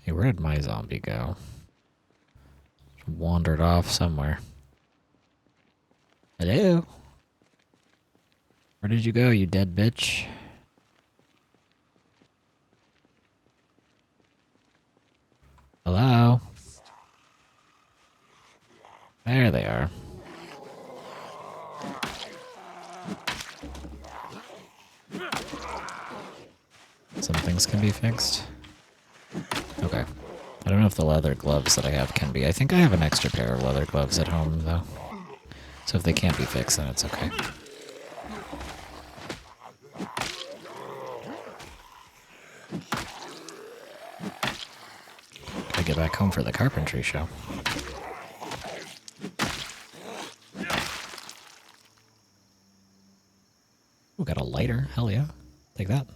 Hey, where did my zombie go? Wandered off somewhere. Hello? Where did you go, you dead bitch? Hello? There they are. Some things can be fixed. Okay. I don't know if the leather gloves that I have can be. I think I have an extra pair of leather gloves at home, though. So if they can't be fixed, then it's okay. Gotta get back home for the carpentry show. Ooh, got a lighter. Hell yeah. Take that.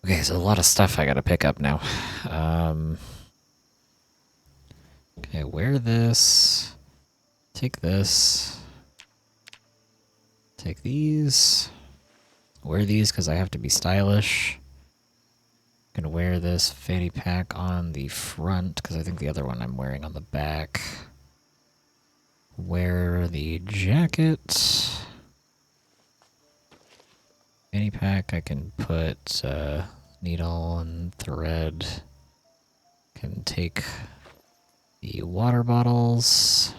Okay, so a lot of stuff I gotta pick up now. Okay, wear this. Take this. Take these. Wear these because I have to be stylish. Gonna wear this fanny pack on the front because I think the other one I'm wearing on the back. Wear the jacket. Fanny pack, I can put needle and thread. Can take the water bottles.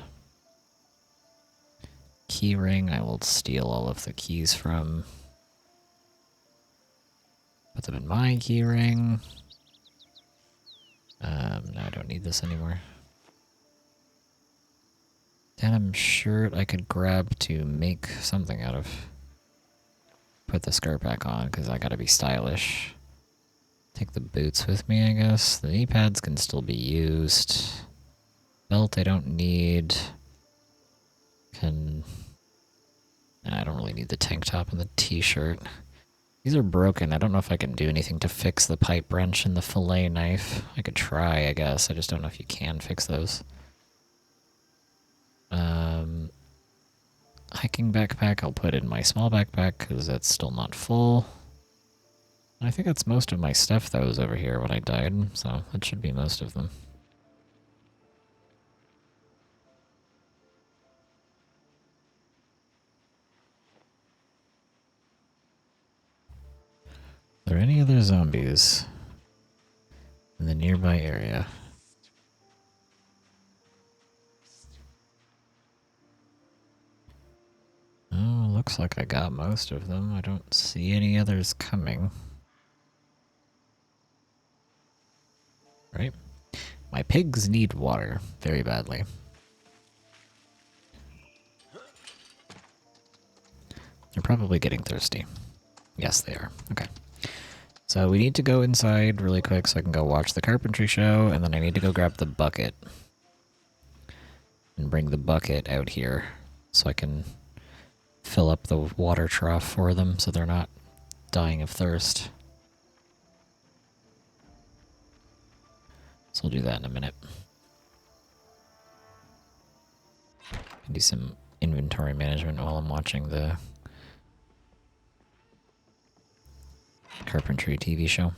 Key ring, I will steal all of the keys from. Put them in my key ring. No, I don't need this anymore. Denim shirt I could grab to make something out of. Put the skirt back on because I gotta be stylish. Take the boots with me, I guess. The knee pads can still be used. Belt I don't need. I don't really need the tank top and the t-shirt. These are broken. I don't know if I can do anything to fix the pipe wrench and the fillet knife. I could try, I guess. I just don't know if you can fix those. Hiking backpack I'll put in my small backpack because that's still not full. I think that's most of my stuff that was over here when I died, so that should be most of them. Are there any other zombies in the nearby area? Oh, looks like I got most of them. I don't see any others coming. Right? My pigs need water very badly. They're probably getting thirsty. Yes, they are. Okay. So we need to go inside really quick so I can go watch the carpentry show, and then I need to go grab the bucket. And bring the bucket out here so I can fill up the water trough for them so they're not dying of thirst. So we'll do that in a minute. Do some inventory management while I'm watching the carpentry TV show.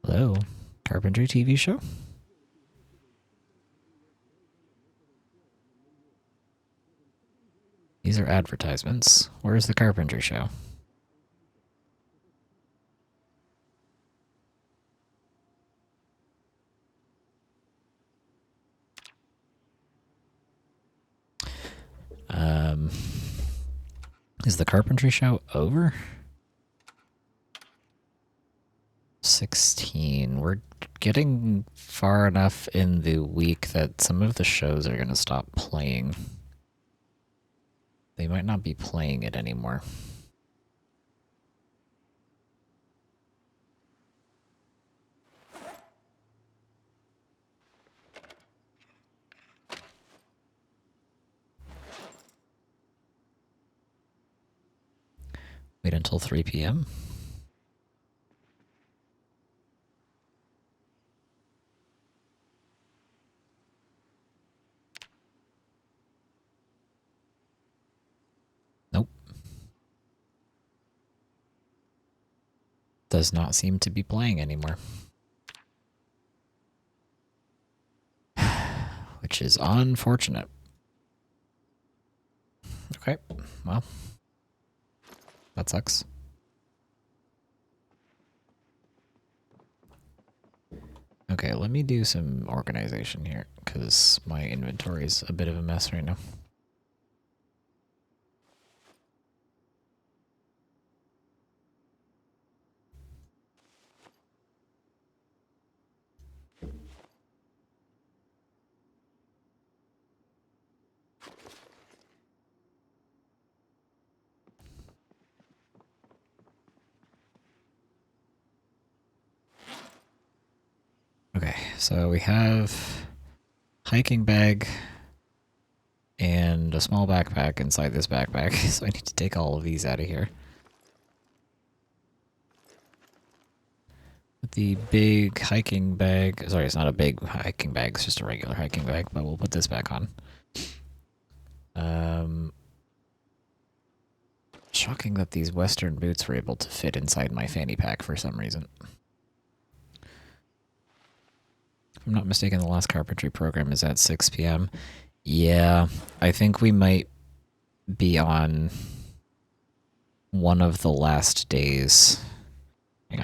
Hello, carpentry TV show? These are advertisements. Where's the carpentry show? Is the carpentry show over? 16. We're getting far enough in the week that some of the shows are going to stop playing. They might not be playing it anymore. Wait until 3 p.m.? Nope. Does not seem to be playing anymore. Which is unfortunate. Okay, well, that sucks. Okay, let me do some organization here, because my inventory is a bit of a mess right now. Okay, so we have hiking bag and a small backpack inside this backpack, so I need to take all of these out of here. The big hiking bag, sorry, it's not a big hiking bag, it's just a regular hiking bag, but we'll put this back on. Shocking that these Western boots were able to fit inside my fanny pack for some reason. If I'm not mistaken, the last carpentry program is at 6 p.m. Yeah, I think we might be on one of the last days. Hang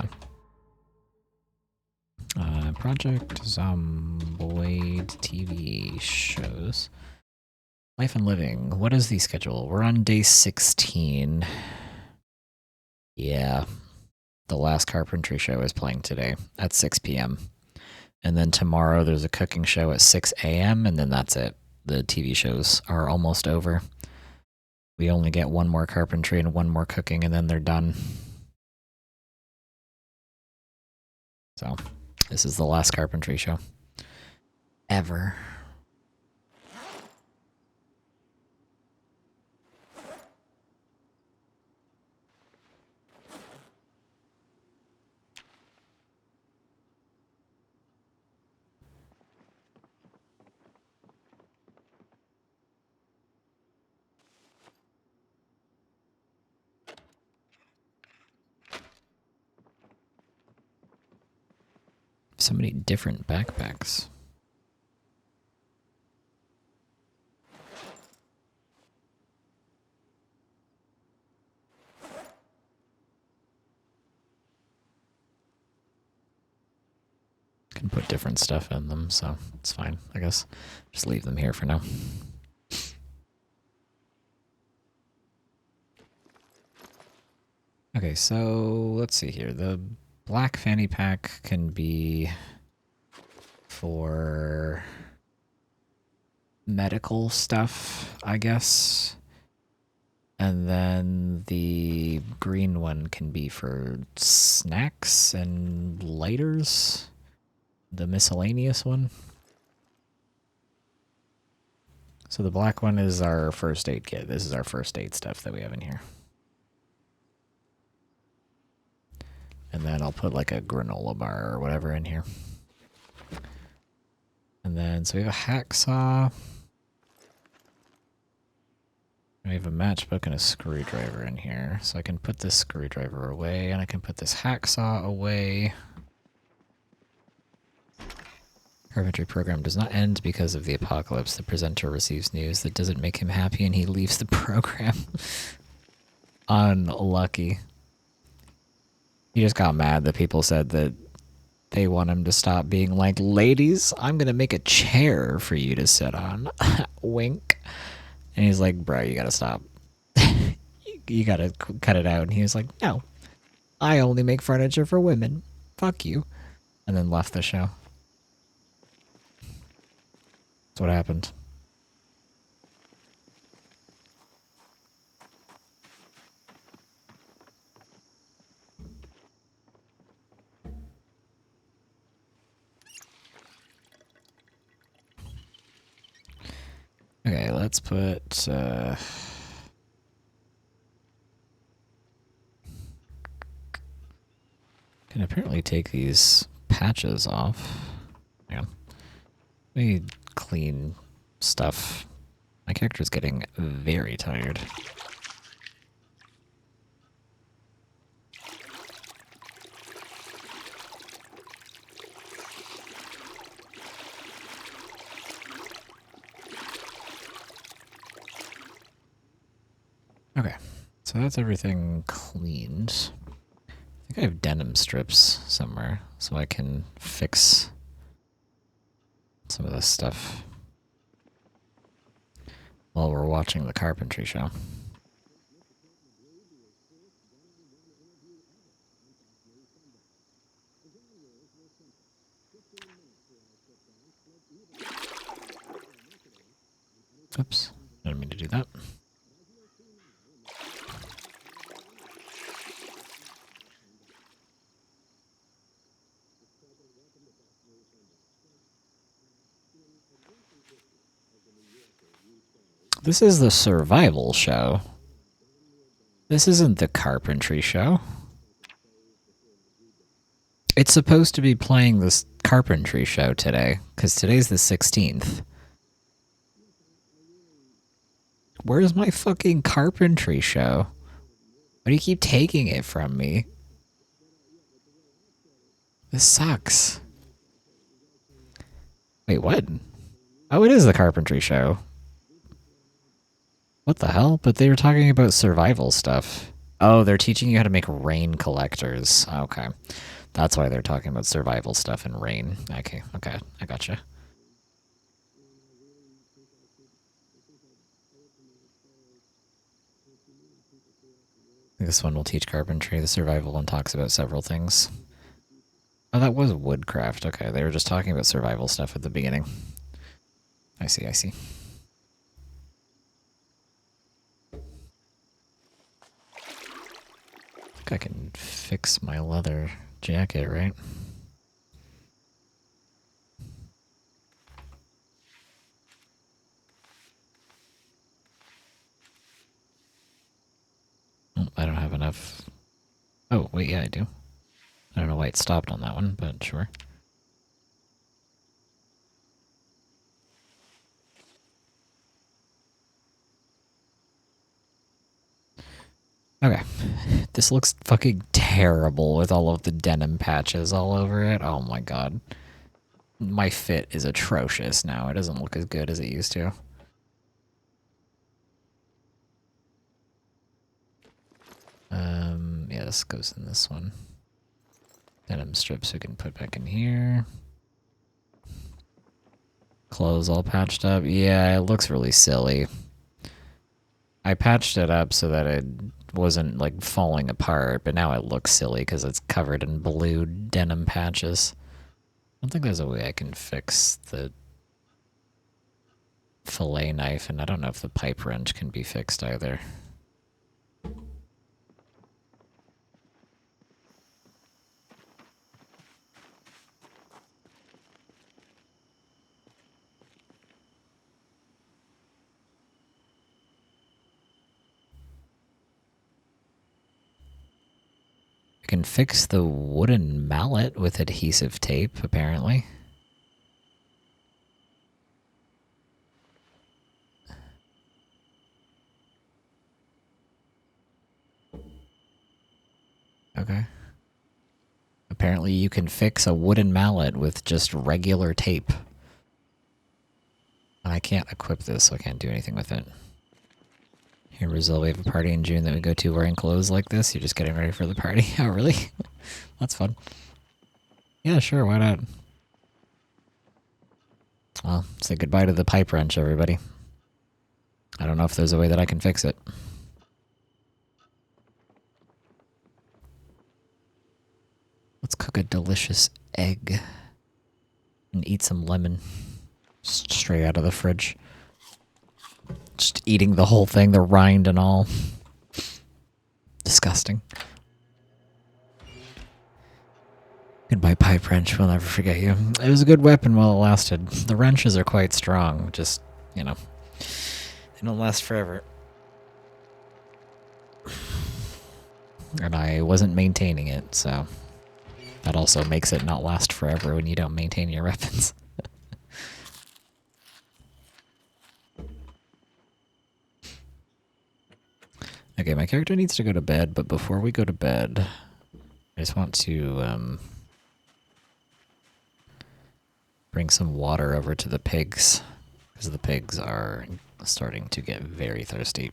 on. Project Zomboid TV shows. Life and Living. What is the schedule? We're on day 16. Yeah. The last carpentry show is playing today at 6 p.m. And then tomorrow there's a cooking show at 6 a.m. and then that's it. The TV shows are almost over. We only get one more carpentry and one more cooking and then they're done. So, this is the last carpentry show. Ever. So many different backpacks. Can put different stuff in them, so it's fine, I guess. Just leave them here for now. Okay, so let's see here. The black fanny pack can be for medical stuff, I guess. And then the green one can be for snacks and lighters. The miscellaneous one. So the black one is our first aid kit. This is our first aid stuff that we have in here. And then I'll put like a granola bar or whatever in here. And then, so we have a hacksaw. We have a matchbook and a screwdriver in here. So I can put this screwdriver away and I can put this hacksaw away. Carpentry program does not end because of the apocalypse. The presenter receives news that doesn't make him happy and he leaves the program. Unlucky. He just got mad that people said that they want him to stop being like, ladies, I'm going to make a chair for you to sit on. Wink. And he's like, bro, you got to stop. You got to cut it out. And he was like, no, I only make furniture for women. Fuck you. And then left the show. That's what happened. Okay, let's put... can apparently take these patches off. Hang on. Let me clean stuff. My character's getting very tired. Okay, so that's everything cleaned. I think I have denim strips somewhere, so I can fix some of this stuff while we're watching the carpentry show. Oops, didn't mean to do that. This is the survival show. This isn't the carpentry show. It's supposed to be playing this carpentry show today, because today's the 16th. Where's my fucking carpentry show? Why do you keep taking it from me? This sucks. Wait, what? Oh, it is the carpentry show. What the hell? But they were talking about survival stuff. Oh, they're teaching you how to make rain collectors. Okay. That's why they're talking about survival stuff and rain. Okay, I gotcha. This one will teach carpentry. The survival one talks about several things. Oh, that was woodcraft. Okay, they were just talking about survival stuff at the beginning. I see, I see. I think I can fix my leather jacket, right? Oh, I don't have enough. Oh, wait, yeah, I do. I don't know why it stopped on that one, but sure. Okay. This looks fucking terrible with all of the denim patches all over it. Oh my god. My fit is atrocious now. It doesn't look as good as it used to. Yeah, this goes in this one. Denim strips we can put back in here. Clothes all patched up. Yeah, it looks really silly. I patched it up so that it wasn't like falling apart, but now it looks silly because it's covered in blue denim patches. I don't think there's a way I can fix the fillet knife, and I don't know if the pipe wrench can be fixed either. can fix the wooden mallet with adhesive tape, apparently. Okay. Apparently you can fix a wooden mallet with just regular tape. And I can't equip this, so I can't do anything with it. Here in Brazil, we have a party in June that we go to wearing clothes like this. You're just getting ready for the party. Oh, really? That's fun. Yeah, sure, why not? Well, say goodbye to the pipe wrench, everybody. I don't know if there's a way that I can fix it. Let's cook a delicious egg and eat some lemon straight out of the fridge. Just eating the whole thing, the rind and all. Disgusting. Goodbye, pipe wrench. We'll never forget you. It was a good weapon while it lasted. The wrenches are quite strong. Just, you know, they don't last forever. And I wasn't maintaining it, so that also makes it not last forever when you don't maintain your weapons. Okay, my character needs to go to bed, but before we go to bed, I just want to bring some water over to the pigs, because the pigs are starting to get very thirsty.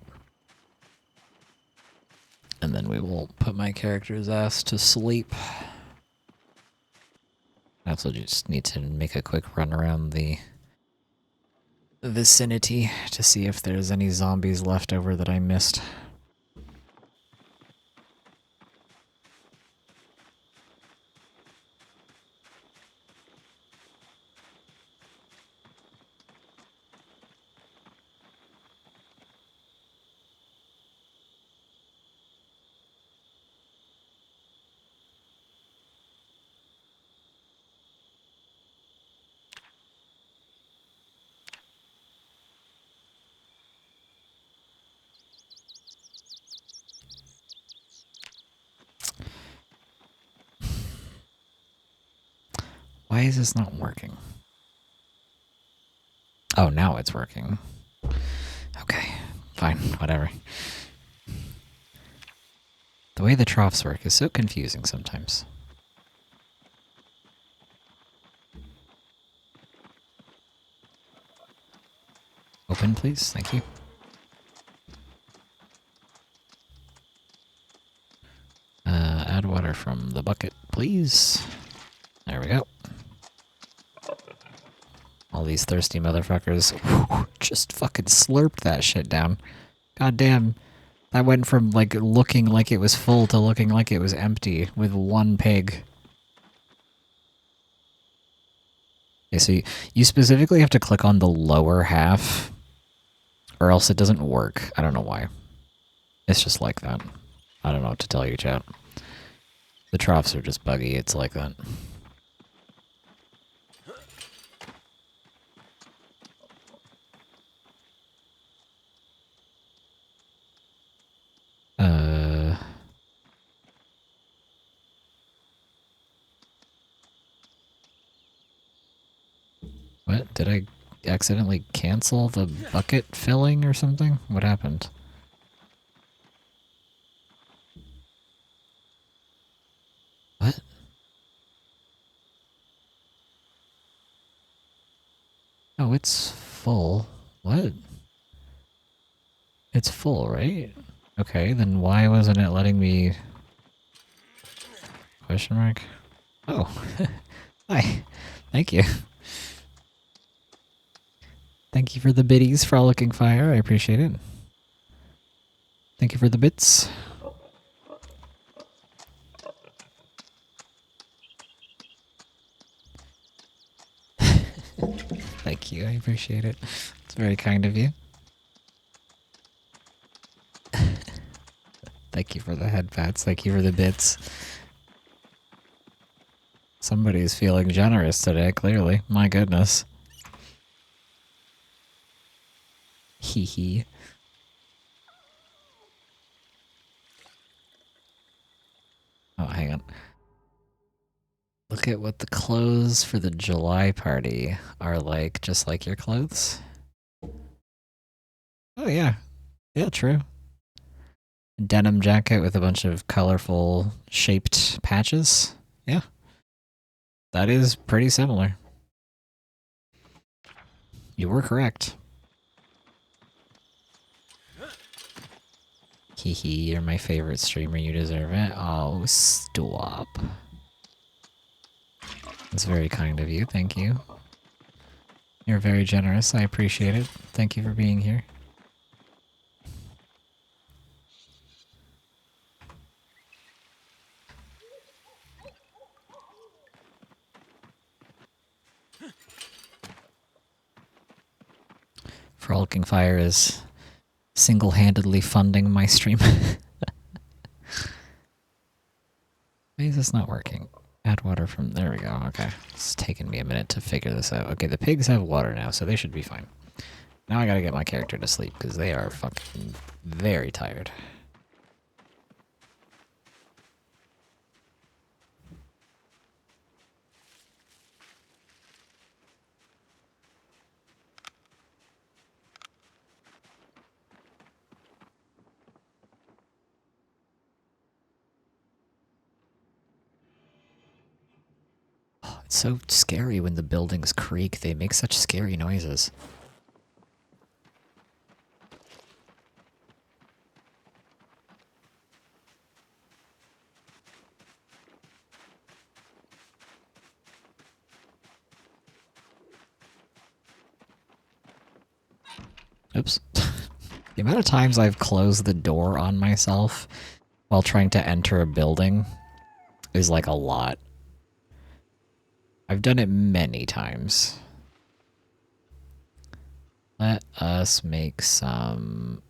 And then we will put my character's ass to sleep. I also just need to make a quick run around the vicinity to see if there's any zombies left over that I missed. Why is this not working? Oh, now it's working. Okay, fine, whatever. The way the troughs work is so confusing sometimes. Open, please. Thank you. Add water from the bucket, please. There we go. All these thirsty motherfuckers just fucking slurped that shit down. God damn. That went from, like, looking like it was full to looking like it was empty with one pig. Okay, so you specifically have to click on the lower half, or else it doesn't work. I don't know why. It's just like that. I don't know what to tell you, chat. The troughs are just buggy. It's like that. What? Did I accidentally cancel the bucket filling or something? What happened? What? Oh, it's full. What? It's full, right? Okay, then why wasn't it letting me... Question mark? Oh. Hi. Thank you. Thank you for the biddies, Frolicking Fire. I appreciate it. Thank you for the bits. Thank you. I appreciate it. It's very kind of you. Thank you for the head pats. Thank you for the bits. Somebody's feeling generous today, clearly. My goodness. Hee hee. Oh, hang on. Look at what the clothes for the July party are like, just like your clothes. Oh, yeah. Yeah, true. Denim jacket with a bunch of colorful shaped patches. Yeah. That is pretty similar. You were correct. Hehe, you're my favorite streamer. You deserve it. Oh, stop. That's very kind of you. Thank you. You're very generous. I appreciate it. Thank you for being here. Frolicking Fire is single-handedly funding my stream. Why is this not working? Add water from... There we go. Okay. It's taken me a minute to figure this out. Okay, the pigs have water now, so they should be fine. Now I gotta get my character to sleep, because they are fucking very tired. Oh, it's so scary when the buildings creak. They make such scary noises. Oops. The amount of times I've closed the door on myself while trying to enter a building is like a lot. I've done it many times. Let us make some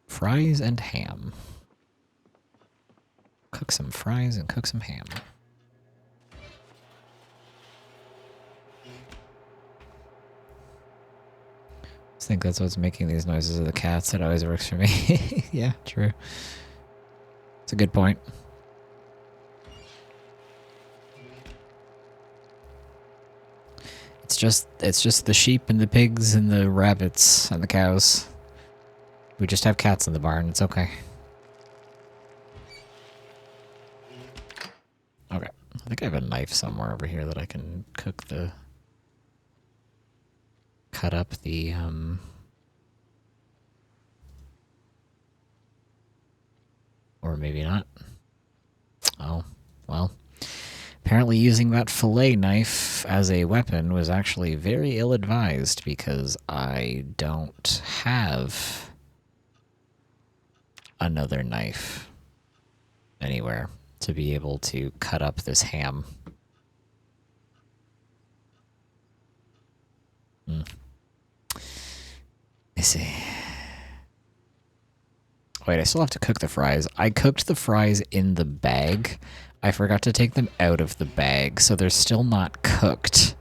fries and ham. Cook some fries and cook some ham. I think that's what's making these noises of the cats. It always works for me. Yeah, true. It's a good point. It's just the sheep and the pigs and the rabbits and the cows. We just have cats in the barn. It's okay. Okay. I think I have a knife somewhere over here that I can cut up the or maybe not. Oh, well. Apparently using that fillet knife as a weapon was actually very ill-advised because I don't have another knife anywhere to be able to cut up this ham. I see. Wait, I still have to cook the fries. I cooked the fries in the bag. I forgot to take them out of the bag, so they're still not cooked.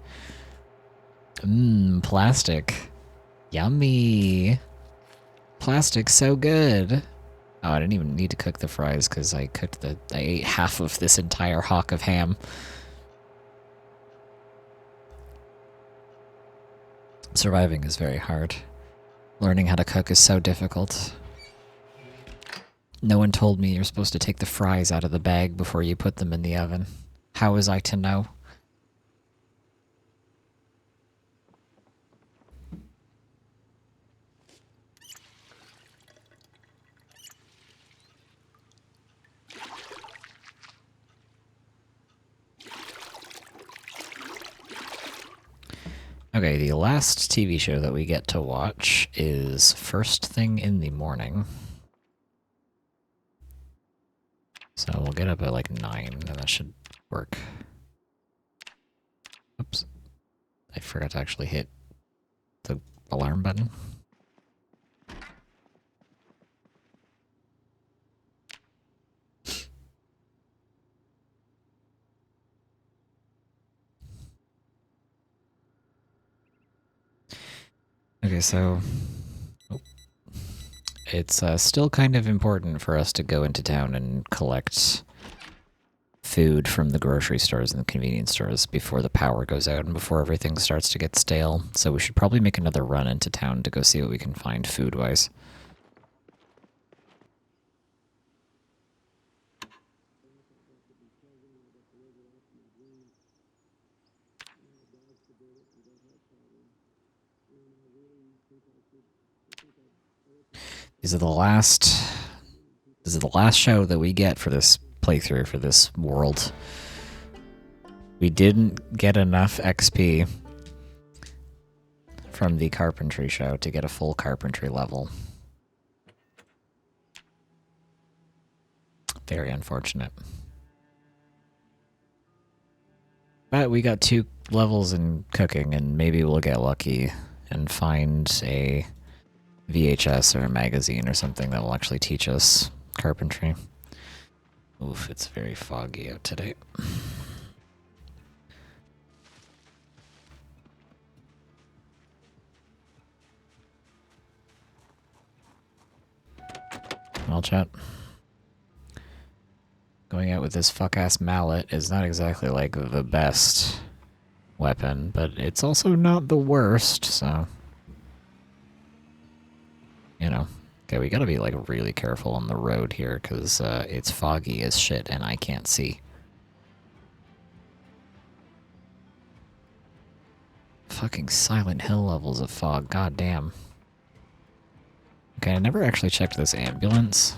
Mmm, plastic. Yummy. Plastic, so good. Oh, I didn't even need to cook the fries because I ate half of this entire hock of ham. Surviving is very hard. Learning how to cook is so difficult. No one told me you're supposed to take the fries out of the bag before you put them in the oven. How was I to know? Okay, the last TV show that we get to watch is First Thing in the Morning. So we'll get up at like 9, and that should work. Oops. I forgot to actually hit the alarm button. Okay, so it's still kind of important for us to go into town and collect food from the grocery stores and the convenience stores before the power goes out and before everything starts to get stale. So we should probably make another run into town to go see what we can find food-wise. This is the last show that we get for this playthrough, for this world. We didn't get enough XP from the carpentry show to get a full carpentry level. Very unfortunate. But we got 2 levels in cooking, and maybe we'll get lucky and find a VHS or a magazine or something that will actually teach us carpentry. Oof, it's very foggy out today. Well, chat. Going out with this fuck-ass mallet is not exactly, like, the best weapon, but it's also not the worst, so... You know. Okay, we gotta be, like, really careful on the road here, because it's foggy as shit and I can't see. Fucking Silent Hill levels of fog, god damn. Okay, I never actually checked this ambulance.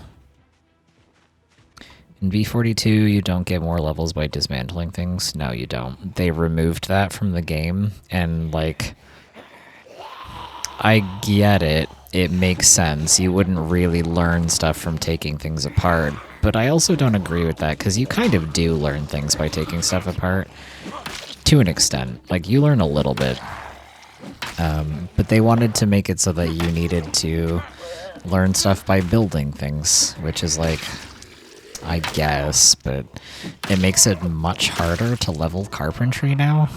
In B42, you don't get more levels by dismantling things. No, you don't. They removed that from the game, and, like... I get it. It makes sense. You wouldn't really learn stuff from taking things apart. But I also don't agree with that, because you kind of do learn things by taking stuff apart. To an extent. Like, you learn a little bit. But they wanted to make it so that you needed to learn stuff by building things, which is like... I guess, but it makes it much harder to level carpentry now.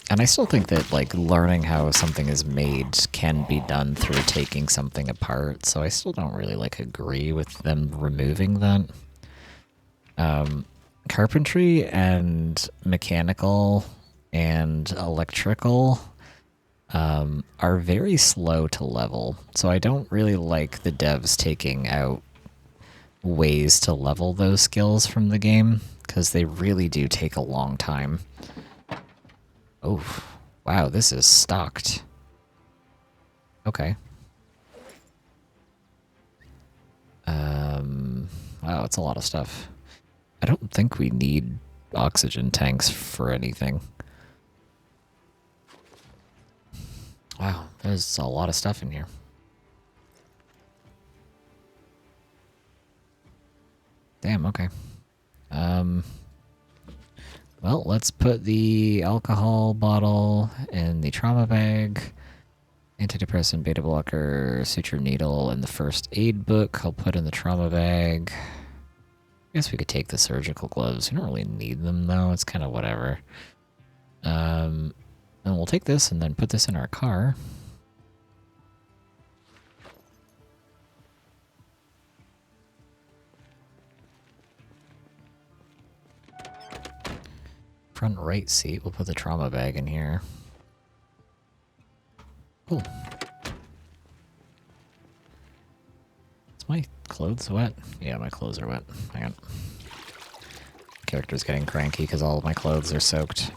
And I still think that, like, learning how something is made can be done through taking something apart, so I still don't really, like, agree with them removing that. Carpentry and mechanical and electrical are very slow to level, so I don't really like the devs taking out ways to level those skills from the game, because they really do take a long time. Oh, wow, this is stocked. Okay. Wow, it's a lot of stuff. I don't think we need oxygen tanks for anything. Wow, there's a lot of stuff in here. Damn, okay. Well, let's put the alcohol bottle in the trauma bag. Antidepressant, beta blocker, suture needle, and the first aid book I'll put in the trauma bag. I guess we could take the surgical gloves. We don't really need them, though. It's kind of whatever. And we'll take this and then put this in our car. Front right seat, we'll put the trauma bag in here. Cool. Is my clothes wet? Yeah, my clothes are wet. Hang on. Character's getting cranky because all of my clothes are soaked.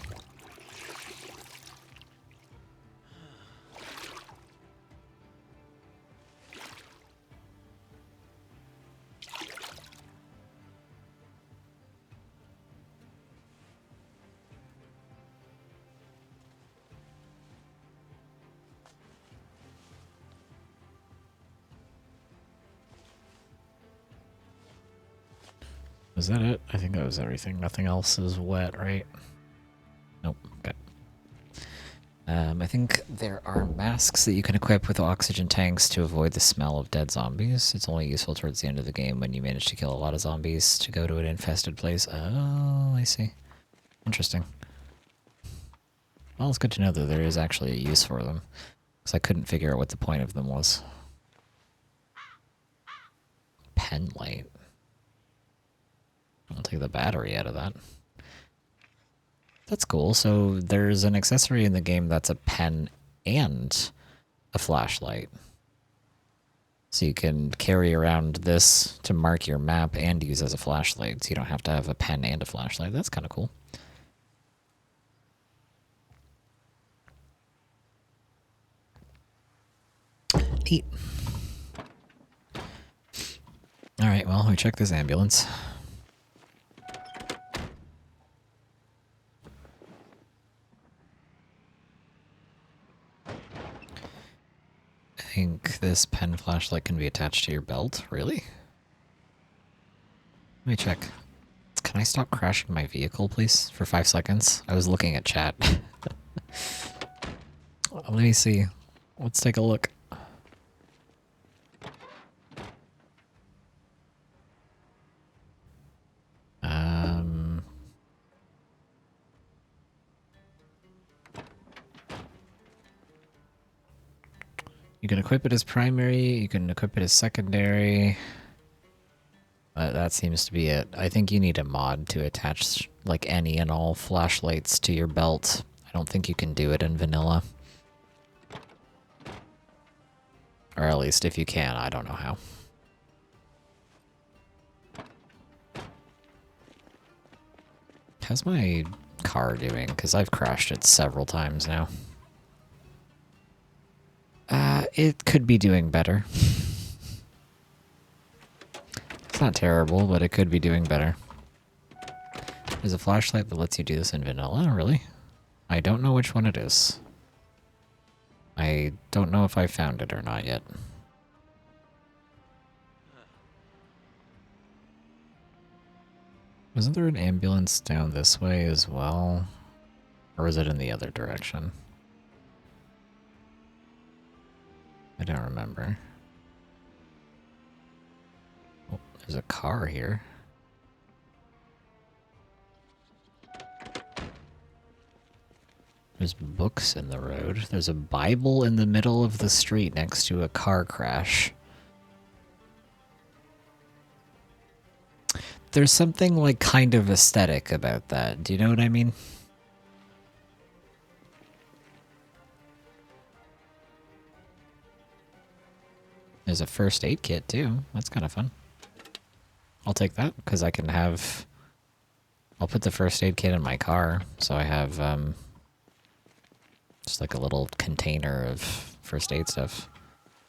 Was that it? I think that was everything. Nothing else is wet, right? Nope. Okay. I think there are masks that you can equip with oxygen tanks to avoid the smell of dead zombies. It's only useful towards the end of the game when you manage to kill a lot of zombies to go to an infested place. Oh, I see. Interesting. Well, it's good to know that there is actually a use for them, because I couldn't figure out what the point of them was. Pen light. I'll take the battery out of that. That's cool. So there's an accessory in the game that's a pen and a flashlight. So you can carry around this to mark your map and use as a flashlight. So you don't have to have a pen and a flashlight. That's kind of cool. Neat. Alright, well, we check this ambulance. I think this pen flashlight can be attached to your belt. Really? Let me check. Can I stop crashing my vehicle, please, for 5 seconds? I was looking at chat. Let me see. Let's take a look. You can equip it as primary, you can equip it as secondary. That seems to be it. I think you need a mod to attach like any and all flashlights to your belt. I don't think you can do it in vanilla. Or at least if you can, I don't know how. How's my car doing? Because I've crashed it several times now. It could be doing better. It's not terrible, but it could be doing better. There's a flashlight that lets you do this in vanilla, really? I don't know which one it is. I don't know if I found it or not yet. Wasn't there an ambulance down this way as well? Or was it in the other direction? I don't remember. Oh, there's a car here. There's books in the road. There's a Bible in the middle of the street next to a car crash. There's something like kind of aesthetic about that. Do you know what I mean? There's a first aid kit too. That's kind of fun. I'll take that because I can have... I'll put the first aid kit in my car, so I have just like a little container of first aid stuff.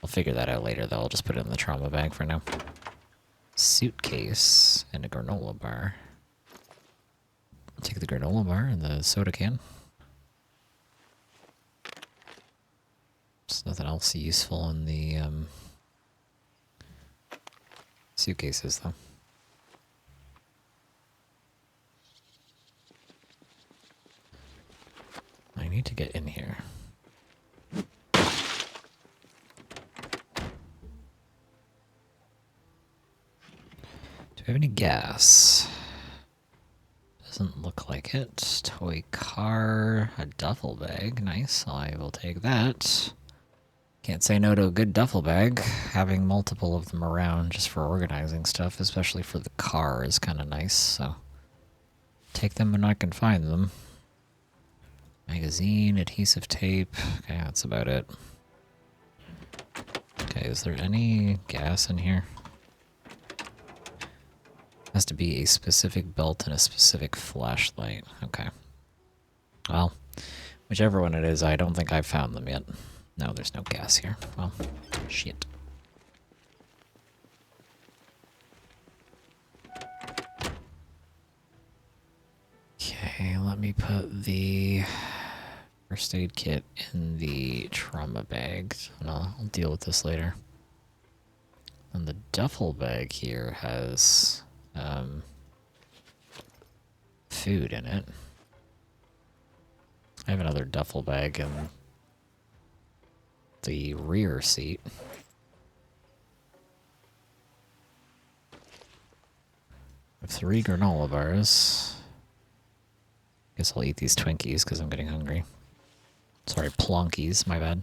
I'll figure that out later though. I'll just put it in the trauma bag for now. Suitcase and a granola bar. I'll take the granola bar and the soda can. There's nothing else useful in the suitcases though. I need to get in here. Do we have any gas? Doesn't look like it. Toy car, a duffel bag. Nice, I will take that. Can't say no to a good duffel bag. Having multiple of them around just for organizing stuff, especially for the car, is kind of nice, so take them when I can find them. Magazine, adhesive tape. Okay, that's about it. Okay, is there any gas in here? Has to be a specific belt and a specific flashlight. Okay. Well, whichever one it is, I don't think I've found them yet. No, there's no gas here. Well, shit. Okay, let me put the first aid kit in the trauma bag. And I'll deal with this later. And the duffel bag here has food in it. I have another duffel bag in the rear seat. I have 3 granola bars. Guess I'll eat these Twinkies because I'm getting hungry. Sorry, Plonkies, my bad.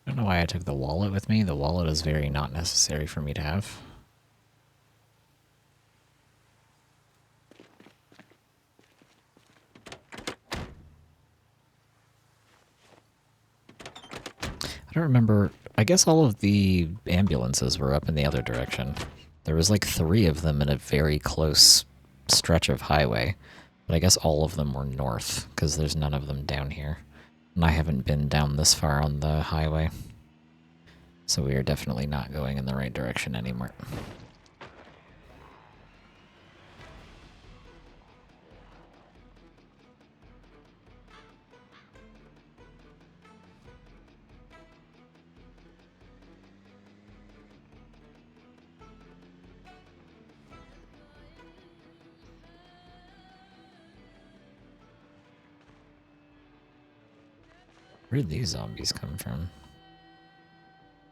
I don't know why I took the wallet with me. The wallet is very not necessary for me to have. I don't remember. I guess all of the ambulances were up in the other direction. There was like 3 of them in a very close stretch of highway. But I guess all of them were north, because there's none of them down here. And I haven't been down this far on the highway. So we are definitely not going in the right direction anymore. Where did these zombies come from?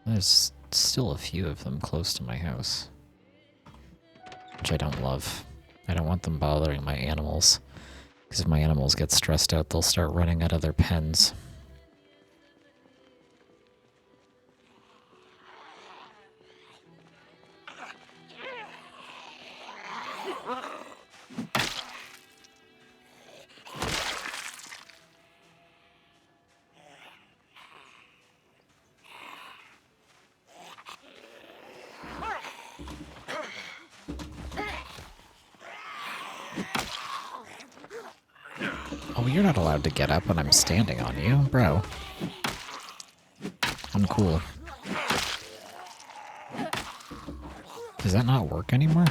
There's still a few of them close to my house. Which I don't love. I don't want them bothering my animals. Because if my animals get stressed out, they'll start running out of their pens. Oh, you're not allowed to get up when I'm standing on you, bro. I'm cool. Does that not work anymore?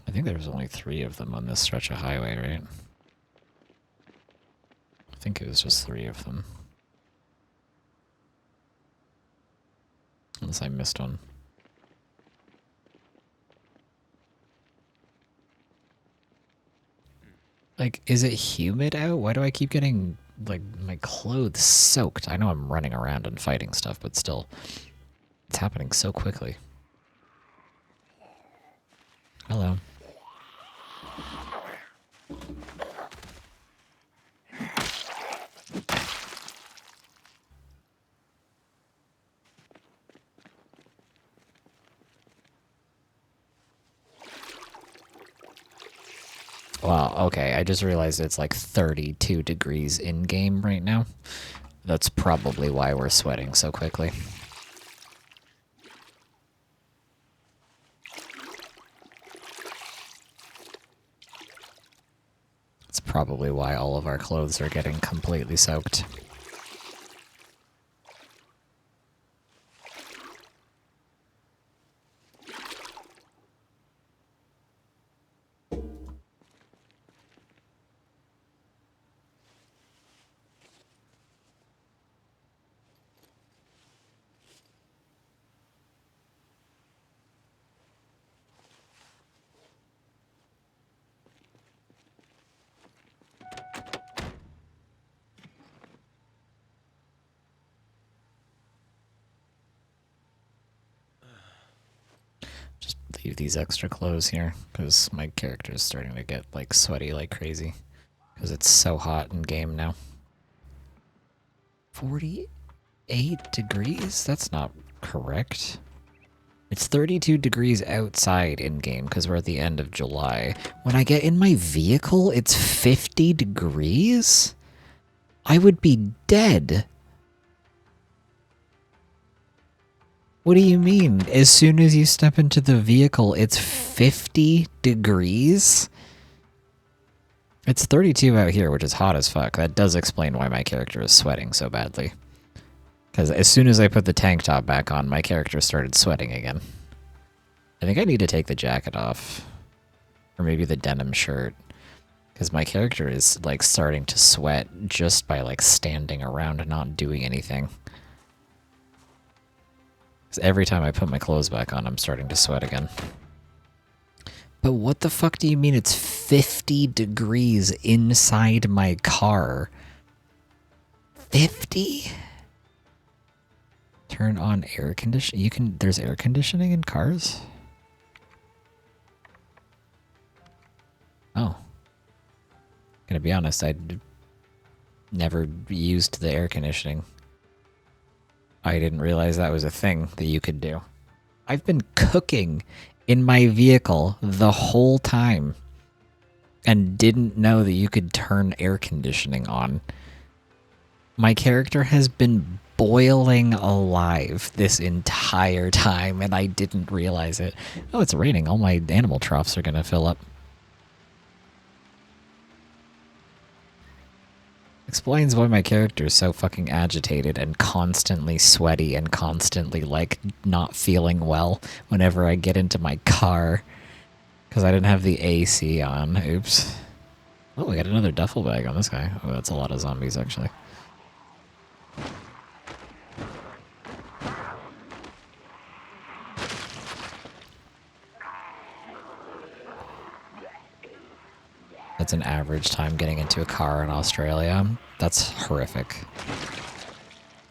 I think there's only 3 of them on this stretch of highway, right? I think it was just 3 of them. Unless I missed one. Like, is it humid out? Why do I keep getting, like, my clothes soaked? I know I'm running around and fighting stuff, but still. It's happening so quickly. Hello. Wow, okay, I just realized it's like 32 degrees in-game right now. That's probably why we're sweating so quickly. It's probably why all of our clothes are getting completely soaked. Leave these extra clothes here because my character is starting to get like sweaty like crazy because it's so hot in game now. 48 degrees? That's not correct. It's 32 degrees outside in game because we're at the end of July. When I get in my vehicle, it's 50 degrees? I would be dead. What do you mean? As soon as you step into the vehicle, it's 50 degrees? It's 32 out here, which is hot as fuck. That does explain why my character is sweating so badly. Because as soon as I put the tank top back on, my character started sweating again. I think I need to take the jacket off. Or maybe the denim shirt. Because my character is, like, starting to sweat just by, like, standing around and not doing anything. Because every time I put my clothes back on, I'm starting to sweat again. But what the fuck do you mean it's 50 degrees inside my car? 50? Turn on air conditioning. You can. There's air conditioning in cars. Oh. Gonna be honest, I never used the air conditioning. I didn't realize that was a thing that you could do. I've been cooking in my vehicle the whole time and didn't know that you could turn air conditioning on. My character has been boiling alive this entire time and I didn't realize it. Oh, it's raining. All my animal troughs are gonna fill up. Explains why my character is so fucking agitated and constantly sweaty and constantly, like, not feeling well whenever I get into my car. Because I didn't have the AC on. Oops. Oh, we got another duffel bag on this guy. Oh, that's a lot of zombies, actually. That's an average time getting into a car in Australia. That's horrific.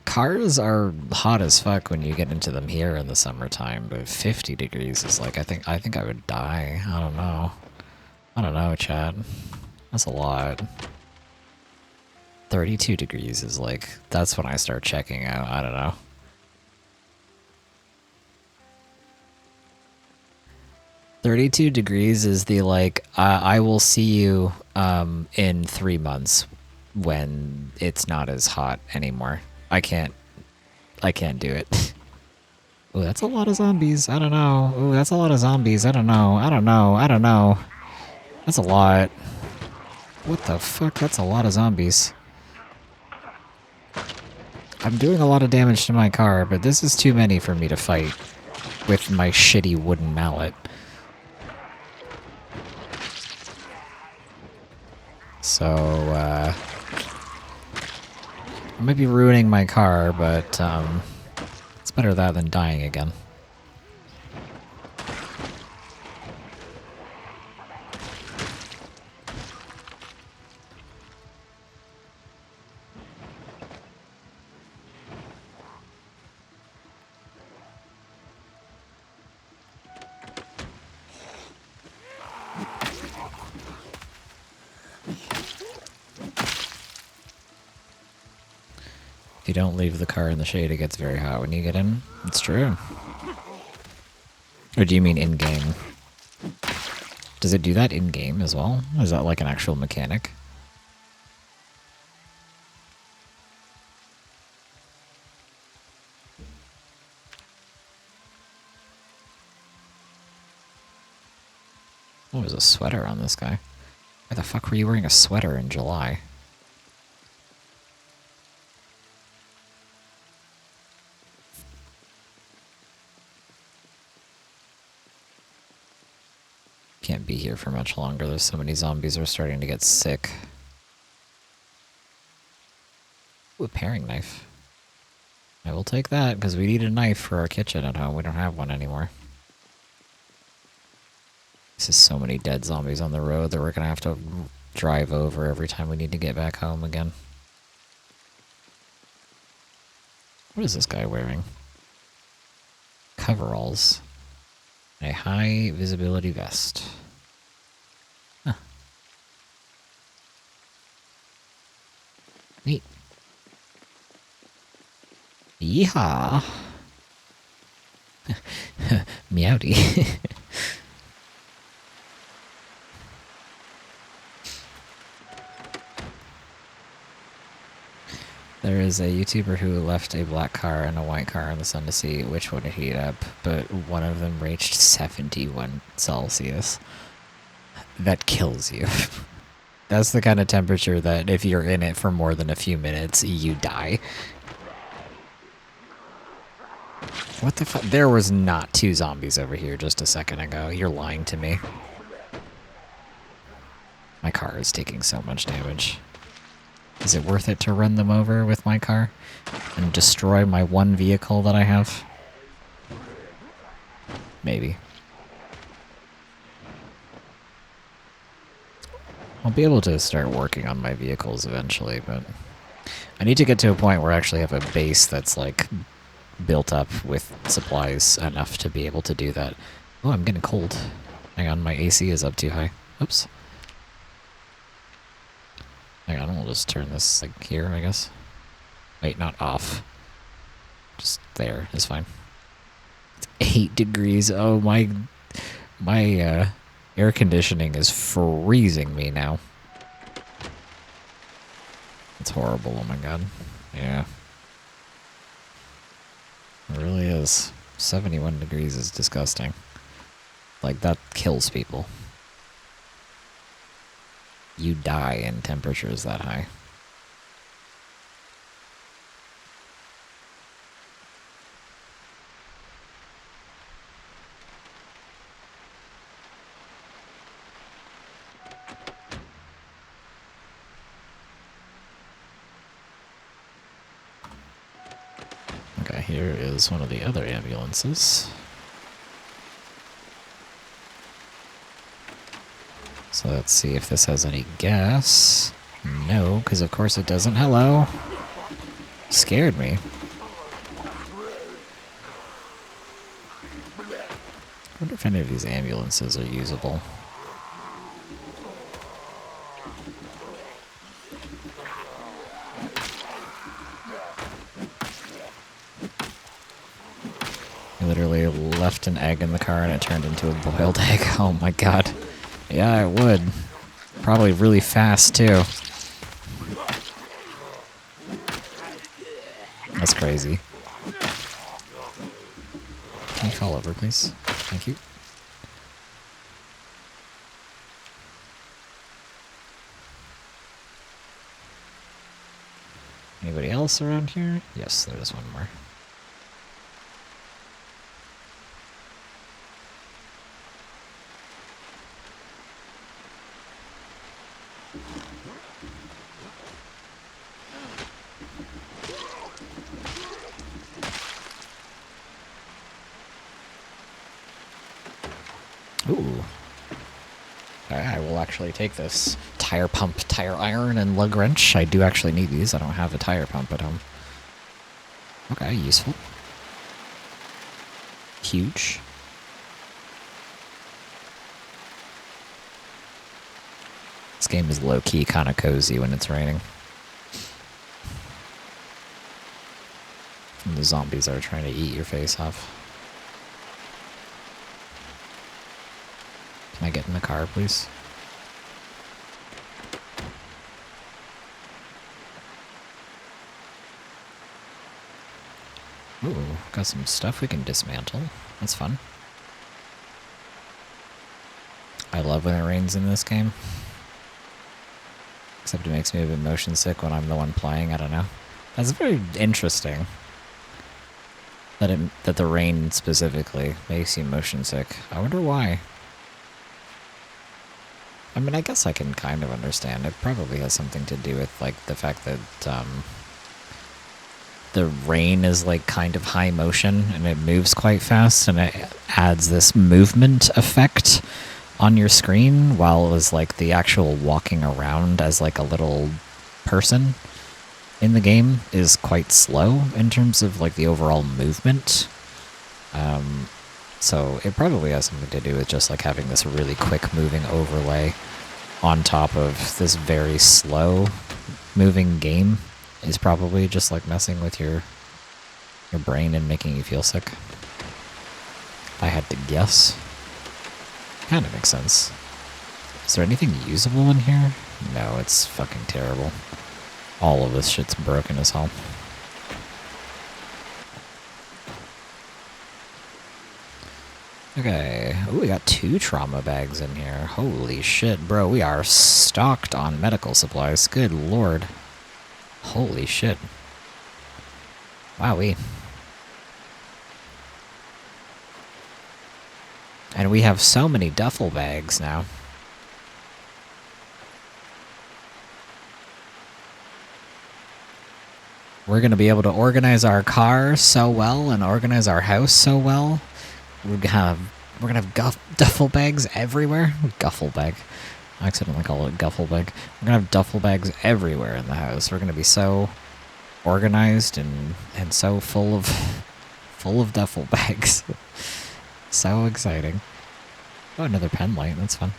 Cars are hot as fuck when you get into them here in the summertime, but 50 degrees is like, I think I would die. I don't know. I don't know, Chad. That's a lot. 32 degrees is like, that's when I start checking out. I don't know. "32 degrees is the, like, I will see you in 3 months when it's not as hot anymore. I can't do it. Oh, that's a lot of zombies. I don't know. Oh, that's a lot of zombies. I don't know. I don't know. I don't know. That's a lot. What the fuck? That's a lot of zombies. I'm doing a lot of damage to my car, but this is too many for me to fight with my shitty wooden mallet. So, I might be ruining my car, but it's better that than dying again. If you don't leave the car in the shade, it gets very hot when you get in. It's true. Or do you mean in-game? Does it do that in-game as well? Is that like an actual mechanic? Oh, there's a sweater on this guy. Why the fuck were you wearing a sweater in July? Can't be here for much longer. There's so many zombies are starting to get sick. Ooh, a paring knife. I will take that, because we need a knife for our kitchen at home. We don't have one anymore. This is so many dead zombies on the road that we're going to have to drive over every time we need to get back home again. What is this guy wearing? Coveralls. A high visibility vest. Huh. Neat. Yeehaw! Meowdy. There is a YouTuber who left a black car and a white car in the sun to see which one would heat up, but one of them reached 71 Celsius. That kills you. That's the kind of temperature that if you're in it for more than a few minutes, you die. What the fuck? There was not 2 zombies over here just a second ago. You're lying to me. My car is taking so much damage. Is it worth it to run them over with my car and destroy my one vehicle that I have? Maybe. I'll be able to start working on my vehicles eventually, but I need to get to a point where I actually have a base that's like built up with supplies enough to be able to do that. Oh, I'm getting cold. Hang on, my AC is up too high. Oops. Hang on, we'll just turn this, like, here, I guess. Wait, not off. Just there is fine. It's 8 degrees. Oh, my air conditioning is freezing me now. It's horrible, oh my god. Yeah. It really is. 71 degrees is disgusting. Like, that kills people. You die in temperatures that high. Okay, here is one of the other ambulances. So let's see if this has any gas. No, because of course it doesn't. Hello. Scared me. I wonder if any of these ambulances are usable. I literally left an egg in the car and it turned into a boiled egg. Oh my god. Yeah, it would. Probably really fast, too. That's crazy. Can you fall over, please? Thank you. Anybody else around here? Yes, there's one more. Ooh. I will actually take this. Tire pump, tire iron, and lug wrench. I do actually need these. I don't have a tire pump at home. Okay, useful. Huge. This game is low-key kind of cozy when it's raining. And the zombies are trying to eat your face off. Can I get in the car, please? Ooh, got some stuff we can dismantle. That's fun. I love when it rains in this game. Except it makes me a bit motion sick when I'm the one playing, I don't know. That's very interesting. That the rain specifically makes you motion sick. I wonder why. I mean, I guess I can kind of understand. It probably has something to do with, like, the fact that, the rain is, like, kind of high motion, and it moves quite fast, and it adds this movement effect on your screen, while as, like, the actual walking around as, like, a little person in the game is quite slow in terms of, like, the overall movement. So it probably has something to do with just, like, having this really quick moving overlay on top of this very slow moving game is probably just, like, messing with your brain and making you feel sick. I had to guess. Kind of makes sense. Is there anything usable in here? No, it's fucking terrible. All of this shit's broken as hell. Okay. Ooh, we got 2 trauma bags in here. Holy shit, bro. We are stocked on medical supplies. Good lord. Holy shit. Wowee. And we have so many duffel bags now. We're going to be able to organize our car so well and organize our house so well. We're gonna have duffel bags everywhere. Duffel bag. I accidentally call it guffel bag. We're gonna have duffel bags everywhere in the house. We're gonna be so organized and so full of full of duffel bags. So exciting. Oh, another pen light. That's fun.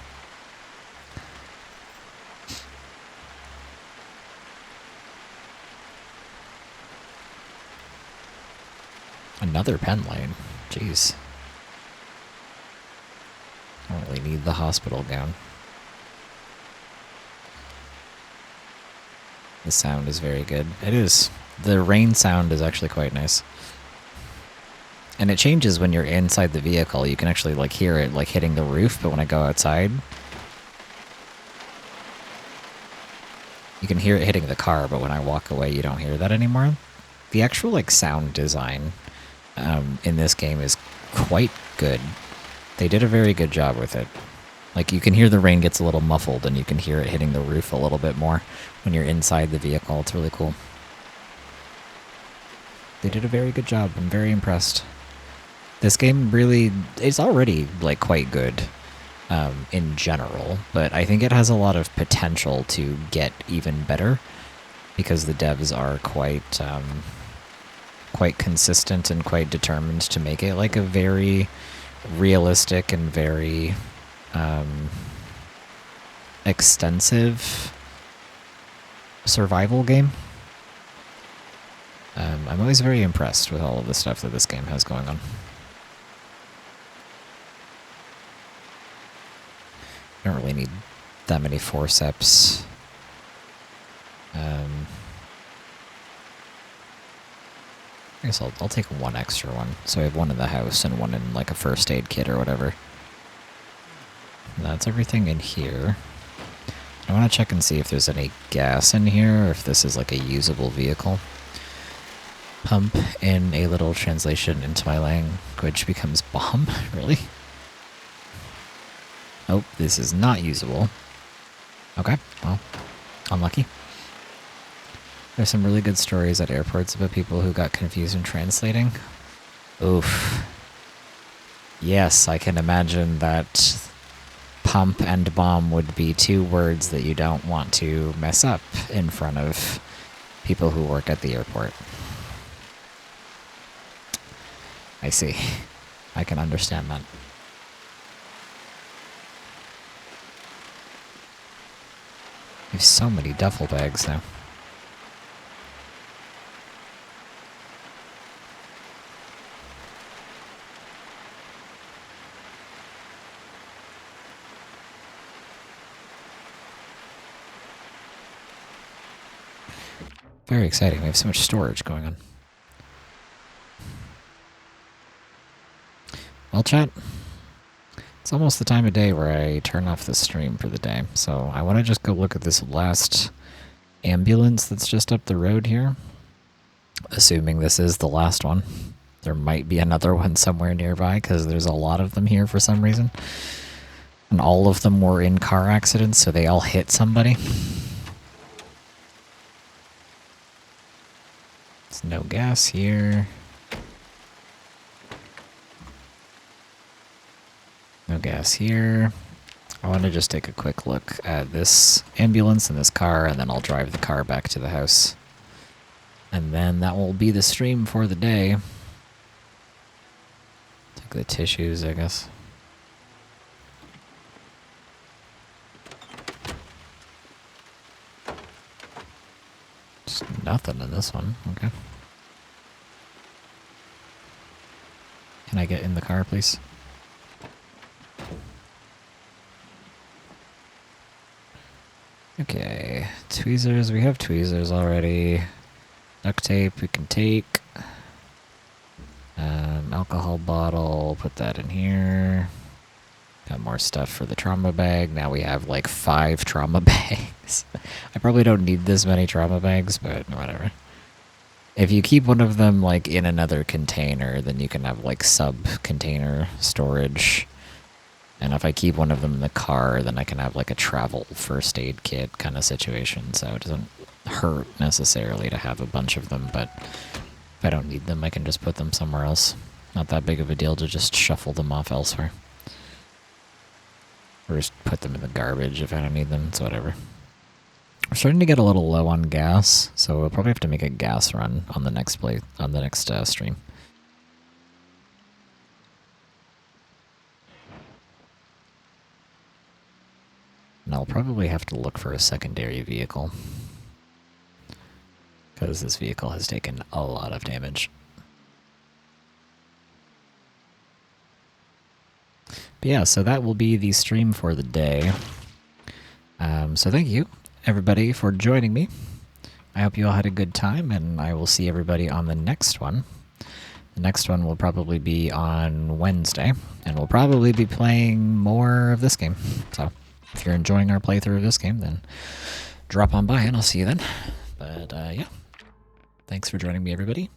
Another pen light. Jeez. I don't really need the hospital gown. The sound is very good. It is. The rain sound is actually quite nice. And it changes when you're inside the vehicle. You can actually like hear it like hitting the roof, but when I go outside, you can hear it hitting the car, but when I walk away, you don't hear that anymore. The actual like sound design in this game is quite good. They did a very good job with it. Like you can hear the rain gets a little muffled and you can hear it hitting the roof a little bit more when you're inside the vehicle. It's really cool. They did a very good job. I'm very impressed. This game really is already like quite good in general, but I think it has a lot of potential to get even better because the devs are quite consistent and quite determined to make it like a very realistic and very extensive survival game. I'm always very impressed with all of the stuff that this game has going on. I don't really need that many forceps. I guess I'll take one extra one. So I have one in the house and one in like a first aid kit or whatever. And that's everything in here. I want to check and see if there's any gas in here or if this is like a usable vehicle. Pump in a little translation into my language becomes bomb. Really? Oh, this is not usable. Okay, well, unlucky. There's some really good stories at airports about people who got confused in translating. Oof. Yes, I can imagine that pump and bomb would be two words that you don't want to mess up in front of people who work at the airport. I see. I can understand that. We have so many duffel bags now. Very exciting. We have so much storage going on. Well, chat, it's almost the time of day where I turn off the stream for the day. So I want to just go look at this last ambulance that's just up the road here. Assuming this is the last one. There might be another one somewhere nearby because there's a lot of them here for some reason. And all of them were in car accidents, so they all hit somebody. There's no gas here. No gas here. I want to just take a quick look at this ambulance and this car, and then I'll drive the car back to the house. And then that will be the stream for the day. Take the tissues, I guess. Just nothing in this one. Okay. Can I get in the car, please? Okay, tweezers, we have tweezers already. Duct tape we can take. Alcohol bottle, put that in here. Got more stuff for the trauma bag. Now we have like 5 trauma bags. I probably don't need this many trauma bags, but whatever. If you keep one of them like in another container, then you can have like sub-container storage. And if I keep one of them in the car, then I can have like a travel first aid kit kind of situation. So it doesn't hurt necessarily to have a bunch of them, but if I don't need them, I can just put them somewhere else. Not that big of a deal to just shuffle them off elsewhere. Or just put them in the garbage if I don't need them. It's whatever. We're starting to get a little low on gas, so we'll probably have to make a gas run on the next stream. I'll probably have to look for a secondary vehicle, because this vehicle has taken a lot of damage. But yeah, so that will be the stream for the day. So thank you, everybody, for joining me. I hope you all had a good time, and I will see everybody on the next one. The next one will probably be on Wednesday, and we'll probably be playing more of this game. So if you're enjoying our playthrough of this game, then drop on by and I'll see you then. But yeah, thanks for joining me, everybody.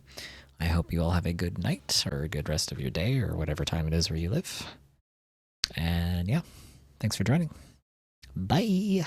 I hope you all have a good night or a good rest of your day or whatever time it is where you live. And yeah, thanks for joining. Bye.